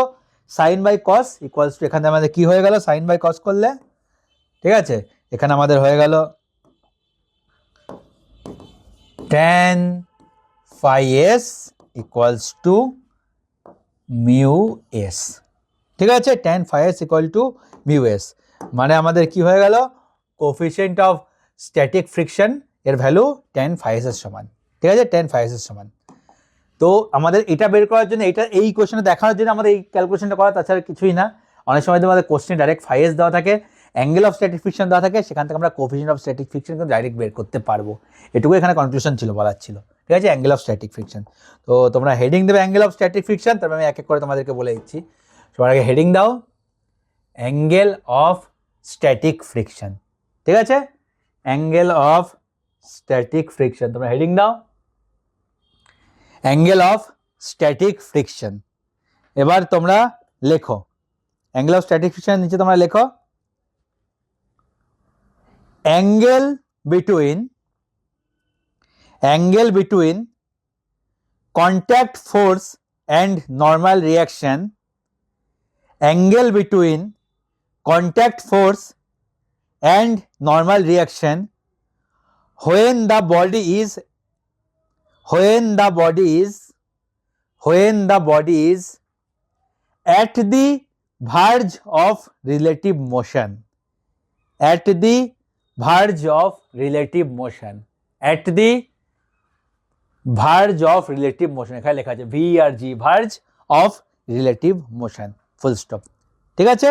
sine by cos equals to, এখানে আমাদের কি হয়ে গেল, সাইন বাই কস করলে, ঠিক আছে, এখানে আমাদের হয়ে গেল tan phi s equals to mu S. ঠিক আছে, tan phi s equal to mu S, মানে আমাদের কি হয়ে গেল, কোফিশিয়েন্ট অফ স্ট্যাটিক ফ্রিকশন এর ভ্যালু tan phi s এর সমান। ঠিক আছে, tan phi s এর সমান। তো আমাদের এটা বের করার জন্য, এটা এই কোশ্চেনে দেখানোর জন্য আমাদের এই ক্যালকুলেশনটা করা, তাছাড়া কিছুই না। অনেক সময় আমাদের কোশ্চেন ডাইরেক্ট phi s দেওয়া থাকে, অ্যাঙ্গেল অফ স্ট্যাটিক ফ্রিকশন দেওয়া থাকে, সেখান থেকে আমরা কোফিশিয়েন্ট অফ স্ট্যাটিক ফ্রিকশন কিন্তু ডাইরেক্ট বের করতে পারবো। এটুকু এখানে কনক্লুশন ছিল, বলার ছিল। ঠিক আছে, অ্যাঙ্গেল অফ স্ট্যাটিক ফ্রিকশন। তো তোমরা হেডিং দেবে অ্যাঙ্গেল অফ স্ট্যাটিক ফ্রিকশন, তারপর আমি এক এক করে তোমাদেরকে বলে দিচ্ছি। সবার আগে হেডিং দাও অ্যাঙ্গেল অফ স্ট্যাটিক ফ্রিকশন। ঠিক আছে, অ্যাঙ্গেল অফ স্ট্যাটিক ফ্রিকশন, তোমরা হেডিং দাও অ্যাঙ্গেল অফ স্ট্যাটিক ফ্রিকশন। এবার তোমরা লেখো অ্যাঙ্গেল অফ স্ট্যাটিক ফ্রিকশন, নিচে তোমরা লেখো angle between contact force and normal reaction, angle between contact force and normal reaction when the body is at the verge of relative motion, at the verge of relative motion, at the verge of relative motion, এখানে লেখা আছে ভি আর G, verge of relative motion, full stop. ঠিক আছে,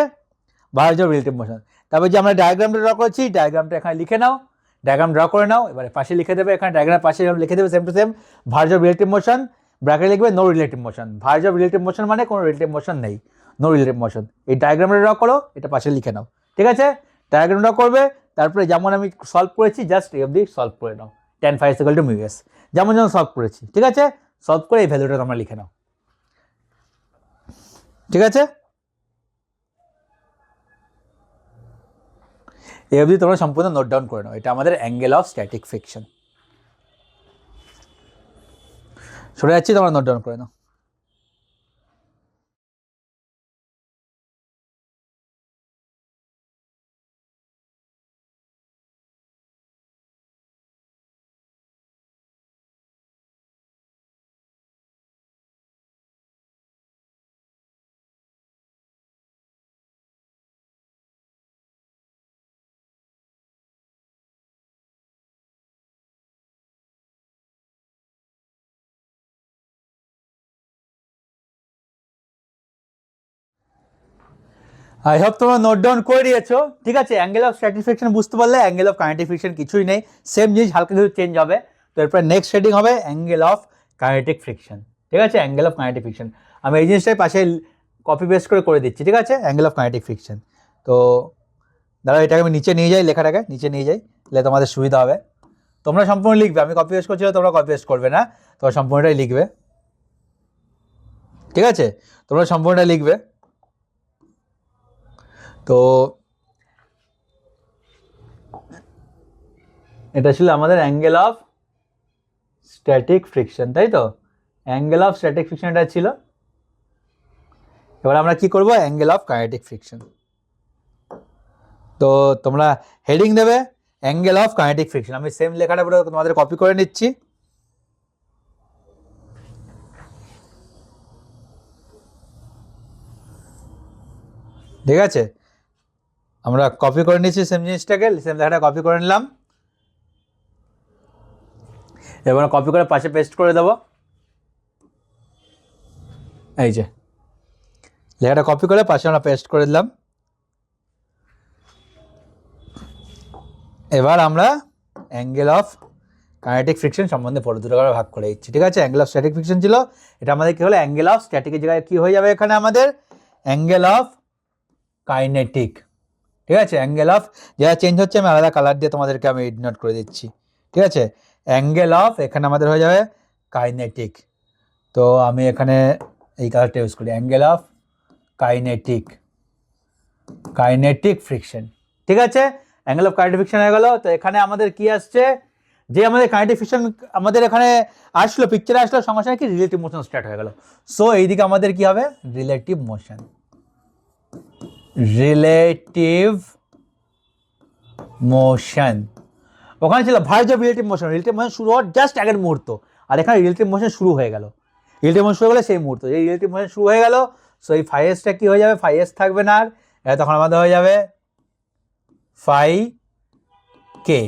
ভার্জ অফ রিলেটিভ মোশন। তারপর যে আমরা ডায়াগ্রামটা ড্র করছি, ডায়াগ্রামটা এখানে লিখে নাও, ডায়াগ্রাম ড্র করে নাও। এবারে পাশে লিখে দেবে, এখানে ডায়াগ্রাম পাশে লিখে দেবে same to same, verge of relative motion, ব্র্যাকেটে লিখবে no relative motion. Verge of relative motion মানে কোনো রিলেটিভ মোশন নেই, নো রিলেটিভ মোশন। এই ডায়াগ্রামটা ড্র করো, এটা পাশে লিখে নাও। ঠিক আছে, ডায়াগ্রাম ড্র করবে, তারপরে যেমন আমি সলভ করেছি জাস্ট এই অবধি সলভ করে নাও, tan phi s equal to mu s, যেমন যেমন সলভ করেছি। ঠিক আছে, সলভ করে এই ভ্যালুটা তোমরা লিখে নাও। ঠিক আছে, এই অবধি তোমরা সম্পূর্ণ নোট ডাউন করে নাও, এটা আমাদের অ্যাঙ্গেল অফ স্ট্যাটিক ফ্রিকশন। সরে যাচ্ছি, তোমরা নোট ডাউন করে নাও। আই হোপ তোমরা নোট ডাউন করে দিয়েছো। ঠিক আছে, অ্যাঙ্গেল অফ স্ট্যাটিক ফ্রিকশন বুঝতে পারলে, অ্যাঙ্গেল অফ কাইনেটিক ফ্রিকশন কিছুই নেই, সেম জিনিস, হালকা কিছু চেঞ্জ হবে। তো এরপর নেক্সট হেডিং হবে অ্যাঙ্গেল অফ কাইনেটিক ফ্রিকশন। ঠিক আছে, অ্যাঙ্গেল অফ কাইনেটিক ফ্রিকশন আমি এই জিনিসটাই পাশে কপি পেস্ট করে দিচ্ছি। ঠিক আছে, অ্যাঙ্গেল অফ কাইনেটিক ফ্রিকশন। তো দাঁড়াও, এটাকে আমি নিচে নিয়ে যাই, লেখাটাকে নিচে নিয়ে যাই, তাহলে তোমাদের সুবিধা হবে। তোমরা সম্পূর্ণ লিখবে, আমি কপি পেস্ট করছিলাম, তোমরা কপি পেস্ট করবে না, তোমরা সম্পূর্ণটাই লিখবে, ঠিক আছে, তোমরা সম্পূর্ণটা লিখবে। তো এটা ছিল আমাদের অ্যাঙ্গেল অফ স্ট্যাটিক ফ্রিকশন, তাই তো, অ্যাঙ্গেল অফ স্ট্যাটিক ফ্রিকশন এটা ছিল। এবার আমরা কি করব, অ্যাঙ্গেল অফ কাইনেটিক ফ্রিকশন। তো তোমরা হেডিং দেবে অ্যাঙ্গেল অফ কাইনেটিক ফ্রিকশন। আমি সেম লেখাটা পুরো তোমাদের কপি করে নিচ্ছি। ঠিক আছে, আমরা কপি করে নিচ্ছি সেম জিনিসটাকে, সেম লেখাটা কপি করে নিলাম। এবার কপি করে পাশে পেস্ট করে দেবো। এই যে লেখাটা কপি করে পাশে আমরা পেস্ট করে দিলাম। এবার আমরা অ্যাঙ্গেল অফ কাইনেটিক ফ্রিকশন সম্বন্ধে পড়ে দুটো করে ভাগ করে দিচ্ছি। ঠিক আছে, অ্যাঙ্গেল অফ স্ট্যাটিক ফ্রিকশন ছিল, এটা আমাদের কি হলো, অ্যাঙ্গেল অফ স্ট্যাটিকের জায়গায় কি হয়ে যাবে এখানে আমাদের অ্যাঙ্গেল অফ কাইনেটিক। ঠিক আছে, অ্যাঙ্গেল অফ যেটা চেঞ্জ হচ্ছে আমি আলাদা কালার দিয়ে তোমাদেরকে আমি নোট করে দিচ্ছি। ঠিক আছে, অ্যাঙ্গেল অফ এখানে আমাদের হয়ে যাবে কাইনেটিক। তো আমি এখানে এই কালারটা ইউজ করি, angle of kinetic, kinetic friction. ঠিক আছে, অ্যাঙ্গেল অফ কাইনেটিক ফ্রিকশন হয়ে গেল। তো এখানে আমাদের কি আসছে, যে আমাদের কাইনেটিক ফ্রিকশন আমাদের এখানে আসলো, পিকচারে আসলো, সঙ্গে সঙ্গে কি রিলেটিভ মোশন স্টার্ট হয়ে গেল। সো এইদিকে আমাদের কি হবে, রিলেটিভ মোশন, রিলেটিভ মোশন। ওখানে ছিল verge of relative motion, relative motion শুরু হওয়ার জাস্ট আগের মুহূর্ত, আর এখানে রিলেটিভ মোশন শুরু হয়ে গেল। রিলেটিভ মোশন শুরু হয়ে গেলে সেই মুহূর্ত, এই রিলেটিভ মোশন শুরু হয়ে গেল। সো এই ফাই এসটা কি হয়ে যাবে, ফাই এস থাকবে না, আর তখন আমাদের হয়ে যাবে ফাই কে।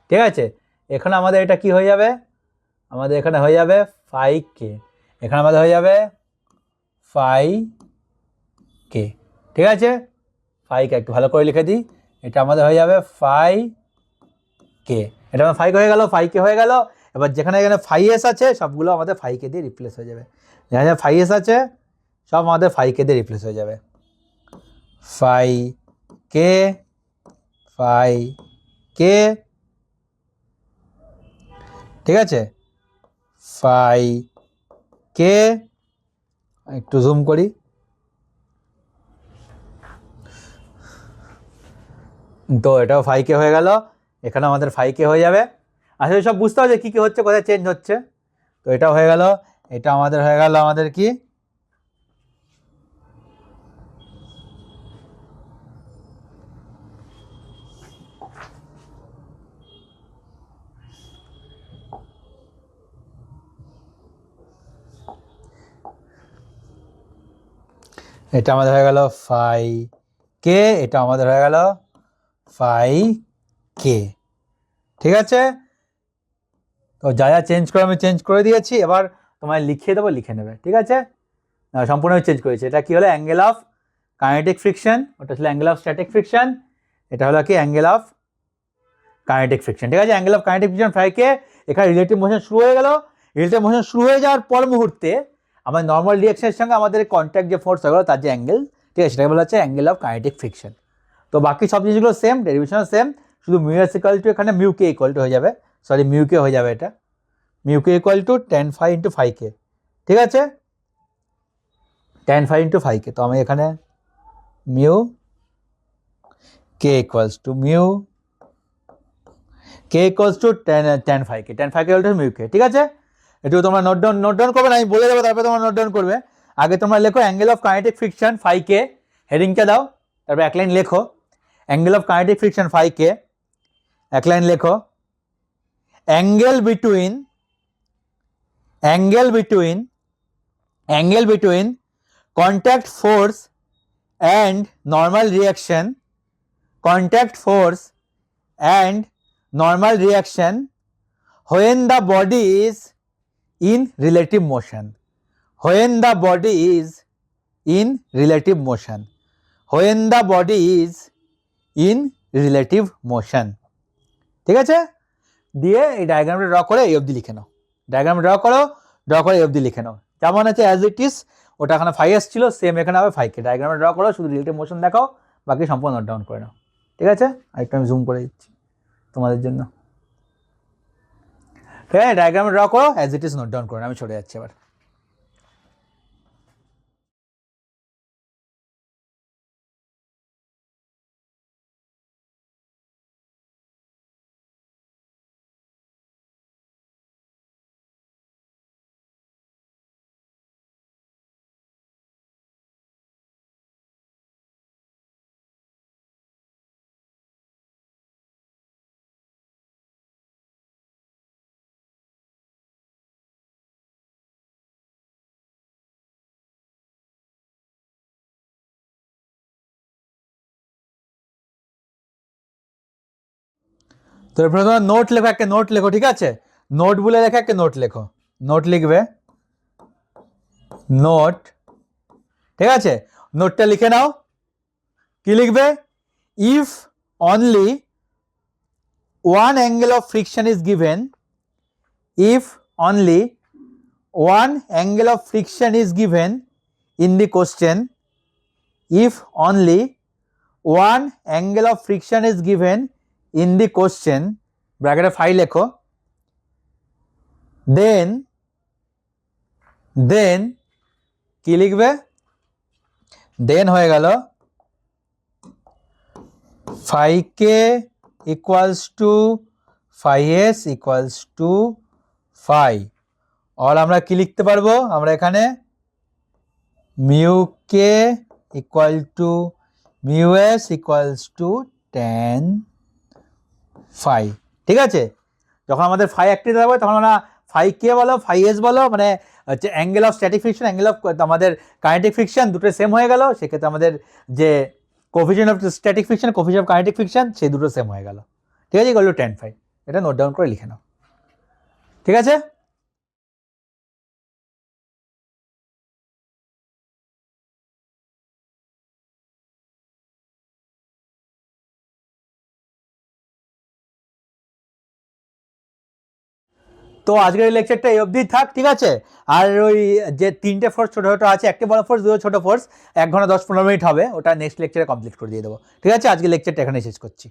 ঠিক আছে, এখানে আমাদের এটা কি হয়ে যাবে, আমাদের এখানে হয়ে যাবে ফাই কে, এখানে আমাদের হয়ে যাবে ফাই কে। ঠিক আছে, ফাই কে একটু ভালো করে লিখে দিই, এটা আমাদের হয়ে যাবে ফাই কে, এটা আমার ফাই হয়ে গেল, ফাই কে হয়ে গেল। এবার যেখানে এখানে ফাই এস আছে সবগুলো আমাদের ফাই কে দিয়ে রিপ্লেস হয়ে যাবে, যেখানে ফাই এস আছে সব আমাদের ফাই কে দিয়ে রিপ্লেস হয়ে যাবে, ফাই কে, ফাই কে। ঠিক আছে, ফাই কে, একটু জুম করি, তো এটাও ফাই কে হয়ে গেল, এখানে আমাদের ফাই কে হয়ে যাবে। আসলে সব বুঝতে হবে কী কী হচ্ছে, কোথায় চেঞ্জ হচ্ছে। তো এটা হয়ে গেল, এটা আমাদের হয়ে গেল আমাদের কি, এটা আমাদের হয়ে গেল ফাই কে, এটা আমাদের হয়ে গেল ফাই কে। ঠিক আছে, তো যা যা চেঞ্জ করে আমি চেঞ্জ করে দিয়েছি, এবার তোমায় লিখিয়ে দেবো, লিখে নেবে। ঠিক আছে, সম্পূর্ণ চেঞ্জ করেছি। এটা কি হলো, অ্যাঙ্গেল অফ কাইনেটিক ফ্রিকশন, ওটা ছিল অ্যাঙ্গেল অফ স্ট্যাটিক ফ্রিকশন, এটা হলো কি অ্যাঙ্গেল অফ কাইনেটিক ফ্রিকশন। ঠিক আছে, angle of kinetic friction phi K, এখানে রিলেটিভ মোশন শুরু হয়ে গেল। রিলেটিভ মোশন শুরু হয়ে যাওয়ার পর মুহূর্তে আমার নর্মাল রিঅ্যাকশনের সঙ্গে আমাদের কন্ট্যাক্ট যে ফোর্স হয়ে গেলো তার যে অ্যাঙ্গেল, ঠিক আছে, সেটাকে বলা হচ্ছে অ্যাঙ্গেল অফ কাইনেটিক ফ্রিকশন। তো বাকি সব জিনিসগুলো সেম, ডেরিভেশনও সেম, শুধু মিউ এস ইকুয়াল টু এখানে মিউ কে ইকুয়াল টু হয়ে যাবে, সরি মিউ কে হয়ে যাবে, এটা mu K equal to tan phi into phi K. ঠিক আছে, tan phi into phi K. তো আমি এখানে mu K equals to mu K equals to tan phi K, tan phi K equal to mu K. ঠিক আছে, একটু তোমরা নোট ডাউন করবে না, আমি বলে দেবো, তারপরে তোমরা নোট ডাউন করবে। আগে তোমরা লেখো angle of kinetic friction phi K, হেডিংটা দাও, তারপর এক লাইন লেখো angle of kinetic friction phi K, এক লাইন লেখো angle between contact force and normal reaction, contact force and normal reaction when the body is in relative motion, when the body is in relative motion, when the body is in relative motion। ঠিক আছে, দিয়ে এই ডায়াগ্রামটা ড্র করে এই অবধি লিখে নাও, ডায়াগ্রাম ড্র করে এই অবধি লিখে নাও, যেমন আছে অ্যাজ ইট ইজ, ওটা এখানে ফাই এস ছিল, সেম এখানে হবে ফাই কে। ডায়াগ্রামে ড্র করো, শুধু রিলেটিভ মোশন দেখাও, বাকি সম্পূর্ণ নোট ডাউন করে নাও। ঠিক আছে, আরেকটু আমি জুম করে দিচ্ছি তোমাদের জন্য। ঠিক আছে, ডায়াগ্রাম ড্র করো, as it is note down করো, আমি চলে যাচ্ছি এবার। তো প্রথমে নোট লেখো, একটা নোট লেখো, ঠিক আছে, নোট বলে লেখো, একটা নোট লেখো, নোট লিখবে, নোট, ঠিক আছে, নোটটা লিখে নাও। কি লিখবে? If only one angle of friction is given, if only one angle of friction is given in the question, if only one angle of friction is given in the question, bracket A phi লেখো, then কি লিখবে? then হয়ে গেল phi k equals to phi s equals to phi, और আমরা কি লিখতে পারবো? আমরা এখানে mu K equal to mu S equals to tan phi, ঠিক আছে। যখন আমাদের ফাই একটি দেওয়া হবে তখন আমরা ফাই কে বলো, ফাই এস বলো, মানে হচ্ছে angle of static friction, angle of আমাদের কাইনেটিক ফ্রিকশন দুটো সেম হয়ে গেল, সেক্ষেত্রে আমাদের যে coefficient of static friction, coefficient of kinetic friction, সেই দুটো সেম হয়ে গেল, ঠিক আছে, এগুলো ট্যান ফাই। এটা নোট ডাউন করে লিখে নাও, ঠিক আছে। তো আজকের এই লেকচারটা এই অবধি থাক, ঠিক আছে। আর ওই যে তিনটে ফোর্স ছোটো ছোটো আছে, একটি বড় ফোর্স, দুটো ছোটো ফোর্স, 1 ঘন্টা 10-15 মিনিট হবে, ওটা নেক্সট লেকচারে কমপ্লিট করে দিয়ে দেবো, ঠিক আছে। আজকে লেকচারটা এখানে শেষ করছি।